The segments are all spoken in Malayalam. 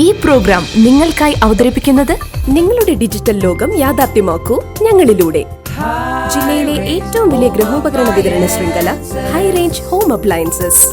ഈ പ്രോഗ്രാം നിങ്ങൾക്കായി അവതരിപ്പിക്കുന്നത് നിങ്ങളുടെ ഡിജിറ്റൽ ലോകം യാഥാർത്ഥ്യമാക്കൂ ഞങ്ങളിലൂടെ. ജില്ലയിലെ ഏറ്റവും വലിയ ഗൃഹോപകരണ വിതരണ ശൃംഖല ഹൈ റേഞ്ച് ഹോം അപ്ലയൻസസ്.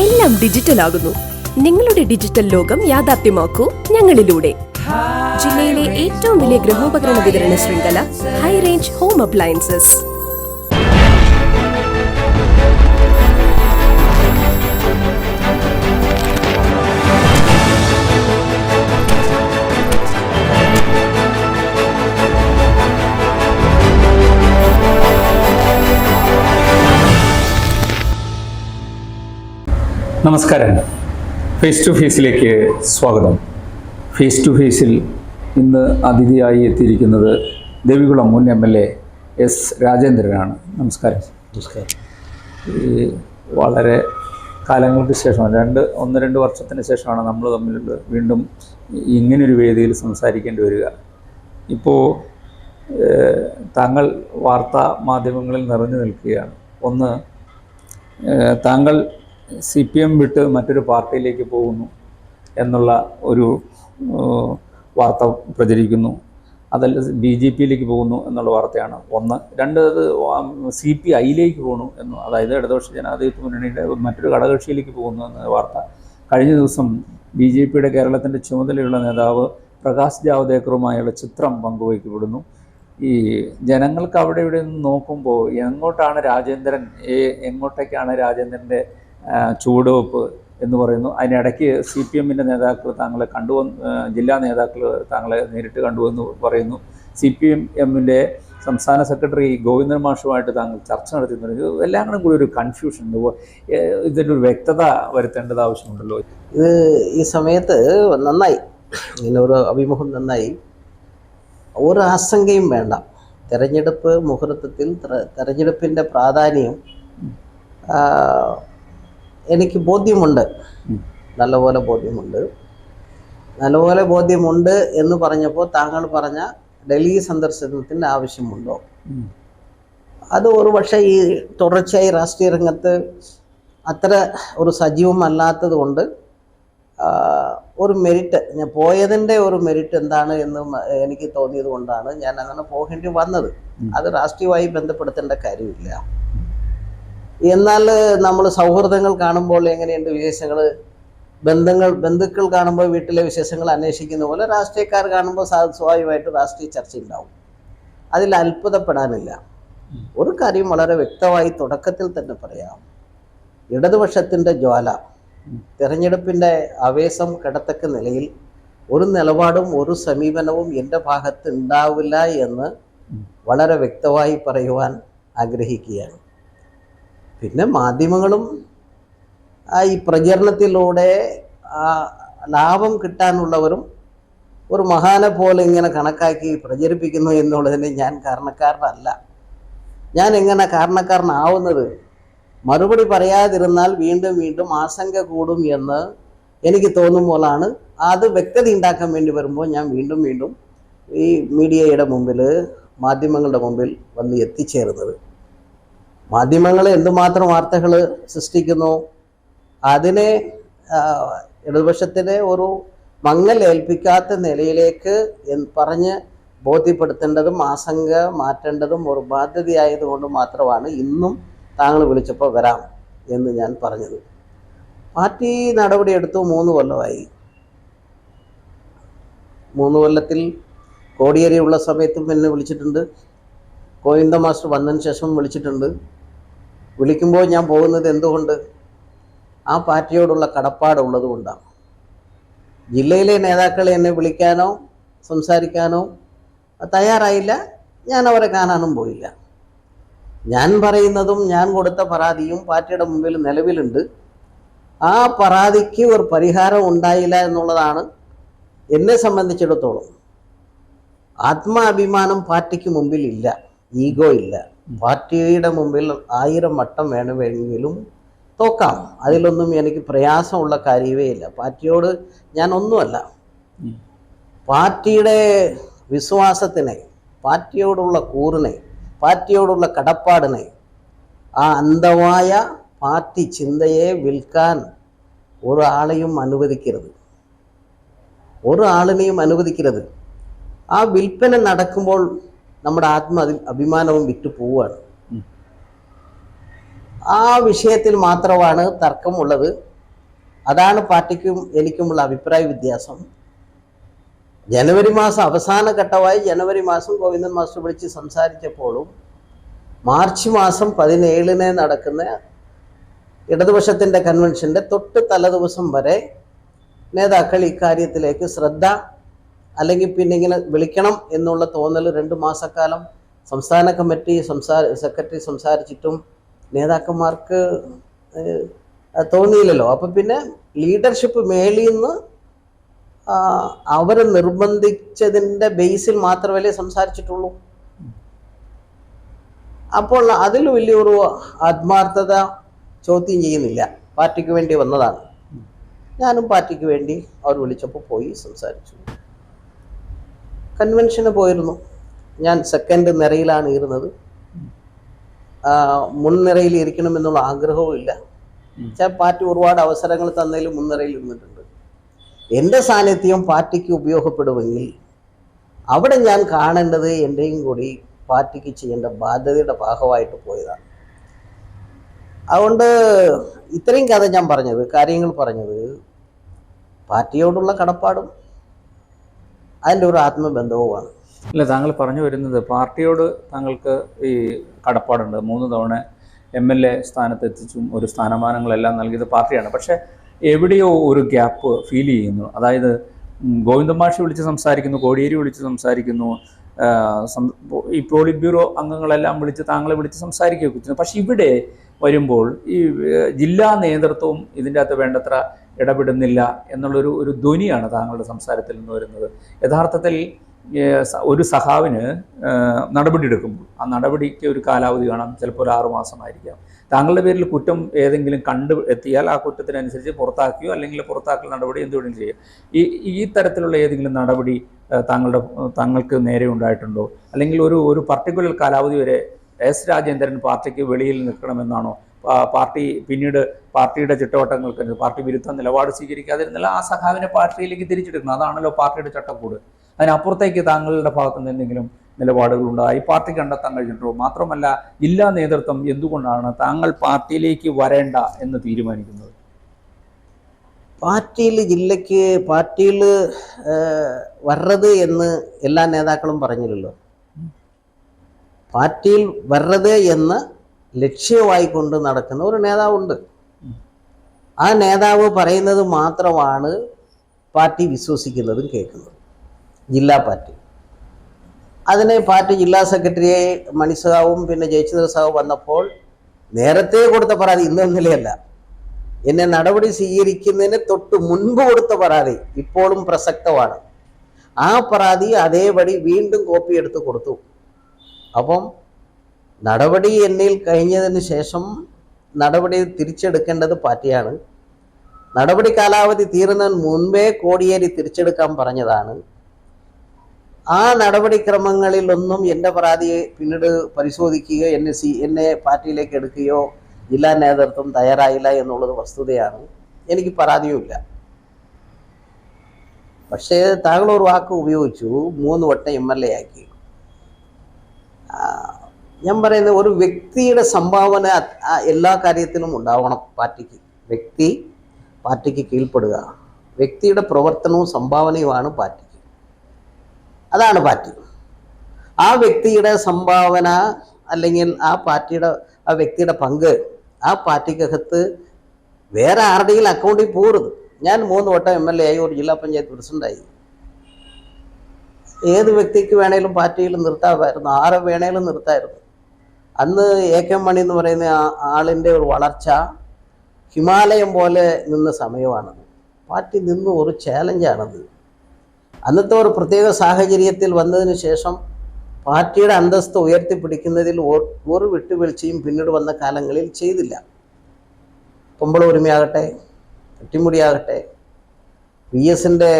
എല്ലാം ഡിജിറ്റൽ ആകുന്നു. നിങ്ങളുടെ ഡിജിറ്റൽ ലോകം യാഥാർത്ഥ്യമാക്കൂ ഞങ്ങളിലൂടെ. ജില്ലയിലെ ഏറ്റവും വലിയ ഗൃഹോപകരണ വിതരണ ശൃംഖല ഹൈ റേഞ്ച് ഹോം അപ്ലയൻസസ്. നമസ്കാരം. ഫേസ് ടു ഫേസിലേക്ക് സ്വാഗതം. ഫേസ് ടു ഫേസിൽ ഇന്ന് അതിഥിയായി എത്തിയിരിക്കുന്നത് ദേവികുളം മുൻ MLA എസ് രാജേന്ദ്രനാണ്. നമസ്കാരം. നമസ്കാരം. വളരെ കാലങ്ങൾക്ക് ശേഷം ഒന്ന് രണ്ട് വർഷത്തിന് ശേഷമാണ് നമ്മൾ തമ്മിൽ വീണ്ടും ഇങ്ങനൊരു വേദിയിൽ സംസാരിക്കേണ്ടി വരിക. ഇപ്പോൾ താങ്കൾ വാർത്താ മാധ്യമങ്ങളിൽ നിറഞ്ഞു നിൽക്കുകയാണ്. ഒന്ന്, താങ്കൾ CPM വിട്ട് മറ്റൊരു പാർട്ടിയിലേക്ക് പോകുന്നു എന്നുള്ള ഒരു വാർത്ത പ്രചരിക്കുന്നു. അതല്ല BJPയിലേക്ക് പോകുന്നു എന്നുള്ള വാർത്തയാണ് ഒന്ന്. രണ്ട്, അത് CPIയിലേക്ക് പോകുന്നു എന്ന്, അതായത് ഇടതുപക്ഷ ജനാധിപത്യ മുന്നണിയുടെ മറ്റൊരു ഘടകകക്ഷിയിലേക്ക് പോകുന്നു എന്ന വാർത്ത. കഴിഞ്ഞ ദിവസം BJPയുടെ കേരളത്തിൻ്റെ ചുമതലയുള്ള നേതാവ് പ്രകാശ് ജാവ്ദേക്കറുമായുള്ള ചിത്രം പങ്കുവയ്ക്കപ്പെടുന്നു. ഈ ജനങ്ങൾക്ക് അവിടെ ഇവിടെ നിന്ന് നോക്കുമ്പോൾ എങ്ങോട്ടേക്കാണ് രാജേന്ദ്രൻ്റെ ചുവടുവെപ്പ് എന്ന് പറയുന്നു. അതിനിടയ്ക്ക് CPMൻ്റെ നേതാക്കൾ താങ്കളെ ജില്ലാ നേതാക്കൾ താങ്കളെ നേരിട്ട് കണ്ടുവെന്ന് പറയുന്നു. CPMൻ്റെ സംസ്ഥാന സെക്രട്ടറി ഗോവിന്ദൻ മാഷുമായിട്ട് താങ്കൾ ചർച്ച നടത്തുന്നുണ്ട്. എല്ലാം കൂടി ഒരു കൺഫ്യൂഷൻ ഉണ്ട്. ഇതിൻ്റെ ഒരു വ്യക്തത വരുത്തേണ്ടത് ആവശ്യമുണ്ടല്ലോ. ഇത് ഈ സമയത്ത് നന്നായി, ഇങ്ങനെ ഒരു അഭിമുഖം നന്നായി. ഒരു ആശങ്കയും വേണ്ട. തെരഞ്ഞെടുപ്പ് മുഹൂർത്തത്തിൽ തെരഞ്ഞെടുപ്പിൻ്റെ പ്രാധാന്യം എനിക്ക് ബോധ്യമുണ്ട്, നല്ലപോലെ ബോധ്യമുണ്ട് എന്ന് പറഞ്ഞപ്പോൾ താങ്കൾ പറഞ്ഞ ഡൽഹി സന്ദർശനത്തിൻ്റെ ആവശ്യമുണ്ടോ? അത് ഒരു പക്ഷേ ഈ തുടർച്ചയായി രാഷ്ട്രീയ രംഗത്ത് അത്ര ഒരു സജീവമല്ലാത്തത് കൊണ്ട് ഒരു മെരിറ്റ്, ഞാൻ പോയതിൻ്റെ ഒരു മെരിറ്റ് എന്താണ് എന്ന് എനിക്ക് തോന്നിയത് കൊണ്ടാണ് ഞാൻ അങ്ങനെ പോകേണ്ടി വന്നത്. അത് രാഷ്ട്രീയമായി ബന്ധപ്പെടുത്തേണ്ട കാര്യമില്ല. എന്നാൽ നമ്മൾ സൗഹൃദങ്ങൾ കാണുമ്പോൾ എങ്ങനെയുണ്ട് വിശേഷങ്ങൾ, ബന്ധുക്കൾ കാണുമ്പോൾ വീട്ടിലെ വിശേഷങ്ങൾ അന്വേഷിക്കുന്ന പോലെ രാഷ്ട്രീയക്കാർ കാണുമ്പോൾ സ്വാഭാവികമായിട്ട് രാഷ്ട്രീയ ചർച്ച ഉണ്ടാവും. അതിൽ അത്ഭുതപ്പെടാനില്ല. ഒരു കാര്യം വളരെ വ്യക്തമായി തുടക്കത്തിൽ തന്നെ പറയാം. ഇടതുപക്ഷത്തിൻ്റെ ജ്വാല, തിരഞ്ഞെടുപ്പിൻ്റെ ആവേശം കിടത്തക്ക നിലയിൽ ഒരു നിലപാടും ഒരു സമീപനവും എൻ്റെ ഭാഗത്ത് ഉണ്ടാവില്ല എന്ന് വളരെ വ്യക്തമായി പറയുവാൻ ആഗ്രഹിക്കുകയാണ്. പിന്നെ മാധ്യമങ്ങളും ഈ പ്രചരണത്തിലൂടെ ലാഭം കിട്ടാനുള്ളവരും ഒരു മഹാനെ പോലെ ഇങ്ങനെ കണക്കാക്കി പ്രചരിപ്പിക്കുന്നു എന്നുള്ളതിന് ഞാൻ കാരണക്കാരനല്ല. ഞാൻ എങ്ങനെ കാരണക്കാരനാവുന്നത്? മറുപടി പറയാതിരുന്നാൽ വീണ്ടും ആശങ്ക കൂടും എന്ന് എനിക്ക് തോന്നുമ്പോഴാണ് അത് വ്യക്തത ഉണ്ടാക്കാൻ വേണ്ടി വരുമ്പോൾ ഞാൻ വീണ്ടും ഈ മീഡിയയുടെ മുമ്പിൽ, മാധ്യമങ്ങളുടെ മുമ്പിൽ വന്ന് എത്തിച്ചേരുന്നത്. മാധ്യമങ്ങൾ എന്തുമാത്രം വാർത്തകൾ സൃഷ്ടിക്കുന്നു, അതിനെ ഇടതുപക്ഷത്തിനെ ഒരു മങ്ങൽ ഏൽപ്പിക്കാത്ത നിലയിലേക്ക് പറഞ്ഞ് ബോധ്യപ്പെടുത്തേണ്ടതും ആശങ്ക മാറ്റേണ്ടതും ഒരു ബാധ്യതയായതുകൊണ്ട് മാത്രമാണ് ഇന്നും താങ്കൾ വിളിച്ചപ്പോൾ വരാം എന്ന് ഞാൻ പറഞ്ഞത്. പാർട്ടി നടപടിയെടുത്തു 3 കൊല്ലമായി. 3 കൊല്ലത്തിൽ കോടിയേരിയുള്ള സമയത്തും എന്നെ വിളിച്ചിട്ടുണ്ട്. ഗോവിന്ദ മാസ്റ്റർ വന്നതിന് ശേഷം വിളിച്ചിട്ടുണ്ട്. വിളിക്കുമ്പോൾ ഞാൻ പോകുന്നത് എന്തുകൊണ്ട്? ആ പാർട്ടിയോടുള്ള കടപ്പാടുള്ളത് കൊണ്ടാണ്. ജില്ലയിലെ നേതാക്കൾ എന്നെ വിളിക്കാനോ സംസാരിക്കാനോ തയ്യാറായില്ല. ഞാൻ അവരെ കാണാനും പോയില്ല. ഞാൻ പറയുന്നതും ഞാൻ കൊടുത്ത പരാതിയും പാർട്ടിയുടെ മുമ്പിൽ നിലവിലുണ്ട്. ആ പരാതിക്ക് ഒരു പരിഹാരം ഉണ്ടായില്ല എന്നുള്ളതാണ് എന്നെ സംബന്ധിച്ചിടത്തോളം. ആത്മാഭിമാനം പാർട്ടിക്ക് മുമ്പിൽ ഇല്ല, ഈഗോ ഇല്ല. പാർട്ടിയുടെ മുമ്പിൽ 1000 വട്ടം വേണമെങ്കിലും തോക്കാം, അതിലൊന്നും എനിക്ക് പ്രയാസമുള്ള കാര്യമേ ഇല്ല. പാർട്ടിയോട് ഞാൻ ഒന്നുമല്ല. പാർട്ടിയുടെ വിശ്വാസത്തിനെ, പാർട്ടിയോടുള്ള കൂറിനെ, പാർട്ടിയോടുള്ള കടപ്പാടിനെ, ആ അന്ധമായ പാർട്ടി ചിന്തയെ വിൽക്കാൻ ഒരാളെയും അനുവദിക്കരുത്, ഒരാളിനെയും അനുവദിക്കരുത്. ആ വിൽപ്പന നടക്കുമ്പോൾ നമ്മുടെ അഭിമാനവും വിറ്റു പോവുകയാണ്. ആ വിഷയത്തിൽ മാത്രമാണ് തർക്കമുള്ളത്. അതാണ് പാർട്ടിക്കും എനിക്കുമുള്ള അഭിപ്രായ വ്യത്യാസം. ജനുവരി മാസം അവസാന ഘട്ടമായി ജനുവരി മാസം ഗോവിന്ദൻ മാസ്റ്റർ വിളിച്ച് സംസാരിച്ചപ്പോഴും മാർച്ച് മാസം 17 നടക്കുന്ന ഇടതുപക്ഷത്തിൻ്റെ കൺവെൻഷൻ്റെ തൊട്ട് തലേദിവസം വരെ നേതാക്കൾ ഇക്കാര്യത്തിലേക്ക് ശ്രദ്ധ, അല്ലെങ്കിൽ പിന്നെ ഇങ്ങനെ വിളിക്കണം എന്നുള്ള തോന്നൽ 2 മാസക്കാലം സംസ്ഥാന കമ്മിറ്റി സെക്രട്ടറി സംസാരിച്ചിട്ടും നേതാക്കന്മാർക്ക് തോന്നിയില്ലല്ലോ. അപ്പം പിന്നെ ലീഡർഷിപ്പ് മേളിൽ നിന്ന് അവർ നിർബന്ധിച്ചതിൻ്റെ ബേസിൽ മാത്രമല്ലേ സംസാരിച്ചിട്ടുള്ളൂ. അപ്പോൾ അതിൽ വലിയൊരു ആത്മാർത്ഥത ചോദ്യം ചെയ്യുന്നില്ല. പാർട്ടിക്ക് വേണ്ടി വന്നതാണ്. ഞാനും പാർട്ടിക്ക് വേണ്ടി അവർ വിളിച്ചപ്പോൾ പോയി സംസാരിച്ചു. കൺവെൻഷന് പോയിരുന്നു. ഞാൻ സെക്കൻഡ് നിരയിലാണ് ഇരുന്നത്. മുൻനിരയിൽ ഇരിക്കണമെന്നുള്ള ആഗ്രഹവും ഇല്ല. പാർട്ടി ഒരുപാട് അവസരങ്ങൾ തന്നതിൽ മുൻനിരയിൽ ഇരുന്നിട്ടുണ്ട്. എൻ്റെ സാന്നിധ്യം പാർട്ടിക്ക് ഉപയോഗപ്പെടുമെങ്കിൽ അവിടെ ഞാൻ കാണേണ്ടത് എൻ്റെയും കൂടി പാർട്ടിക്ക് ചെയ്യേണ്ട ബാധ്യതയുടെ ഭാഗമായിട്ട് പോയതാണ്. അതുകൊണ്ട് ഇത്രയും കാര്യങ്ങൾ പറഞ്ഞത് പാർട്ടിയോടുള്ള കടപ്പാടും അതിൻ്റെ ഒരു ആത്മബന്ധവുമാണ്. അല്ല, താങ്കൾ പറഞ്ഞു വരുന്നത് പാർട്ടിയോട് താങ്കൾക്ക് ഈ കടപ്പാടുണ്ട്. 3 തവണ MLA സ്ഥാനത്തെത്തിച്ചും ഒരു സ്ഥാനമാനങ്ങളെല്ലാം നൽകിയത് പാർട്ടിയാണ്. പക്ഷേ എവിടെയോ ഒരു ഗ്യാപ്പ് ഫീൽ ചെയ്യുന്നു. അതായത് ഗോവിന്ദൻ മാഷ് വിളിച്ച് സംസാരിക്കുന്നു, കോടിയേരി വിളിച്ച് സംസാരിക്കുന്നു, ഈ പോളിറ്റ് ബ്യൂറോ അംഗങ്ങളെല്ലാം വിളിച്ച് താങ്കളെ വിളിച്ച് സംസാരിക്കുകയൊക്കെ ചെയ്യുന്നു. പക്ഷെ ഇവിടെ വരുമ്പോൾ ഈ ജില്ലാ നേതൃത്വവും ഇതിൻ്റെ അകത്ത് വേണ്ടത്ര ഇടപെടുന്നില്ല എന്നുള്ളൊരു ധ്വനിയാണ് താങ്കളുടെ സംസാരത്തിൽ നിന്ന് വരുന്നത്. യഥാർത്ഥത്തിൽ ഒരു സഖാവിന് നടപടി എടുക്കുമ്പോൾ ആ നടപടിക്ക് ഒരു കാലാവധി കാണാം, ചിലപ്പോൾ ഒരു 6 മാസമായിരിക്കാം. താങ്കളുടെ പേരിൽ കുറ്റം ഏതെങ്കിലും കണ്ടു എത്തിയാൽ ആ കുറ്റത്തിനനുസരിച്ച് പുറത്താക്കിയോ അല്ലെങ്കിൽ പുറത്താക്കൽ നടപടി എന്തുവേണമെങ്കിലും ചെയ്യാം. ഈ തരത്തിലുള്ള ഏതെങ്കിലും നടപടി താങ്കൾക്ക് നേരെ ഉണ്ടായിട്ടുണ്ടോ? അല്ലെങ്കിൽ ഒരു പർട്ടിക്കുലർ കാലാവധി വരെ എസ് രാജേന്ദ്രൻ പാർട്ടിക്ക് വെളിയിൽ നിൽക്കണമെന്നാണോ? പാർട്ടി പിന്നീട് പാർട്ടിയുടെ ചിട്ടവട്ടങ്ങൾക്ക് പാർട്ടി വിരുദ്ധ നിലപാട് സ്വീകരിക്കാതിരുന്നില്ല ആ സഖാവിനെ പാർട്ടിയിലേക്ക് തിരിച്ചെടുക്കണം. അതാണല്ലോ പാർട്ടിയുടെ ചട്ടക്കൂട്. അതിനപ്പുറത്തേക്ക് താങ്കളുടെ ഭാഗത്തു നിന്ന് എന്തെങ്കിലും നിലപാടുകളുണ്ടായി പാർട്ടി കണ്ടെത്താൻ കഴിഞ്ഞിട്ടുണ്ടോ? മാത്രമല്ല, ജില്ലാ നേതൃത്വം എന്തുകൊണ്ടാണ് താങ്കൾ പാർട്ടിയിലേക്ക് വരേണ്ട എന്ന് തീരുമാനിക്കുന്നത്? പാർട്ടിയിൽ വരരുത് എന്ന് എല്ലാ നേതാക്കളും പറഞ്ഞില്ലല്ലോ. പാർട്ടിയിൽ വരരുത് എന്ന് ലക്ഷ്യമായി കൊണ്ട് നടക്കുന്ന ഒരു നേതാവുണ്ട്. ആ നേതാവ് പറയുന്നത് മാത്രമാണ് പാർട്ടി വിശ്വസിക്കുന്നതും കേൾക്കുന്നതും. ജില്ലാ പാർട്ടി അതിനെ പാർട്ടി ജില്ലാ സെക്രട്ടറിയെ മണിസാവും പിന്നെ ജയചന്ദ്ര സാവും വന്നപ്പോൾ നേരത്തെ കൊടുത്ത പരാതി ഇന്നൊന്നിലെയല്ല, എന്നെ നടപടി സ്വീകരിക്കുന്നതിന് തൊട്ട് മുൻപ് കൊടുത്ത പരാതി ഇപ്പോഴും പ്രസക്തമാണ്. ആ പരാതി അതേപടി വീണ്ടും കോപ്പി എടുത്ത് കൊടുത്തു. അപ്പം നടപടി എന്നിൽ കഴിഞ്ഞതിന് ശേഷം നടപടി തിരിച്ചെടുക്കേണ്ടത് പാർട്ടിയാണ്. നടപടി കാലാവധി തീരുന്നതിന് മുൻപേ കോടിയേരി തിരിച്ചെടുക്കാൻ പറഞ്ഞതാണ്. ആ നടപടിക്രമങ്ങളിലൊന്നും എൻ്റെ പരാതിയെ പിന്നീട് പരിശോധിക്കുകയോ എന്നെ പാർട്ടിയിലേക്ക് എടുക്കുകയോ ജില്ലാ നേതൃത്വം തയ്യാറായില്ല എന്നുള്ളത് വസ്തുതയാണ്. എനിക്ക് പരാതിയുമില്ല. പക്ഷേ താങ്കൾ ഒരു വാക്ക് ഉപയോഗിച്ചു, 3 വട്ടം MLA ആക്കി. ഞാൻ പറയുന്നത് ഒരു വ്യക്തിയുടെ സംഭാവന എല്ലാ കാര്യത്തിലും ഉണ്ടാവണം. വ്യക്തി പാർട്ടിക്ക് കീഴ്പ്പെടുക, വ്യക്തിയുടെ പ്രവർത്തനവും സംഭാവനയുമാണ് പാർട്ടിക്ക്. അതാണ് പാർട്ടി. ആ വ്യക്തിയുടെ സംഭാവന അല്ലെങ്കിൽ ആ വ്യക്തിയുടെ പങ്ക് ആ പാർട്ടിക്കകത്ത് വേറെ ആരുടെയും അക്കൗണ്ടിൽ പോകരുത്. ഞാൻ 3 വട്ടം MLA ആയി, ഒരു ജില്ലാ പഞ്ചായത്ത് പ്രസിഡന്റായി. ഏത് വ്യക്തിക്ക് വേണേലും പാർട്ടിയിൽ നിർത്താമായിരുന്നു, ആരെ വേണേലും നിർത്താമായിരുന്നു. അന്ന് AK മണി എന്ന് പറയുന്ന ആളിൻ്റെ ഒരു വളർച്ച ഹിമാലയം പോലെ നിന്ന സമയമാണത്. പാർട്ടി നിന്ന് ഒരു ചാലഞ്ചാണത്. അന്നത്തെ ഒരു പ്രത്യേക സാഹചര്യത്തിൽ വന്നതിന് ശേഷം പാർട്ടിയുടെ അന്തസ്ത് ഉയർത്തിപ്പിടിക്കുന്നതിൽ ഒരു വിട്ടുവീഴ്ചയും പിന്നീട് വന്ന കാലങ്ങളിൽ ചെയ്തില്ല. കുമ്പള ഒരുമയാകട്ടെ, കെട്ടിമുടിയാകട്ടെ, VSൻ്റെ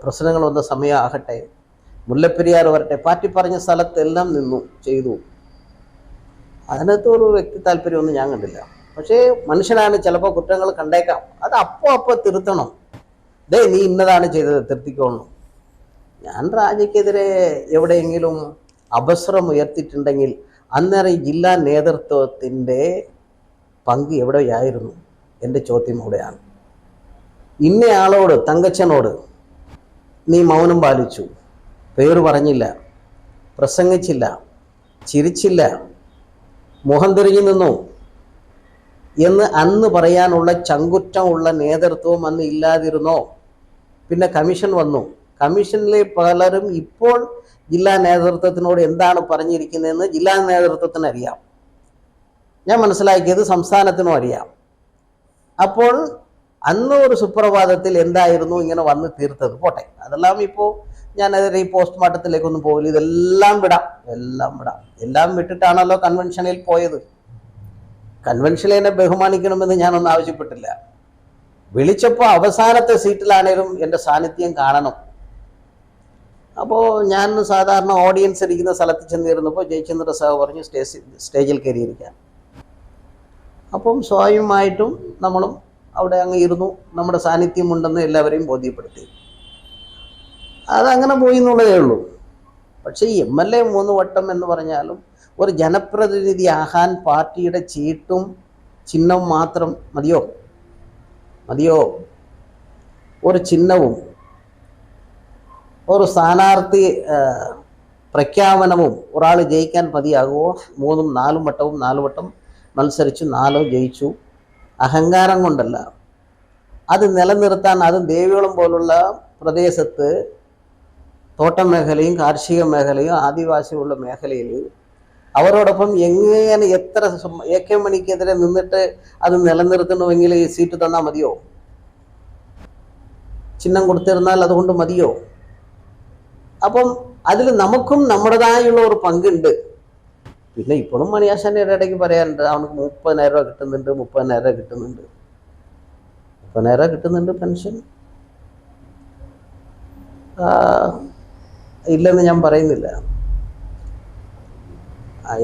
പ്രശ്നങ്ങൾ വന്ന സമയമാകട്ടെ, മുല്ലപ്പെരിയാർ വരട്ടെ, പാർട്ടി പറഞ്ഞ സ്ഥലത്തെല്ലാം നിന്നു ചെയ്തു. അതിനകത്ത് ഒരു വ്യക്തി താല്പര്യമൊന്നും ഞാൻ കണ്ടില്ല. പക്ഷേ മനുഷ്യനാണ്, ചിലപ്പോൾ കുറ്റങ്ങൾ കണ്ടേക്കാം. അത് അപ്പോൾ തിരുത്തണം. നീ ഇന്നതാണ് ചെയ്തത്, തിരുത്തിക്കോളണം. ഞാൻ രാജയ്ക്കെതിരെ എവിടെയെങ്കിലും അപസ്വരം ഉയർത്തിയിട്ടുണ്ടെങ്കിൽ അന്നേരം ജില്ലാ നേതൃത്വത്തിൻ്റെ പങ്ക് എവിടെയായിരുന്നു? എൻ്റെ ചോദ്യം അവിടെയാണ്. ഇന്നയാളോട്, തങ്കച്ചനോട് നീ മൗനം പാലിച്ചു, പേര് പറഞ്ഞില്ല, പ്രസംഗിച്ചില്ല, ചിരിച്ചില്ല, മുഖം തിരിഞ്ഞു നിന്നു എന്ന് അന്ന് പറയാനുള്ള ചങ്കുറ്റമുള്ള നേതൃത്വം അന്ന് ഇല്ലാതിരുന്നോ? പിന്നെ കമ്മീഷൻ വന്നു. കമ്മീഷനിലെ പലരും ഇപ്പോൾ ജില്ലാ നേതൃത്വത്തിനോട് എന്താണ് പറഞ്ഞിരിക്കുന്നതെന്ന് ജില്ലാ നേതൃത്വത്തിന് അറിയാം. ഞാൻ മനസ്സിലാക്കിയത് സംസ്ഥാനത്തിനും അറിയാം. അപ്പോൾ അന്ന് ഒരു സുപ്രഭാതത്തിൽ എന്തായിരുന്നു ഇങ്ങനെ വന്ന് തീർത്തത്? പോട്ടെ, അതെല്ലാം ഇപ്പോൾ ഞാനതിൽ ഈ പോസ്റ്റ്മോർട്ടത്തിലേക്കൊന്നും പോകില്ല. ഇതെല്ലാം വിടാം. എല്ലാം വിട്ടിട്ടാണല്ലോ കൺവെൻഷനിൽ പോയത്. കൺവെൻഷനെ ബഹുമാനിക്കണമെന്ന് ഞാനൊന്നും ആവശ്യപ്പെട്ടില്ല. വിളിച്ചപ്പോൾ അവസാനത്തെ സീറ്റിലാണേലും എൻ്റെ സാന്നിധ്യം കാണണം. അപ്പോൾ ഞാൻ സാധാരണ ഓഡിയൻസ് ഇരിക്കുന്ന സ്ഥലത്ത് ചെന്നിരുന്നപ്പോൾ ജയചന്ദ്ര സാഹു പറഞ്ഞു സ്റ്റേജിൽ കയറിയിരിക്കാൻ. അപ്പം സ്വാഭാവികമായിട്ടും നമ്മളും അവിടെ അങ്ങ് ഇരുന്നു. നമ്മുടെ സാന്നിധ്യമുണ്ടെന്ന് എല്ലാവരെയും ബോധ്യപ്പെടുത്തി. അതങ്ങനെ പോയി എന്നുള്ളതേ ഉള്ളൂ. പക്ഷേ ഈ MLA 3 വട്ടം എന്ന് പറഞ്ഞാലും ഒരു ജനപ്രതിനിധി ആകാൻ പാർട്ടിയുടെ ചീട്ടും ചിഹ്നവും മാത്രം മതിയോ? ഒരു ചിഹ്നവും ഒരു സ്ഥാനാർത്ഥി പ്രഖ്യാപനവും ഒരാൾ ജയിക്കാൻ മതിയാകുമോ? 3ഉം 4 വട്ടം മത്സരിച്ചു, 4 ജയിച്ചു. അഹങ്കാരം കൊണ്ടല്ല, അത് നിലനിർത്താൻ. അതും ദേവികുളം പോലുള്ള പ്രദേശത്ത് തോട്ടം മേഖലയും കാർഷിക മേഖലയും ആദിവാസികളുള്ള മേഖലയിൽ അവരോടൊപ്പം എങ്ങനെ എത്ര AK മണിക്കെതിരെ നിന്നിട്ട് അത് നിലനിർത്തണമെങ്കിൽ ഈ സീറ്റ് തന്നാൽ മതിയോ? ചിഹ്നം കൊടുത്തിരുന്നാൽ അതുകൊണ്ട് മതിയോ? അപ്പം അതിൽ നമുക്കും നമ്മുടേതായുള്ള ഒരു പങ്കുണ്ട്. പിന്നെ ഇപ്പോഴും മണിയാശാൻ്റെ ഇടയ്ക്ക് പറയാനുണ്ട്, അവനക്ക് 30,000 രൂപ കിട്ടുന്നുണ്ട്, 30,000 രൂപ കിട്ടുന്നുണ്ട്, 30,000 രൂപ കിട്ടുന്നുണ്ട് പെൻഷൻ. ഇല്ലെന്ന് ഞാൻ പറയുന്നില്ല.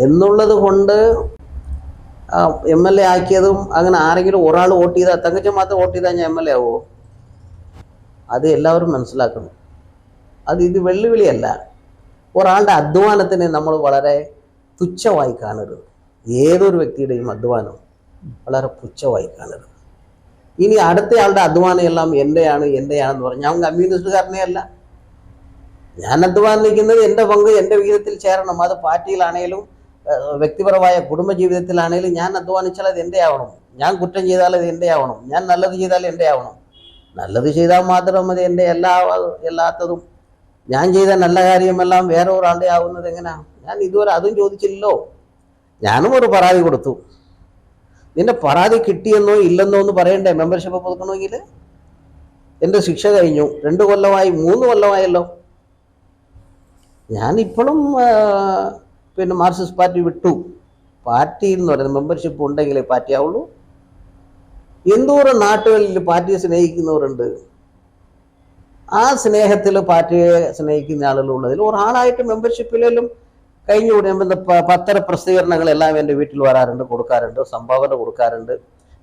എന്നുള്ളത് കൊണ്ട് MLA ആക്കിയതും അങ്ങനെ ആരെങ്കിലും ഒരാൾ വോട്ട് ചെയ്താൽ, തങ്കച്ചൻ മാത്രം വോട്ട് ചെയ്താൽ ഞാൻ MLA ആവുമോ? അത് എല്ലാവരും മനസ്സിലാക്കണം. ഇത് വെല്ലുവിളിയല്ല. ഒരാളുടെ അധ്വാനത്തിനെ നമ്മൾ വളരെ തുച്ഛമായി കാണരുത്. ഏതൊരു വ്യക്തിയുടെയും അധ്വാനം വളരെ പുച്ഛമായി കാണരുത്. ഇനി അടുത്തയാളുടെ അധ്വാനം എല്ലാം എൻ്റെയാണെന്ന് പറഞ്ഞാൽ ഞാൻ കമ്മ്യൂണിസ്റ്റുകാരനെ അല്ല. ഞാൻ അധ്വാനിക്കുന്നത് എൻ്റെ പങ്ക് എൻ്റെ വിഹിതത്തിൽ ചേരണം. അത് പാർട്ടിയിലാണേലും വ്യക്തിപരമായ കുടുംബജീവിതത്തിലാണേലും ഞാൻ അധ്വാനിച്ചാൽ അത് എൻ്റെ ആവണം. ഞാൻ കുറ്റം ചെയ്താൽ അത് എൻ്റെ ആവണം. ഞാൻ നല്ലത് ചെയ്താൽ എൻ്റെ ആവണം. നല്ലത് ചെയ്താൽ മാത്രം മതി എൻ്റെ എല്ലാത്തതും. ഞാൻ ചെയ്ത നല്ല കാര്യമെല്ലാം വേറെ ഒരാളുടെ ആവുന്നത് എങ്ങനെയാണ്? ഞാൻ ഇതുവരെ അതും ചോദിച്ചില്ലല്ലോ. ഞാനും ഒരു പരാതി കൊടുത്തു. നിന്റെ പരാതി കിട്ടിയെന്നോ ഇല്ലെന്നോ എന്ന് പറയണ്ടേ മെമ്പർഷിപ്പ് പുതുക്കണമെങ്കിൽ? എൻ്റെ ശിക്ഷ കഴിഞ്ഞു, 2 കൊല്ലമായി, 3 കൊല്ലമായല്ലോ. ഞാനിപ്പോഴും പിന്നെ മാർക്സിസ്റ്റ് പാർട്ടി വിട്ടു. പാർട്ടി എന്ന് പറയുന്നത് മെമ്പർഷിപ്പ് ഉണ്ടെങ്കിലേ പാർട്ടി ആവുള്ളൂ. എന്തോരം നാട്ടുകളിൽ പാർട്ടിയെ സ്നേഹിക്കുന്നവരുണ്ട്. ആ സ്നേഹത്തിൽ പാർട്ടിയെ സ്നേഹിക്കുന്ന ആളുകളുള്ളതിൽ ഒരാളായിട്ട് മെമ്പർഷിപ്പിലും കഴിഞ്ഞുകൂടി പത്ര പ്രസിദ്ധീകരണങ്ങളെല്ലാം എൻ്റെ വീട്ടിൽ വരാറുണ്ട്, കൊടുക്കാറുണ്ട്, സംഭാവന കൊടുക്കാറുണ്ട്.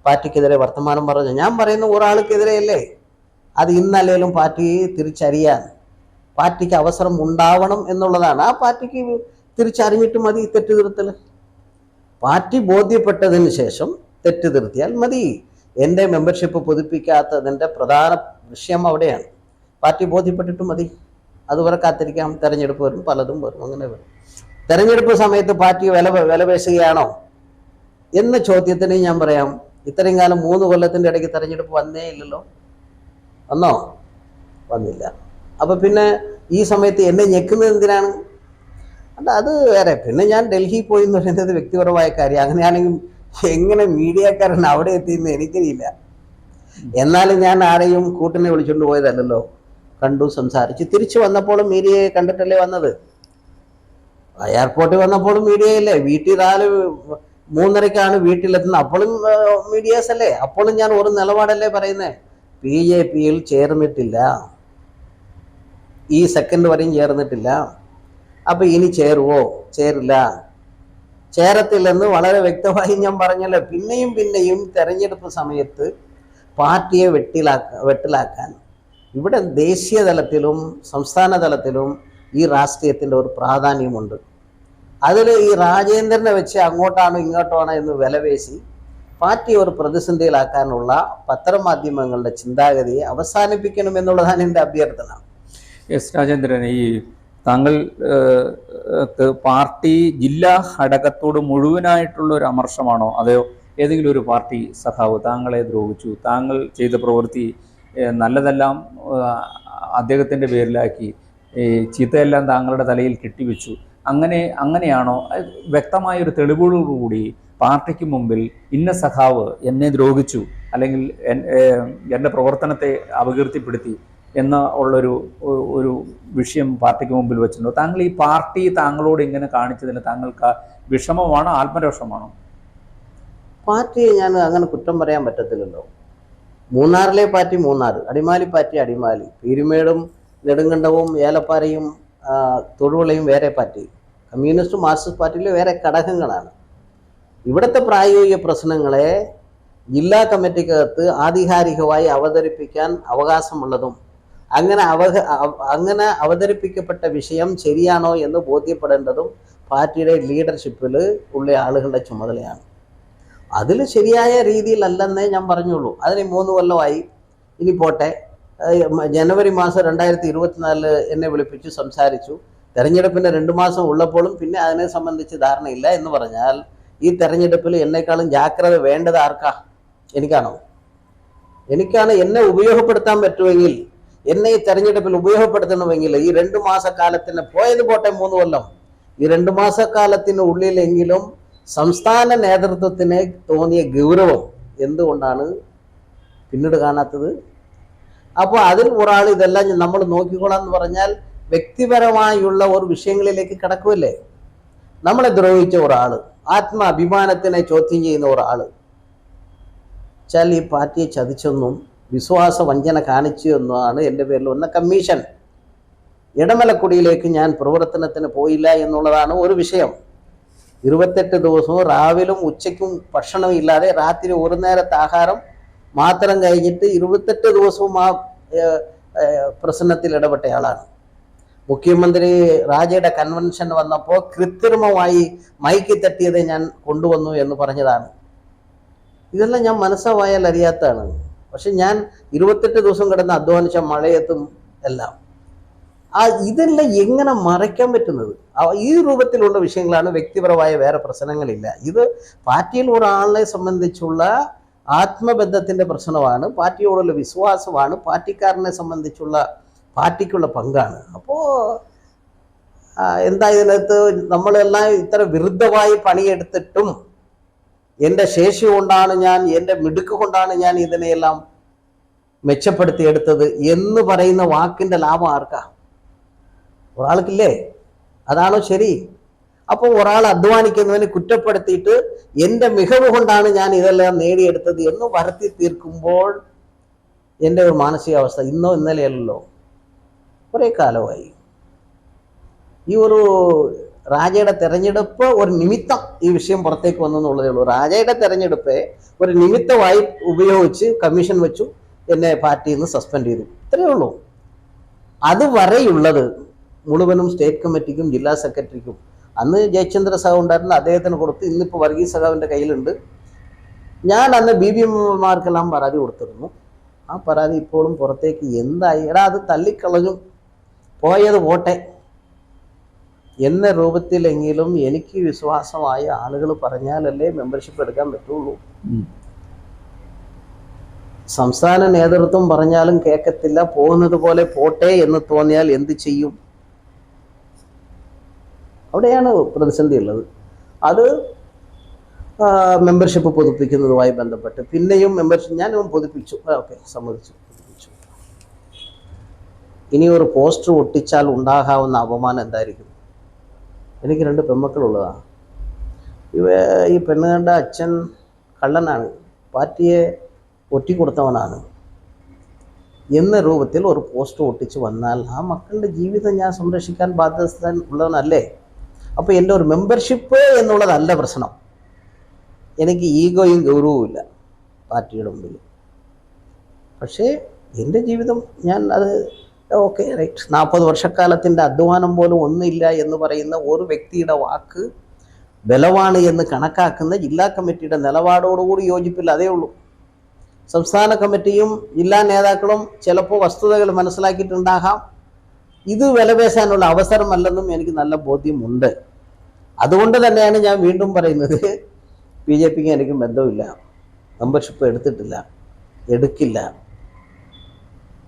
പാർട്ടിക്കെതിരെ വർത്തമാനം പറഞ്ഞു. ഞാൻ പറയുന്ന ഒരാൾക്കെതിരെയല്ലേ. അത് ഇന്നല്ലേലും പാർട്ടിയെ തിരിച്ചറിയാൻ പാർട്ടിക്ക് അവസരം ഉണ്ടാവണം എന്നുള്ളതാണ്. ആ പാർട്ടിക്ക് തിരിച്ചറിഞ്ഞിട്ട് മതി തെറ്റ് തിരുത്തൽ. പാർട്ടി ബോധ്യപ്പെട്ടതിന് ശേഷം തെറ്റ് തിരുത്തിയാൽ മതി. എൻ്റെ മെമ്പർഷിപ്പ് പുതുപ്പിക്കാത്തതിൻ്റെ പ്രധാന വിഷയം അവിടെയാണ്. പാർട്ടി ബോധ്യപ്പെട്ടിട്ട് മതി. അതുവരെ കാത്തിരിക്കാം. തെരഞ്ഞെടുപ്പ് വരും, പലതും വരും, അങ്ങനെ വരും. തെരഞ്ഞെടുപ്പ് സമയത്ത് പാർട്ടി വിലപേശുകയാണോ എന്ന ചോദ്യത്തിന് ഞാൻ പറയാം, ഇത്രയും കാലം 3 കൊല്ലത്തിൻ്റെ ഇടയ്ക്ക് തെരഞ്ഞെടുപ്പ് വന്നേ ഇല്ലല്ലോ. വന്നോ? വന്നില്ല. അപ്പം പിന്നെ ഈ സമയത്ത് എന്നെ ഞെക്കുന്നത് എന്തിനാണ്? അല്ല, അത് വേറെ. പിന്നെ ഞാൻ ഡൽഹി പോയി എന്ന് പറയുന്നത് വ്യക്തിപരമായ കാര്യം. അങ്ങനെയാണെങ്കിൽ എങ്ങനെ മീഡിയക്കാരൻ അവിടെ എത്തിയെന്ന് എനിക്കറിയില്ല. എന്നാലും ഞാൻ ആരെയും കൂട്ടിനെ വിളിച്ചുകൊണ്ട് പോയതല്ലല്ലോ. കണ്ടു, സംസാരിച്ച് തിരിച്ചു വന്നപ്പോഴും മീഡിയയെ കണ്ടിട്ടല്ലേ വന്നത്. എയർപോർട്ടിൽ വന്നപ്പോഴും മീഡിയയല്ലേ. വീട്ടിൽ 3:30 വീട്ടിലെത്തുന്നത്, അപ്പോഴും മീഡിയാസ് അല്ലേ. അപ്പോഴും ഞാൻ ഒരു നിലപാടല്ലേ പറയുന്നത്. BJP-യിൽ ചേർന്നിട്ടില്ല, ഈ സെക്കൻഡ് വരെയും ചേർന്നിട്ടില്ല. അപ്പൊ ഇനി ചേരുവോ? ചേരില്ല, ചേരത്തില്ലെന്ന് വളരെ വ്യക്തമായി ഞാൻ പറഞ്ഞല്ലോ. പിന്നെയും തെരഞ്ഞെടുപ്പ് സമയത്ത് പാർട്ടിയെ വെട്ടിലാക്കാൻ ഇവിടെ ദേശീയ തലത്തിലും സംസ്ഥാന തലത്തിലും ഈ രാഷ്ട്രീയത്തിൻ്റെ ഒരു പ്രാധാന്യമുണ്ട്. അതിൽ ഈ രാജേന്ദ്രനെ വെച്ച് അങ്ങോട്ടാണോ ഇങ്ങോട്ടാണോ എന്ന് വിലപേശി പാർട്ടി ഒരു പ്രതിസന്ധിയിലാക്കാനുള്ള പത്രമാധ്യമങ്ങളുടെ ചിന്താഗതിയെ അവസാനിപ്പിക്കണമെന്നുള്ളതാണ് എൻ്റെ അഭ്യർത്ഥന. എസ് രാജേന്ദ്രൻ, ഈ താങ്കൾ പാർട്ടി ജില്ലാ ഘടകത്തോട് മുഴുവനായിട്ടുള്ള ഒരു അമർഷമാണോ, അതെയോ ഏതെങ്കിലും ഒരു പാർട്ടി സഖാവ് താങ്കളെ ദ്രോഹിച്ചു, താങ്കൾ ചെയ്ത പ്രവൃത്തി നല്ലതെല്ലാം അദ്ദേഹത്തിൻ്റെ പേരിലാക്കി, ചീത്തയെല്ലാം താങ്കളുടെ തലയിൽ കെട്ടിവെച്ചു, അങ്ങനെയാണോ? വ്യക്തമായൊരു തെളിവുകളോടുകൂടി പാർട്ടിക്ക് മുമ്പിൽ ഇന്ന സഖാവ് എന്നെ ദ്രോഹിച്ചു അല്ലെങ്കിൽ എൻ്റെ പ്രവർത്തനത്തെ അപകീർത്തിപ്പെടുത്തി എന്ന ഒരു വിഷയം പാർട്ടിക്ക് മുമ്പിൽ വെച്ചിട്ടുണ്ടോ? താങ്കൾ ഈ പാർട്ടി താങ്കളോട് ഇങ്ങനെ കാണിച്ചതിന് താങ്കൾക്ക് വിഷമമാണോ ആത്മരോഷമാണോ? പാർട്ടിയെ ഞാൻ അങ്ങനെ കുറ്റം പറയാൻ പറ്റത്തില്ലല്ലോ. മൂന്നാറിലെ പാർട്ടി മൂന്നാർ, അടിമാലി പാർട്ടി അടിമാലി, പീരുമേടും നെടുങ്കണ്ടവും ഏലപ്പാറയും തൊടുപുഴയും വേറെ പാർട്ടി, കമ്മ്യൂണിസ്റ്റ് മാർക്സിസ്റ്റ് പാർട്ടിയിൽ വേറെ ഘടകങ്ങളാണ്. ഇവിടുത്തെ പ്രായോഗിക പ്രശ്നങ്ങളെ ജില്ലാ കമ്മിറ്റിക്കകത്ത് ആധികാരികമായി അവതരിപ്പിക്കാൻ അവകാശമുള്ളതും അങ്ങനെ അവതരിപ്പിക്കപ്പെട്ട വിഷയം ശരിയാണോ എന്ന് ബോധ്യപ്പെടേണ്ടതും പാർട്ടിയുടെ ലീഡർഷിപ്പിൽ ഉള്ള ആളുകളുടെ ചുമതലയാണ്. അതിൽ ശരിയായ രീതിയിലല്ലെന്നേ ഞാൻ പറഞ്ഞുള്ളൂ. അതിന് 3 കൊല്ലമായി. ഇനി പോട്ടെ. ജനുവരി മാസം 2024 എന്നെ വിളിപ്പിച്ചു, സംസാരിച്ചു. തെരഞ്ഞെടുപ്പിൻ്റെ 2 മാസം ഉള്ളപ്പോഴും പിന്നെ അതിനെ സംബന്ധിച്ച് ധാരണയില്ല എന്ന് പറഞ്ഞാൽ ഈ തെരഞ്ഞെടുപ്പിൽ എന്നെക്കാളും ജാഗ്രത വേണ്ടത് ആർക്കാ? എനിക്കാണോ? എനിക്കാണ്. എന്നെ ഉപയോഗപ്പെടുത്താൻ പറ്റുമെങ്കിൽ, എന്നെ ഈ തെരഞ്ഞെടുപ്പിൽ ഉപയോഗപ്പെടുത്തണമെങ്കിൽ ഈ 2 മാസക്കാലത്തിന് പോയത് പോട്ടെ 3 കൊല്ലം, ഈ 2 മാസക്കാലത്തിനുള്ളിലെങ്കിലും സംസ്ഥാന നേതൃത്വത്തിന് തോന്നിയ ഗൗരവം എന്തുകൊണ്ടാണ് പിന്നീട് കാണാത്തത്? അപ്പോൾ അതിൽ ഒരാൾ ഇതെല്ലാം നമ്മൾ നോക്കിക്കോളാം എന്ന് പറഞ്ഞാൽ വ്യക്തിപരമായുള്ള ഒരു വിഷയങ്ങളിലേക്ക് കിടക്കുമല്ലേ. നമ്മളെ ദ്രോഹിച്ച ഒരാൾ, ആത്മാഭിമാനത്തിനെ ചോദ്യം ചെയ്യുന്ന ഒരാൾ വെച്ചാൽ ഈ പാർട്ടിയെ ചതിച്ചെന്നും വിശ്വാസ വഞ്ചന കാണിച്ചു എന്നാണ് എൻ്റെ പേരിൽ വന്ന കമ്മീഷൻ. ഇടമലക്കുടിയിലേക്ക് ഞാൻ പ്രവർത്തനത്തിന് പോയില്ല എന്നുള്ളതാണ് ഒരു വിഷയം. 28 ദിവസവും രാവിലും ഉച്ചയ്ക്കും ഭക്ഷണം ഇല്ലാതെ രാത്രി ഒരു നേരത്തെ ആഹാരം മാത്രം കഴിഞ്ഞിട്ട് 28 ദിവസവും ആ പ്രശ്നത്തിൽ ഇടപെട്ടയാളാണ്. മുഖ്യമന്ത്രി രാജയുടെ കൺവെൻഷൻ വന്നപ്പോൾ കൃത്രിമമായി മൈക്ക് തട്ടിയത് ഞാൻ കൊണ്ടുവന്നു എന്ന് പറഞ്ഞതാണ്. ഇതെല്ലാം ഞാൻ മനസ്സാവായാൽ അറിയാത്തതാണ്. പക്ഷെ ഞാൻ 28 ദിവസം കിടന്ന് അധ്വാനിച്ച മഴയത്തും എല്ലാം ഇതെല്ലാം എങ്ങനെ മറയ്ക്കാൻ പറ്റുന്നത്? ഈ രൂപത്തിലുള്ള വിഷയങ്ങളാണ്. വ്യക്തിപരമായ വേറെ പ്രശ്നങ്ങളില്ല. ഇത് പാർട്ടിയിൽ ഒരാളെ സംബന്ധിച്ചുള്ള ആത്മബന്ധത്തിൻ്റെ പ്രശ്നമാണ്, പാർട്ടിയോടുള്ള വിശ്വാസമാണ്, പാർട്ടിക്കാരനെ സംബന്ധിച്ചുള്ള പാർട്ടിക്കുള്ള പങ്കാണ്. അപ്പോൾ എന്താ ഇതിനകത്ത് നമ്മളെല്ലാം ഇത്ര വിരുദ്ധമായി പണിയെടുത്തിട്ടും എൻ്റെ ശേഷി കൊണ്ടാണ് ഞാൻ, എൻ്റെ മിടുക്ക് കൊണ്ടാണ് ഞാൻ ഇതിനെയെല്ലാം മെച്ചപ്പെടുത്തിയെടുത്തത് എന്ന് പറയുന്ന വാക്കിൻ്റെ ലാഭം ആർക്കാ? ഒരാൾക്കില്ലേ? അതാണോ ശരി? അപ്പോൾ ഒരാൾ അധ്വാനിക്കുന്നതിനെ കുറ്റപ്പെടുത്തിയിട്ട് എൻ്റെ മികവ് കൊണ്ടാണ് ഞാൻ ഇതെല്ലാം നേടിയെടുത്തത് എന്ന് വരുത്തി തീർക്കുമ്പോൾ എൻ്റെ ഒരു മാനസികാവസ്ഥ ഇന്നോ ഇന്നലെയല്ലോ, കുറേ കാലമായി. ഈ ഒരു രാജയുടെ തെരഞ്ഞെടുപ്പ് ഒരു നിമിത്തം ഈ വിഷയം പുറത്തേക്ക് വന്നെന്നുള്ളതേ ഉള്ളൂ. രാജയുടെ തെരഞ്ഞെടുപ്പ് ഒരു നിമിത്തമായി ഉപയോഗിച്ച് കമ്മീഷൻ വെച്ചു, എന്നെ പാർട്ടിയിൽ നിന്ന് സസ്പെൻഡ് ചെയ്തു. ഇത്രയേ ഉള്ളൂ. അതുവരെയുള്ളത് മുഴുവനും സ്റ്റേറ്റ് കമ്മിറ്റിക്കും ജില്ലാ സെക്രട്ടറിക്കും, അന്ന് ജയചന്ദ്ര സഖാവ് ഉണ്ടായിരുന്നു, അദ്ദേഹത്തിന് കൊടുത്ത്. ഇന്നിപ്പോൾ വർഗീസ് സഖാവിൻ്റെ കയ്യിലുണ്ട്. ഞാൻ അന്ന് BBMമാർക്കെല്ലാം പരാതി കൊടുത്തിരുന്നു. ആ പരാതി ഇപ്പോഴും പുറത്തേക്ക് എന്തായി? എടാ, അത് തള്ളിക്കളഞ്ഞു, പോയത് പോട്ടെ എന്ന രൂപത്തിലെങ്കിലും എനിക്ക് വിശ്വാസമായ ആളുകൾ പറഞ്ഞാലല്ലേ മെമ്പർഷിപ്പ് എടുക്കാൻ പറ്റുള്ളൂ. സംസ്ഥാന നേതൃത്വം പറഞ്ഞാലും കേൾക്കത്തില്ല, പോകുന്നത് പോലെ പോട്ടെ എന്ന് തോന്നിയാൽ എന്ത് ചെയ്യും? അവിടെയാണ് പ്രതിസന്ധി ഉള്ളത്. അത് മെമ്പർഷിപ്പ് പുതുപ്പിക്കുന്നതുമായി ബന്ധപ്പെട്ട് പിന്നെയും മെമ്പർഷിപ്പ് ഞാൻ പുതുപ്പിച്ചു. ഓക്കെ, സമ്മതിച്ചു, പുതുപ്പിച്ചു. ഇനി ഒരു പോസ്റ്റർ ഒട്ടിച്ചാൽ ഉണ്ടാകാവുന്ന അപമാനം എന്തായിരിക്കും? എനിക്ക് 2 പെൺമക്കളുള്ളതാണ്. ഈ പെണ്ണുകളുടെ അച്ഛൻ കള്ളനാണ്, പാർട്ടിയെ ഒറ്റിക്കൊടുത്തവനാണ് എന്ന രൂപത്തിൽ ഒരു പോസ്റ്റർ ഒട്ടിച്ച് വന്നാൽ ആ മക്കളുടെ ജീവിതം ഞാൻ സംരക്ഷിക്കാൻ ബാധ്യത ഉള്ളവനല്ലേ? അപ്പോൾ എൻ്റെ ഒരു മെമ്പർഷിപ്പ് എന്നുള്ളതല്ല പ്രശ്നം. എനിക്ക് ഈഗോയും ഗൗരവവും ഇല്ല പാർട്ടിയുടെ മുമ്പിൽ. പക്ഷേ എൻ്റെ ജീവിതം ഞാൻ അത് ഓക്കെ റൈറ്റ്, 40 വർഷക്കാലത്തിൻ്റെ അധ്വാനം പോലും ഒന്നുമില്ല എന്ന് പറയുന്ന ഒരു വ്യക്തിയുടെ വാക്ക് ബലമാണ് എന്ന് കണക്കാക്കുന്ന ജില്ലാ കമ്മിറ്റിയുടെ നിലപാടോടുകൂടി യോജിപ്പില്ല, അതേ ഉള്ളൂ. സംസ്ഥാന കമ്മിറ്റിയും ജില്ലാ നേതാക്കളും ചിലപ്പോൾ വസ്തുതകൾ മനസ്സിലാക്കിയിട്ടുണ്ടാകാം. ഇത് വിലപേശാനുള്ള അവസരമല്ലെന്നും എനിക്ക് നല്ല ബോധ്യമുണ്ട്. അതുകൊണ്ട് തന്നെയാണ് ഞാൻ വീണ്ടും പറയുന്നത്, BJPക്ക് എനിക്ക് ബന്ധമില്ല, മെമ്പർഷിപ്പ് എടുത്തിട്ടില്ല, എടുക്കില്ല.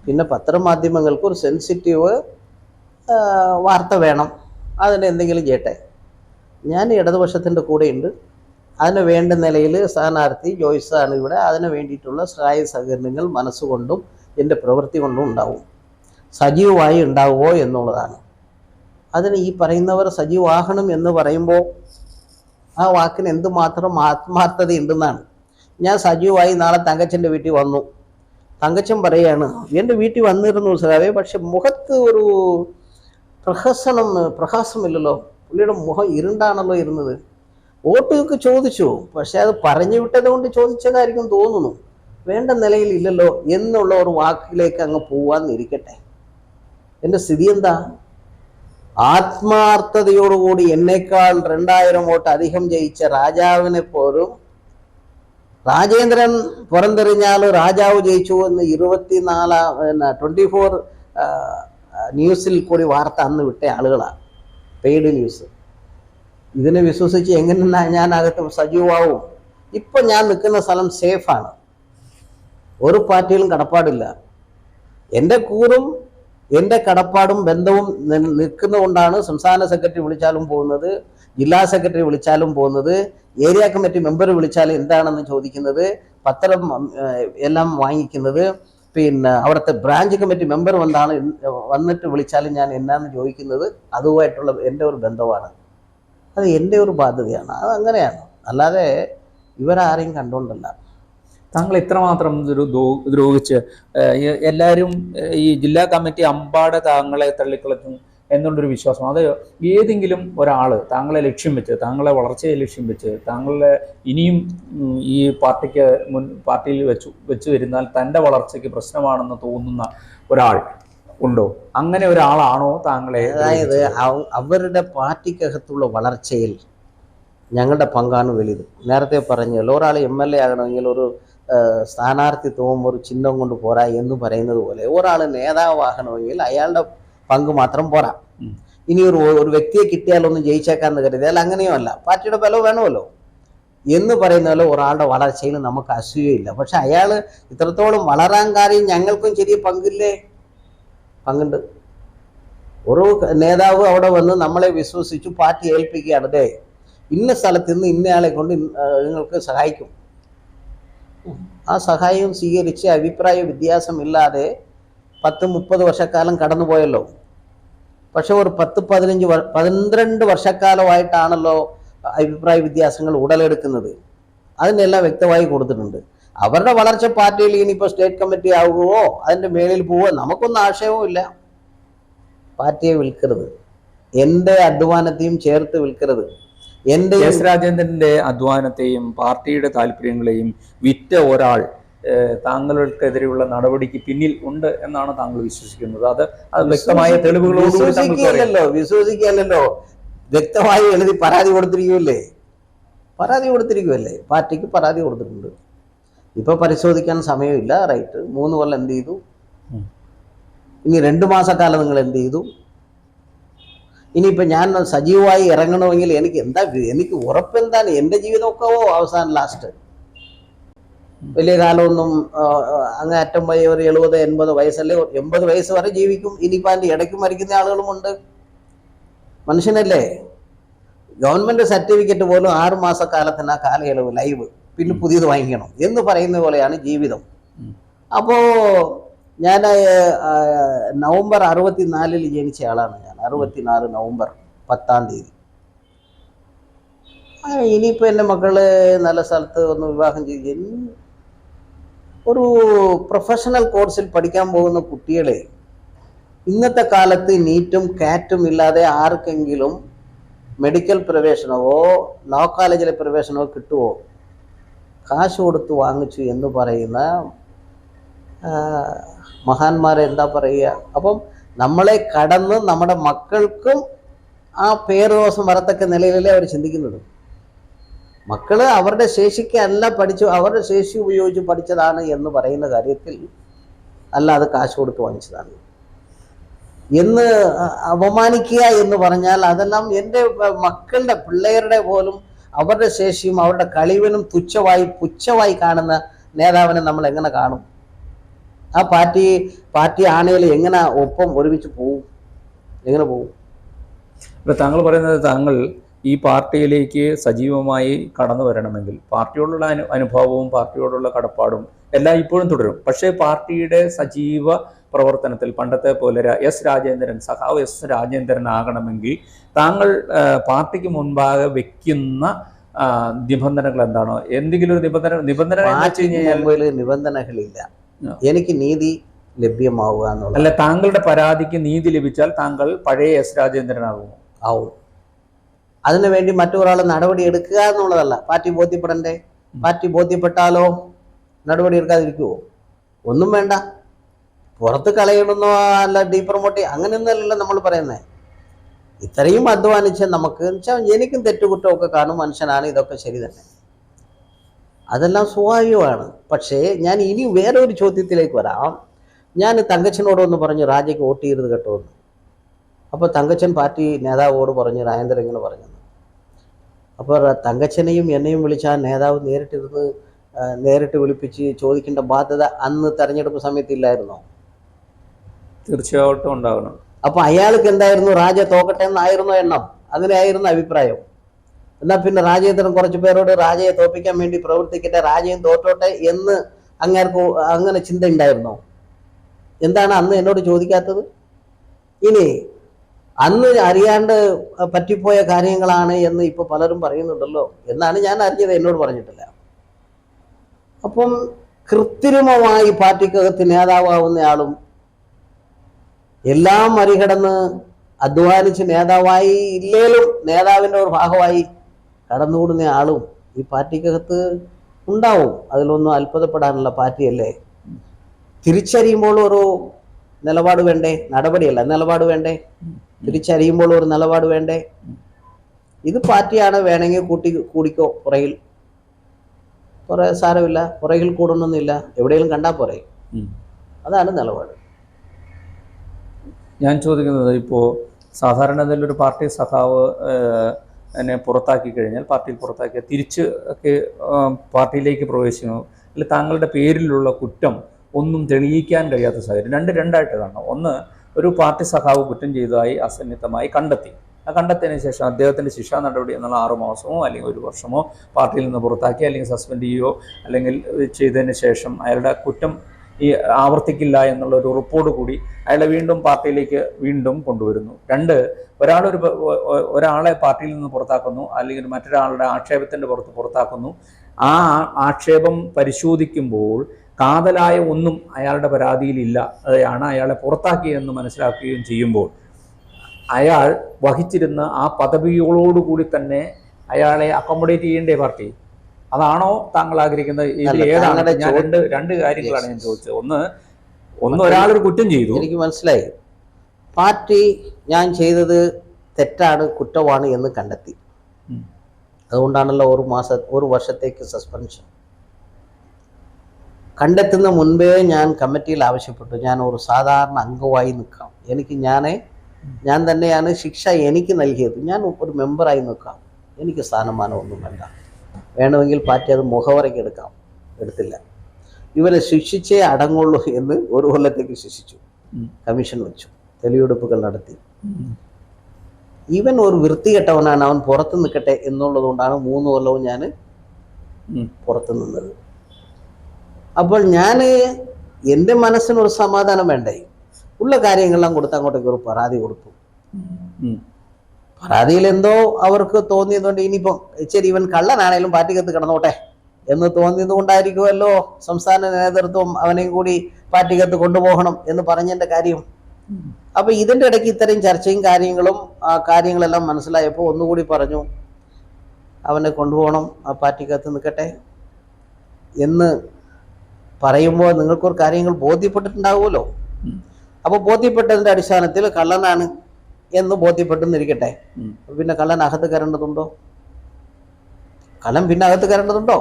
പിന്നെ പത്രമാധ്യമങ്ങൾക്ക് ഒരു സെൻസിറ്റീവ് വാർത്ത വേണം, അതിന് എന്തെങ്കിലും ചെയ്യട്ടെ. ഞാൻ ഇടതുപക്ഷത്തിൻ്റെ കൂടെയുണ്ട്. അതിന് വേണ്ട നിലയിൽ സ്ഥാനാർത്ഥി ജോയ്സാണ് ഇവിടെ. അതിന് വേണ്ടിയിട്ടുള്ള സഹായ സഹകരണങ്ങൾ മനസ്സുകൊണ്ടും എൻ്റെ പ്രവൃത്തി കൊണ്ടും ഉണ്ടാവും. സജീവമായി ഉണ്ടാവുമോ എന്നുള്ളതാണ്. അതിന് ഈ പറയുന്നവർ സജീവമാകണം എന്ന് പറയുമ്പോൾ ആ വാക്കിന് എന്തുമാത്രം ആത്മാർത്ഥതയുണ്ടെന്നാണ്. ഞാൻ സജീവമായി നാളെ തങ്കച്ചൻ്റെ വീട്ടിൽ വന്നു. തങ്കച്ചൻ പറയുകയാണ്, എൻ്റെ വീട്ടിൽ വന്നിരുന്നു സാറേ, പക്ഷെ മുഖത്ത് ഒരു പ്രകാശമില്ലല്ലോ, പുള്ളിയുടെ മുഖം ഇരുണ്ടാണല്ലോ ഇരുന്നത്. വോട്ടുകൾക്ക് ചോദിച്ചു, പക്ഷെ അത് പറഞ്ഞു വിട്ടത് കൊണ്ട് ചോദിച്ചതായിരിക്കും തോന്നുന്നു, വേണ്ട നിലയിൽ ഇല്ലല്ലോ എന്നുള്ള ഒരു വാക്കിലേക്ക് അങ്ങ് പോവാന്നിരിക്കട്ടെ. എൻ്റെ സ്ഥിതി എന്താ? ആത്മാർത്ഥതയോടുകൂടി എന്നേക്കാൾ 2000 വോട്ട് അധികം ജയിച്ച രാജാവിനെ പോലും രാജേന്ദ്രൻ പുറന്തെറിഞ്ഞാൽ രാജാവ് ജയിച്ചു എന്ന് 24 ന്യൂസിൽ കൂടി വാർത്ത അന്ന് വിട്ട ആളുകളാണ്, പെയ്ഡ് ന്യൂസ്. ഇതിനെ വിശ്വസിച്ച് എങ്ങനെ ഞാൻ അകത്ത് സജീവമാവും? ഇപ്പം ഞാൻ നിൽക്കുന്ന സ്ഥലം സേഫാണ്, ഒരു പാർട്ടിയിലും കടപ്പാടില്ല. എൻ്റെ കൂറും എൻ്റെ കടപ്പാടും ബന്ധവും നിൽക്കുന്നതുകൊണ്ടാണ് സംസ്ഥാന സെക്രട്ടറി വിളിച്ചാലും പോകുന്നത്, ജില്ലാ സെക്രട്ടറി വിളിച്ചാലും പോകുന്നത്, ഏരിയ കമ്മിറ്റി മെമ്പർ വിളിച്ചാലും എന്താണെന്ന് ചോദിക്കുന്നത്, പത്രം എല്ലാം വാങ്ങിക്കുന്നത്, പിന്നെ അവിടുത്തെ ബ്രാഞ്ച് കമ്മിറ്റി മെമ്പർ വന്നിട്ട് വിളിച്ചാലും ഞാൻ എന്നാന്ന് ചോദിക്കുന്നത്. അതുമായിട്ടുള്ള എൻ്റെ ഒരു ബന്ധമാണ്, അത് എൻ്റെ ഒരു ബാധ്യതയാണ്. അത് അങ്ങനെയാണ്, അല്ലാതെ ഇവരാരെയും കണ്ടുകൊണ്ടല്ല. താങ്കൾ ഇത്രമാത്രം ദ്രോഹിച്ച് എല്ലാവരും ഈ ജില്ലാ കമ്മിറ്റി അമ്പാടെ താങ്കളെ തള്ളിക്കളഞ്ഞു എന്നുള്ളൊരു വിശ്വാസം, അത് ഏതെങ്കിലും ഒരാൾ താങ്കളെ ലക്ഷ്യം വെച്ച്, താങ്കളെ വളർച്ചയെ ലക്ഷ്യം വെച്ച്, താങ്കളെ ഇനിയും ഈ പാർട്ടിയിൽ വെച്ച് വരുന്നാൽ തൻ്റെ വളർച്ചയ്ക്ക് പ്രശ്നമാണെന്ന് തോന്നുന്ന ഒരാൾ ഉണ്ടോ? അങ്ങനെ ഒരാളാണോ താങ്കളെ? അതായത് അവരുടെ പാർട്ടിക്കകത്തുള്ള വളർച്ചയിൽ ഞങ്ങളുടെ പങ്കാണ് വലുത്. നേരത്തെ പറഞ്ഞല്ലോ, ഒരാൾ MLA ആകണമെങ്കിൽ ഒരു സ്ഥാനാർത്ഥിത്വവും ഒരു ചിഹ്നം കൊണ്ട് പോരാ എന്ന് പറയുന്നത് പോലെ ഒരാൾ നേതാവാകണമെങ്കിൽ അയാളുടെ പങ്ക് മാത്രം പോരാ. ഇനി ഒരു വ്യക്തിയെ കിട്ടിയാലൊന്നും ജയിച്ചേക്കാന്ന് കരുതിയാൽ അങ്ങനെയും അല്ല, പാർട്ടിയുടെ ബലം വേണമല്ലോ എന്ന് പറയുന്ന പോലെ ഒരാളുടെ വളർച്ചയിൽ നമുക്ക് അസൂയയില്ല. പക്ഷെ അയാൾ ഇത്രത്തോളം വളരാൻ കാര്യം ഞങ്ങൾക്കും ചെറിയ പങ്കില്ലേ? പങ്കുണ്ട്. ഒരു നേതാവ് അവിടെ വന്ന് നമ്മളെ വിശ്വസിച്ചു പാർട്ടി ഏൽപ്പിക്കുകയാണ്, അതെ ഇന്ന സ്ഥലത്ത് നിന്ന് ഇന്നയാളെ കൊണ്ട് നിങ്ങൾക്ക് സഹായിക്കും. ആ സഹായം സ്വീകരിച്ച് അഭിപ്രായ വ്യത്യാസമില്ലാതെ 10-30 വർഷക്കാലം കടന്നുപോയല്ലോ. പക്ഷെ ഒരു 10-12 വർഷക്കാലമായിട്ടാണല്ലോ അഭിപ്രായ വ്യത്യാസങ്ങൾ ഉടലെടുക്കുന്നത്. അതിനെല്ലാം വ്യക്തമായി കൊടുത്തിട്ടുണ്ട്. അവരുടെ വളർച്ച പാർട്ടിയിൽ ഇനിയിപ്പോൾ സ്റ്റേറ്റ് കമ്മിറ്റി ആവുകയോ അതിൻ്റെ മേളിൽ പോവുകയോ നമുക്കൊന്നും ആശയവും ഇല്ല. പാർട്ടിയെ വിൽക്കരുത്, എൻ്റെ അധ്വാനത്തെയും ചേർത്ത് വിൽക്കരുത്. എസ് രാജേന്ദ്രന്റെ അധ്വാനത്തെയും പാർട്ടിയുടെ താല്പര്യങ്ങളെയും വിറ്റ ഒരാൾ താങ്കൾക്കെതിരെയുള്ള നടപടിക്ക് പിന്നിൽ ഉണ്ട് എന്നാണ് താങ്കൾ വിശ്വസിക്കുന്നത്? അത് വ്യക്തമായ തെളിവുകളോട് വിശ്വസിക്കല്ലോ, വ്യക്തമായി എഴുതി പരാതി കൊടുത്തിരിക്കുമല്ലേ? പാർട്ടിക്ക് പരാതി കൊടുത്തിട്ടുണ്ട്. ഇപ്പൊ പരിശോധിക്കാൻ സമയമില്ല, റൈറ്റ്. 3 കൊല്ലം എന്ത് ചെയ്തു? ഇനി 2 മാസക്കാലം നിങ്ങൾ എന്ത് ചെയ്തു? ഇനിയിപ്പോൾ ഞാൻ സജീവമായി ഇറങ്ങണമെങ്കിൽ എനിക്ക് ഉറപ്പെന്താണ്? എൻ്റെ ജീവിതമൊക്കെ അവസാനം ലാസ്റ്റ് വലിയ കാലമൊന്നും അങ്ങ് അറ്റം വരെ ഒരു 70-80 വയസ്സല്ലേ, 80 വയസ്സ് വരെ ജീവിക്കും. ഇനിയിപ്പോൾ അതിൻ്റെ ഇടയ്ക്ക് മരിക്കുന്ന ആളുകളുമുണ്ട്. മനുഷ്യനല്ലേ? ഗവൺമെൻറ് സർട്ടിഫിക്കറ്റ് പോലും 6 മാസക്കാലത്തിന് ആ കാലയളവ് ലൈവ്, പിന്നെ പുതിയത് വാങ്ങിക്കണം എന്ന് പറയുന്ന പോലെയാണ് ജീവിതം. അപ്പോൾ ഞാൻ നവംബർ 64 ജനിച്ച ആളാണ് ഞാൻ. 64 നവംബർ 10-ാം തീയതി. ഇനിയിപ്പോൾ എൻ്റെ മക്കള് നല്ല സ്ഥലത്ത് ഒന്ന് വിവാഹം ചെയ്ത് ഒരു പ്രൊഫഷണൽ കോഴ്സിൽ പഠിക്കാൻ പോകുന്ന കുട്ടികളെ ഇന്നത്തെ കാലത്ത് നീറ്റും കാറ്റും ഇല്ലാതെ ആർക്കെങ്കിലും മെഡിക്കൽ പ്രവേശനമോ ലോ കോളേജിലെ പ്രവേശനമോ കിട്ടുമോ? കാശ് കൊടുത്ത് വാങ്ങിച്ചു എന്ന് പറയുന്ന മഹാന്മാരെ എന്താ പറയുക? അപ്പം നമ്മളെ കടന്ന് നമ്മുടെ മക്കൾക്കും ആ പേര് ദോഷം വരത്തക്ക നിലയിലല്ലേ അവർ ചിന്തിക്കുന്നത്. മക്കള് അവരുടെ ശേഷിക്ക് അല്ല പഠിച്ചു, അവരുടെ ശേഷി ഉപയോഗിച്ച് പഠിച്ചതാണ് എന്ന് പറയുന്ന കാര്യത്തിൽ അല്ലാതെ കാശ് കൊടുത്ത് വാങ്ങിച്ചതാണ് എന്ന് അപമാനിക്കുക എന്ന് പറഞ്ഞാൽ അതെല്ലാം എൻ്റെ മക്കളുടെ പിള്ളേരുടെ പോലും അവരുടെ ശേഷിയും അവരുടെ കഴിവിനും പുച്ഛമായി കാണുന്ന നേതാവിനെ നമ്മൾ എങ്ങനെ കാണും? ആ പാർട്ടി ആണയിൽ എങ്ങനെ ഒപ്പം ഒരുമിച്ച് പോവും? എങ്ങനെ പോവും? ഇപ്പോൾ താങ്കൾ പറയുന്നത് താങ്കൾ ഈ പാർട്ടിയിലേക്ക് സജീവമായി കടന്നു വരണമെങ്കിൽ പാർട്ടിയോടുള്ള അനുഭവവും പാർട്ടിയോടുള്ള കടപ്പാടും എല്ലാം ഇപ്പോഴും തുടരും. പക്ഷേ പാർട്ടിയുടെ സജീവ പ്രവർത്തനത്തിൽ പണ്ടത്തെ പോലെ സഖാവ് എസ് രാജേന്ദ്രൻ ആകണമെങ്കിൽ താങ്കൾ പാർട്ടിക്ക് മുൻപാകെ വെക്കുന്ന നിബന്ധനകൾ എന്താണോ? എന്തെങ്കിലും ഒരു നിബന്ധനകളില്ല. എനിക്ക് നീതി ലഭ്യമാവുക എന്നുള്ളത്. അല്ല, താങ്കളുടെ പരാതിക്ക് നീതി ലഭിച്ചാൽ താങ്കൾ പഴയ എസ് രാജേന്ദ്രനാകുമോ? ആവും. അതിനുവേണ്ടി മറ്റൊരാൾ നടപടി എടുക്കുക എന്നുള്ളതല്ല. പാർട്ടി ബോധ്യപ്പെടണ്ടേ? പാർട്ടി ബോധ്യപ്പെട്ടാലോ നടപടി എടുക്കാതിരിക്കുമോ? ഒന്നും വേണ്ട. പുറത്ത് കളയണമെന്നോ അല്ല ഡീപ്രമോട്ട് അങ്ങനെയൊന്നുമല്ലല്ലോ നമ്മൾ പറയുന്നത്. ഇത്രയും അധ്വാനിച്ച് നമുക്ക് എനിക്കും തെറ്റുകുറ്റമൊക്കെ കാണും, മനുഷ്യനാണ്, ഇതൊക്കെ ശരി തന്നെ, അതെല്ലാം സ്വാഭാവികമാണ്. പക്ഷേ ഞാൻ ഇനി വേറെ ഒരു ചോദ്യത്തിലേക്ക് വരാം. ഞാൻ തങ്കച്ചനോടൊന്ന് പറഞ്ഞു രാജയ്ക്ക് വോട്ട് ചെയ്യരുത് കേട്ടോ എന്ന്. അപ്പോൾ തങ്കച്ചൻ പാർട്ടി നേതാവോട് പറഞ്ഞു രാജേന്ദ്രൻ ഇങ്ങനെ പറഞ്ഞു. അപ്പോൾ തങ്കച്ചനെയും എന്നെയും വിളിച്ച ആ നേതാവ് നേരിട്ട് വിളിപ്പിച്ച് ചോദിക്കേണ്ട ബാധ്യത അന്ന് തെരഞ്ഞെടുപ്പ് സമയത്ത് ഇല്ലായിരുന്നോ? തീർച്ചയായിട്ടും ഉണ്ടാവണം. അപ്പോൾ അയാൾക്ക് എന്തായിരുന്നു? രാജ തോക്കട്ടെ എന്നായിരുന്നു എണ്ണം, അങ്ങനെയായിരുന്നു അഭിപ്രായം. എന്നാൽ പിന്നെ രാജേന്ദ്രൻ കുറച്ച് പേരോട് രാജയെ തോൽപ്പിക്കാൻ വേണ്ടി പ്രവർത്തിക്കട്ടെ, രാജയും തോറ്റോട്ടെ എന്ന് അങ്ങനെ ചിന്ത ഉണ്ടായിരുന്നോ? എന്താണ് അന്ന് എന്നോട് ചോദിക്കാത്തത്? ഇനി അന്ന് അറിയാണ്ട് പറ്റിപ്പോയ കാര്യങ്ങളാണ് എന്ന് ഇപ്പോൾ പലരും പറയുന്നുണ്ടല്ലോ. എന്നാണ് ഞാൻ അറിഞ്ഞത്, എന്നോട് പറഞ്ഞിട്ടില്ല. അപ്പം കൃത്രിമമായി പാർട്ടിക്കകത്ത് നേതാവാവുന്നയാളും എല്ലാം മറികടന്ന് അധ്വാനിച്ച് നേതാവായി ഇല്ലേലും നേതാവിൻ്റെ ഒരു ഭാഗമായി കടന്നുകൂടുന്ന ആളും ഈ പാർട്ടിക്കകത്ത് ഉണ്ടാവും. അതിലൊന്നും അത്ഭുതപ്പെടാനുള്ള പാർട്ടിയല്ലേ. തിരിച്ചറിയുമ്പോൾ ഒരു നിലപാട് വേണ്ടേ? നടപടിയല്ല, നിലപാട് വേണ്ടേ? തിരിച്ചറിയുമ്പോൾ ഒരു നിലപാട് വേണ്ടേ? ഇത് പാർട്ടിയാണ്, വേണമെങ്കിൽ കൂടിക്കോ പുറകിൽ, കുറേ സാരമില്ല, പുറകിൽ കൂടണമെന്നില്ല, എവിടെയെങ്കിലും കണ്ടാൽ പോരെ. അതാണ് നിലപാട്. ഞാൻ ചോദിക്കുന്നത്, ഇപ്പോൾ സാധാരണ എന്തെങ്കിലും ഒരു പാർട്ടി സഖാവ് എന്നെ പുറത്താക്കി കഴിഞ്ഞാൽ, പാർട്ടിയിൽ പുറത്താക്കിയാൽ തിരിച്ച് ഒക്കെ പാർട്ടിയിലേക്ക് പ്രവേശിക്കുന്നു, അല്ല താങ്കളുടെ പേരിലുള്ള കുറ്റം ഒന്നും തെളിയിക്കാൻ കഴിയാത്ത സാഹചര്യം രണ്ടായിട്ട് കാണണം. ഒന്ന്, ഒരു പാർട്ടി സഖാവ് കുറ്റം ചെയ്തതായി അസന്നിഗ്ധമായി കണ്ടെത്തി. ആ കണ്ടെത്തിയതിന് ശേഷം അദ്ദേഹത്തിൻ്റെ ശിക്ഷാ നടപടി എന്നുള്ള 6 മാസമോ അല്ലെങ്കിൽ 1 വർഷമോ പാർട്ടിയിൽ നിന്ന് പുറത്താക്കി അല്ലെങ്കിൽ സസ്പെൻഡ് ചെയ്യുകയോ അല്ലെങ്കിൽ ചെയ്തതിന് ശേഷം അയാളുടെ കുറ്റം ആവർത്തിക്കില്ല എന്നുള്ളൊരു ഉറപ്പോട് കൂടി അയാളെ വീണ്ടും പാർട്ടിയിലേക്ക് കൊണ്ടുവരുന്നു. 2, ഒരാളെ പാർട്ടിയിൽ നിന്ന് പുറത്താക്കുന്നു അല്ലെങ്കിൽ മറ്റൊരാളുടെ ആക്ഷേപത്തിൻ്റെ പുറത്താക്കുന്നു. ആ ആക്ഷേപം പരിശോധിക്കുമ്പോൾ കാതലായ ഒന്നും അയാളുടെ പരാതിയിലില്ല, അതാണ് അയാളെ പുറത്താക്കിയതെന്ന് മനസ്സിലാക്കുകയും ചെയ്യുമ്പോൾ അയാൾ വഹിച്ചിരുന്ന ആ പദവികളോടുകൂടി തന്നെ അയാളെ അക്കോമഡേറ്റ് ചെയ്യേണ്ടേ പാർട്ടി? അതാണോ താങ്കൾ ആഗ്രഹിക്കുന്നത്? ഇതിൽ ഏതാണ്? ഞാൻ രണ്ട് കാര്യങ്ങളാണ് ഞാൻ ചോദിച്ചത്. ഒന്ന് ഒരാളൊരു കുറ്റം ചെയ്തു, എനിക്ക് മനസ്സിലായി. പാർട്ടി ഞാൻ ചെയ്തത് തെറ്റാണ്, കുറ്റമാണ് എന്ന് കണ്ടെത്തി. അതുകൊണ്ടാണല്ലോ 1 വർഷത്തേക്ക് സസ്പെൻഷൻ. കണ്ടെത്തുന്ന മുൻപേ ഞാൻ കമ്മിറ്റിയിൽ ആവശ്യപ്പെട്ടു, ഞാൻ ഒരു സാധാരണ അംഗമായി നിൽക്കാം, ഞാൻ തന്നെയാണ് ശിക്ഷ എനിക്ക് നൽകിയത്, ഞാൻ ഒരു മെമ്പറായി നിൽക്കാം, എനിക്ക് സ്ഥാനമാനമൊന്നും വേണ്ട, വേണമെങ്കിൽ പാർട്ടി അത് മുഖവരയ്ക്ക് എടുത്തില്ല. ഇവരെ ശിക്ഷിച്ചേ അടങ്ങുള്ളൂ എന്ന് 1 കൊല്ലത്തേക്ക് ശിക്ഷിച്ചു. കമ്മീഷൻ വെച്ചു, തെളിവെടുപ്പുകൾ നടത്തി. ഇവൻ ഒരു വൃത്തികെട്ടവനാണ്, അവൻ പുറത്ത് നിൽക്കട്ടെ എന്നുള്ളത് കൊണ്ടാണ് 3 കൊല്ലവും ഞാൻ പുറത്ത് നിന്നത്. അപ്പോൾ ഞാൻ എൻ്റെ മനസ്സിനൊരു സമാധാനം വേണ്ടേ, ഉള്ള കാര്യങ്ങളെല്ലാം കൊടുത്ത് അങ്ങോട്ടേക്ക് ഒരു പരാതി കൊടുത്തു. പരാതിയിൽ എന്തോ അവർക്ക് തോന്നിയതുകൊണ്ട് ഇനിയിപ്പം ശരി ഇവൻ കള്ളനാണേലും പാർട്ടിക്കകത്ത് കിടന്നോട്ടെ എന്ന് തോന്നിയത് കൊണ്ടായിരിക്കുമല്ലോ സംസ്ഥാന നേതൃത്വം അവനെയും കൂടി പാർട്ടിക്കകത്ത് കൊണ്ടുപോകണം എന്ന് പറഞ്ഞതിൻ്റെ കാര്യം. അപ്പോൾ ഇതിൻ്റെ ഇടയ്ക്ക് ഇത്രയും ചർച്ചയും കാര്യങ്ങളെല്ലാം മനസ്സിലായപ്പോൾ ഒന്നുകൂടി പറഞ്ഞു അവനെ കൊണ്ടുപോകണം, ആ പാർട്ടിക്കകത്ത് നിൽക്കട്ടെ എന്ന് പറയുമ്പോൾ നിങ്ങൾക്കൊരു കാര്യങ്ങൾ ബോധ്യപ്പെട്ടിട്ടുണ്ടാവുമല്ലോ. അപ്പോൾ ബോധ്യപ്പെട്ടതിൻ്റെ അടിസ്ഥാനത്തിൽ കള്ളനാണ് എന്ന് ബോധ്യപ്പെട്ടെന്നിരിക്കട്ടെ, പിന്നെ കള്ളൻ അകത്ത് കയറേണ്ടതുണ്ടോ? കള്ളൻ പിന്നെ അകത്ത് കയറേണ്ടതുണ്ടോ?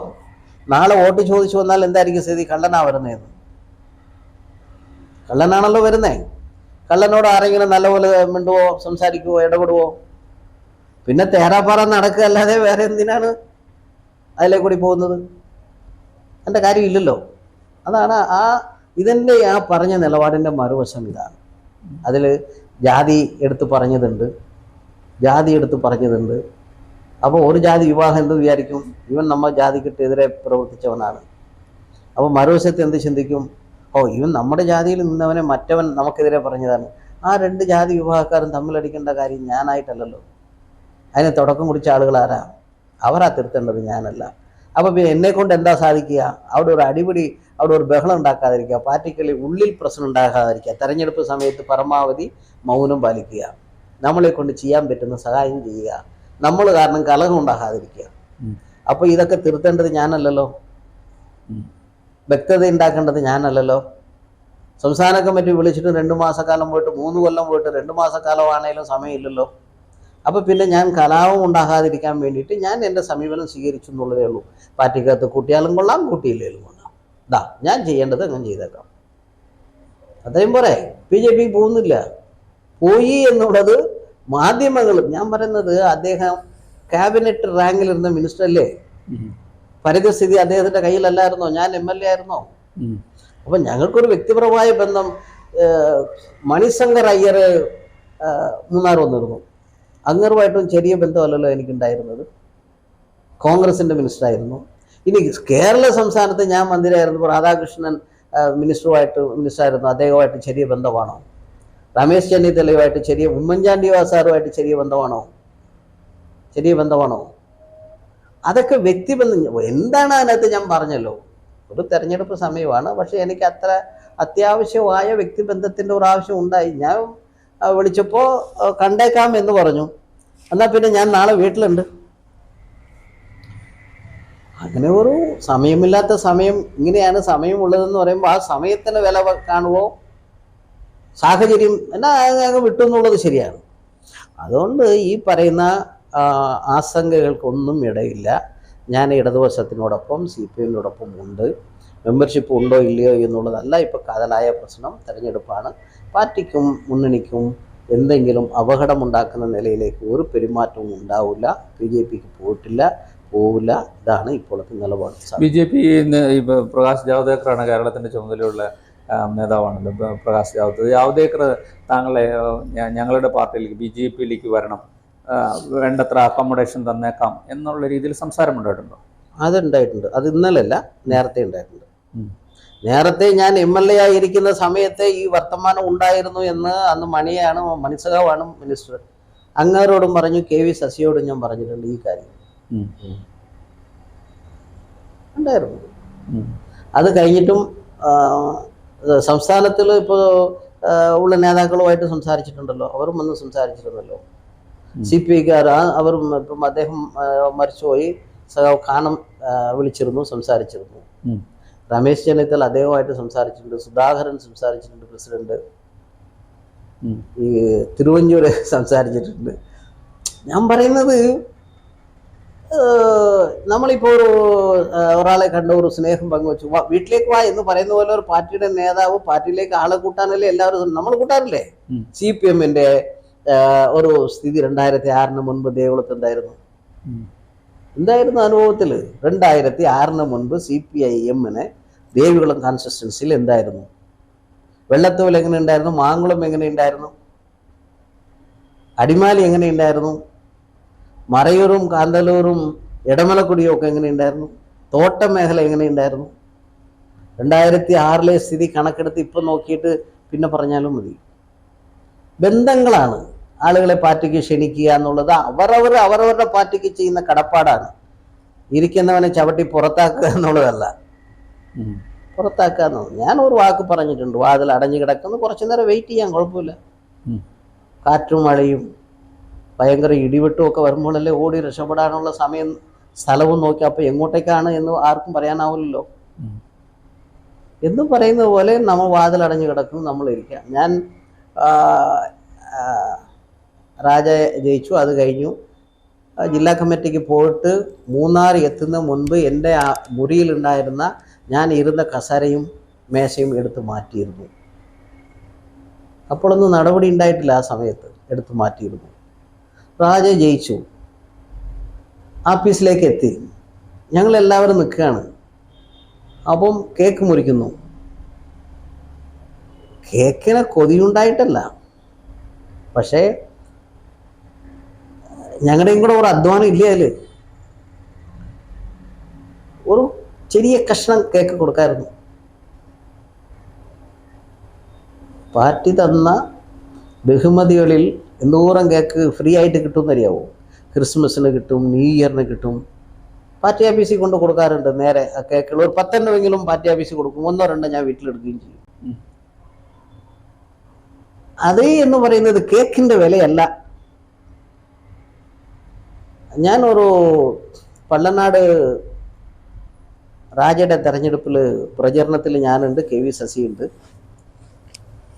നാളെ വോട്ട് ചോദിച്ചു വന്നാൽ എന്തായിരിക്കും സ്ഥിതി? കള്ളനാ വരുന്നതെന്ന്. കള്ളനാണല്ലോ വരുന്നേ. കള്ളനോട് ആരെങ്കിലും നല്ലപോലെ മിണ്ടുവോ, സംസാരിക്കുവോ, ഇടപെടുവോ? പിന്നെ തേരാപ്പാറ നടക്കുക അല്ലാതെ വേറെ എന്തിനാണ് അതിലെ കൂടി പോകുന്നത്? എൻ്റെ കാര്യമില്ലല്ലോ. അതാണ് ഇതിൻ്റെ പറഞ്ഞ നിലപാടിൻ്റെ മറുവശം ഇതാണ്. അതിൽ ജാതി എടുത്ത് പറഞ്ഞതുണ്ട്. അപ്പോൾ ഒരു ജാതി വിവാഹം എന്ത് വിചാരിക്കും? ഇവൻ നമ്മൾ ജാതിക്കെതിരെ പ്രവർത്തിച്ചവനാണ്. അപ്പോൾ മറുവശത്ത് എന്ത് ചിന്തിക്കും? ഇവൻ നമ്മുടെ ജാതിയിൽ നിന്നവനെ മറ്റവൻ നമുക്കെതിരെ പറഞ്ഞതാണ്. ആ 2 ജാതി വിവാഹക്കാരും തമ്മിലടിക്കേണ്ട കാര്യം ഞാനായിട്ടല്ലല്ലോ. അതിന് തുടക്കം കുറിച്ച ആളുകൾ ആരാ? അവരാ തിരുത്തേണ്ടത്, ഞാനല്ല. അപ്പോൾ പിന്നെ എന്നെക്കൊണ്ട് എന്താ സാധിക്കുക? അവിടെ ഒരു അടിപിടി, അവിടെ ഒരു ബഹളം ഉണ്ടാക്കാതിരിക്കുക, പാർട്ടിക്കുള്ളിൽ ഉള്ളിൽ പ്രശ്നം ഉണ്ടാകാതിരിക്കുക, തെരഞ്ഞെടുപ്പ് സമയത്ത് പരമാവധി മൗനം പാലിക്കുക, നമ്മളെ കൊണ്ട് ചെയ്യാൻ പറ്റുന്ന സഹായം ചെയ്യുക, നമ്മൾ കാരണം കലഹം ഉണ്ടാകാതിരിക്കുക. അപ്പോൾ ഇതൊക്കെ തിരുത്തേണ്ടത് ഞാനല്ലല്ലോ, വ്യക്തത ഉണ്ടാക്കേണ്ടത് ഞാനല്ലല്ലോ. സംസ്ഥാന കമ്മിറ്റി വിളിച്ചിട്ട് 2 മാസക്കാലം പോയിട്ട് 3 കൊല്ലം പോയിട്ട് 2 മാസക്കാലമാണേലും സമയമില്ലല്ലോ. അപ്പോൾ പിന്നെ ഞാൻ കലാപം ഉണ്ടാകാതിരിക്കാൻ വേണ്ടിയിട്ട് ഞാൻ എൻ്റെ സമീപനം സ്വീകരിച്ചു എന്നുള്ളതേ ഉള്ളൂ. പാർട്ടിക്കകത്ത് കൂട്ടിയാലും കൊള്ളാം, കൂട്ടിയില്ലേലും കൊള്ളാം. ഞാൻ ചെയ്യേണ്ടത് അങ്ങനെ ചെയ്തേക്കാം, അത്രയും പോരെ. BJP പോകുന്നില്ല. പോയി എന്നുള്ളത് മാധ്യമങ്ങൾ, ഞാൻ പറയുന്നത് അദ്ദേഹം ക്യാബിനറ്റ് റാങ്കിലിരുന്ന മിനിസ്റ്റർ അല്ലേ? പരിതസ്ഥിതി അദ്ദേഹത്തിൻ്റെ കയ്യിലല്ലായിരുന്നോ? ഞാൻ MLA ആയിരുന്നോ? അപ്പം ഞങ്ങൾക്കൊരു വ്യക്തിപരമായ ബന്ധം. മണിശങ്കർ അയ്യർ മൂന്നാർ വന്നിരുന്നു, അങ്ങറുമായിട്ടും ചെറിയ ബന്ധമല്ലല്ലോ എനിക്കുണ്ടായിരുന്നത്. കോൺഗ്രസിൻ്റെ മിനിസ്റ്ററായിരുന്നു. ഇനി കേരള സംസ്ഥാനത്ത് ഞാൻ മന്ത്രിയായിരുന്നു, രാധാകൃഷ്ണൻ മിനിസ്റ്ററായിരുന്നു, അദ്ദേഹമായിട്ട് ചെറിയ ബന്ധമാണോ? രമേശ് ചെന്നിത്തലയുമായിട്ട് ഉമ്മൻചാണ്ടി സാറുമായിട്ട് ചെറിയ ബന്ധമാണോ? അതൊക്കെ വ്യക്തിബന്ധം. എന്താണ് അതിനകത്ത്? ഞാൻ പറഞ്ഞല്ലോ, ഒരു തെരഞ്ഞെടുപ്പ് സമയമാണ്. പക്ഷേ എനിക്ക് അത്ര അത്യാവശ്യമായ വ്യക്തിബന്ധത്തിൻ്റെ ഒരു ആവശ്യം ഉണ്ടായി. ഞാൻ വിളിച്ചപ്പോൾ കണ്ടേക്കാം എന്ന് പറഞ്ഞു. എന്നാൽ പിന്നെ ഞാൻ നാളെ വീട്ടിലുണ്ട്. അങ്ങനെ ഒരു സമയമില്ലാത്ത സമയം, ഇങ്ങനെയാണ് സമയമുള്ളതെന്ന് പറയുമ്പോൾ ആ സമയത്തിന് വില കാണുമോ? സാഹചര്യം എന്നാ അങ്ങ് വിട്ടു എന്നുള്ളത് ശരിയാണ്. അതുകൊണ്ട് ഈ പറയുന്ന ആശങ്കകൾക്കൊന്നും ഇടയില്ല. ഞാൻ ഇടതുപക്ഷത്തിനോടൊപ്പം CPM-നോടൊപ്പം ഉണ്ട്. മെമ്പർഷിപ്പ് ഉണ്ടോ ഇല്ലയോ എന്നുള്ളതല്ല ഇപ്പോൾ കാതലായ പ്രശ്നം. തെരഞ്ഞെടുപ്പാണ്. പാർട്ടിക്കും മുന്നണിക്കും എന്തെങ്കിലും അപകടമുണ്ടാക്കുന്ന നിലയിലേക്ക് ഒരു പെരുമാറ്റവും ഉണ്ടാവില്ല. BJPക്ക് പോവില്ല. ഇതാണ് ഇപ്പോഴത്തെ നിലപാട്. BJP പ്രകാശ് ജാവ്ദേക്കറാണ് കേരളത്തിൻ്റെ ചുമതലയുള്ള നേതാവാണല്ലോ. പ്രകാശ് ജാവ്ദേക്കർ താങ്കളെ ഞങ്ങളുടെ പാർട്ടിയിലേക്ക് BJP-യിലേക്ക് വരണം, വേണ്ടത്ര അക്കോമഡേഷൻ തന്നേക്കാം എന്നുള്ള രീതിയിൽ സംസാരമുണ്ടായിട്ടുണ്ടോ? അതുണ്ടായിട്ടുണ്ട്. അത് ഇന്നലല്ല, നേരത്തെ ഉണ്ടായിട്ടുണ്ട്. നേരത്തെ ഞാൻ MLA ആയിരിക്കുന്ന സമയത്തെ ഈ വർത്തമാനം ഉണ്ടായിരുന്നു എന്ന് അന്ന് മണിസഖാവാണ് മിനിസ്റ്റർ. അങ്ങാരോടും പറഞ്ഞു, KV ശശിയോടും ഞാൻ പറഞ്ഞിട്ടുണ്ട് ഈ കാര്യം ഉണ്ടായിരുന്നു. അത് കഴിഞ്ഞിട്ടും സംസ്ഥാനത്തിൽ ഇപ്പോൾ ഉള്ള നേതാക്കളുമായിട്ട് സംസാരിച്ചിട്ടുണ്ടല്ലോ, അവരും വന്ന് സംസാരിച്ചിരുന്നല്ലോ. CPI-ക്കാർ അവരും ഇപ്പം അദ്ദേഹം മരിച്ചുപോയി, സഖാവ് ഖാനം വിളിച്ചിരുന്നു, സംസാരിച്ചിരുന്നു. രമേശ് ചെന്നിത്തല അദ്ദേഹവുമായിട്ട് സംസാരിച്ചിട്ടുണ്ട്, സുധാകരൻ സംസാരിച്ചിട്ടുണ്ട്, പ്രസിഡന്റ് ഈ തിരുവഞ്ചൂര് സംസാരിച്ചിട്ടുണ്ട്. ഞാൻ പറയുന്നത് നമ്മളിപ്പോൾ ഒരാളെ കണ്ട ഒരു സ്നേഹം പങ്കുവച്ചു, വീട്ടിലേക്ക് വാ എന്ന് പറയുന്ന പോലെ ഒരു പാർട്ടിയുടെ നേതാവ് പാർട്ടിയിലേക്ക് ആളെ കൂട്ടാനല്ലേ എല്ലാവരും നമ്മൾ കൂട്ടാറില്ലേ? CPM-ന്റെ ഒരു സ്ഥിതി 2006 മുൻപ് ദേവളത്ത് എന്തായിരുന്നു അനുഭവത്തിൽ? 2006 മുൻപ് CPIM-ന് ദേവികുളം കോൺസ്റ്റിറ്റ്യുവൻസിയിൽ എന്തായിരുന്നു? വെള്ളത്തോൽ എങ്ങനെ ഉണ്ടായിരുന്നു? മാങ്കുളം എങ്ങനെ ഉണ്ടായിരുന്നു? അടിമാലി എങ്ങനെയുണ്ടായിരുന്നു, മറയൂരും കാന്തല്ലൂരും ഇടമലക്കുടിയും ഒക്കെ എങ്ങനെയുണ്ടായിരുന്നു, തോട്ടം മേഖല എങ്ങനെയുണ്ടായിരുന്നു. 2006 സ്ഥിതി കണക്കെടുത്ത് ഇപ്പം നോക്കിയിട്ട് പിന്നെ പറഞ്ഞാലും മതി. ബന്ധങ്ങളാണ് ആളുകളെ പാർട്ടിക്ക് ക്ഷണിക്കുക എന്നുള്ളത് അവരവരുടെ പാർട്ടിക്ക് ചെയ്യുന്ന കടപ്പാടാണ്. ഇരിക്കുന്നവനെ ചവിട്ടി പുറത്താക്കുക എന്നുള്ളതല്ല. പുറത്താക്കുക എന്നുള്ളത് ഞാൻ ഒരു വാക്ക് പറഞ്ഞിട്ടുണ്ട്, വാതിൽ അടഞ്ഞു കിടക്കുന്നു, കുറച്ചു നേരം വെയിറ്റ് ചെയ്യാൻ, കുഴപ്പമില്ല. കാറ്റും മഴയും ഭയങ്കര ഇടിവെട്ടും ഒക്കെ വരുമ്പോഴല്ലേ ഓടി രക്ഷപ്പെടാനുള്ള സമയം സ്ഥലവും നോക്കി. അപ്പോൾ എങ്ങോട്ടേക്കാണ് എന്ന് ആർക്കും പറയാനാവില്ലല്ലോ. എന്ന് പറയുന്നത് പോലെ നമ്മൾ വാതിലടഞ്ഞു കിടക്കുന്നു, നമ്മൾ ഇരിക്കുക. ഞാൻ രാജ ജയിച്ചു, അത് കഴിഞ്ഞു. ജില്ലാ കമ്മിറ്റിക്ക് പോയിട്ട് മൂന്നാർ എത്തുന്ന മുൻപ് എൻ്റെ ആ മുറിയിലുണ്ടായിരുന്ന ഞാൻ ഇരുന്ന കസേരയും മേശയും എടുത്ത് മാറ്റിയിരുന്നു. അപ്പോഴൊന്നും നടപടി ഉണ്ടായിട്ടില്ല, ആ സമയത്ത് എടുത്ത് മാറ്റിയിരുന്നു. രാജ ജയിച്ചു, ആഫീസിലേക്ക് എത്തി, ഞങ്ങളെല്ലാവരും നിൽക്കുകയാണ്. അപ്പം കേക്ക് മുറിക്കുന്നു. കേക്കിന് കൊതിയുണ്ടായിട്ടല്ല, പക്ഷേ ഞങ്ങളുടെയും കൂടെ ഒരു അധ്വാനം ഇല്ലേ അതിൽ. ഒരു ചെറിയ കഷ്ണം കേക്ക് കൊടുക്കായിരുന്നു. പാർട്ടി തന്ന ബഹുമതികളിൽ എന്തോരം കേക്ക് ഫ്രീ ആയിട്ട് കിട്ടുമെന്നറിയാവോ? ക്രിസ്മസിന് കിട്ടും, ന്യൂ ഇയറിന് കിട്ടും. പാർട്ടി ഓഫീസിൽ കൊണ്ട് കൊടുക്കാറുണ്ട്. നേരെ ആ കേക്കുകൾ ഒരു 10 എണ്ണമെങ്കിലും പാർട്ടി ഓഫീസിൽ കൊടുക്കും, 1 or 2 ഞാൻ വീട്ടിലെടുക്കുകയും ചെയ്യും. അതേ എന്ന് പറയുന്നത് കേക്കിൻ്റെ വിലയല്ല. ഞാനൊരു പള്ളനാട് രാജയുടെ തെരഞ്ഞെടുപ്പിൽ പ്രചരണത്തിൽ ഞാനുണ്ട്, KV ശശിയുണ്ട്.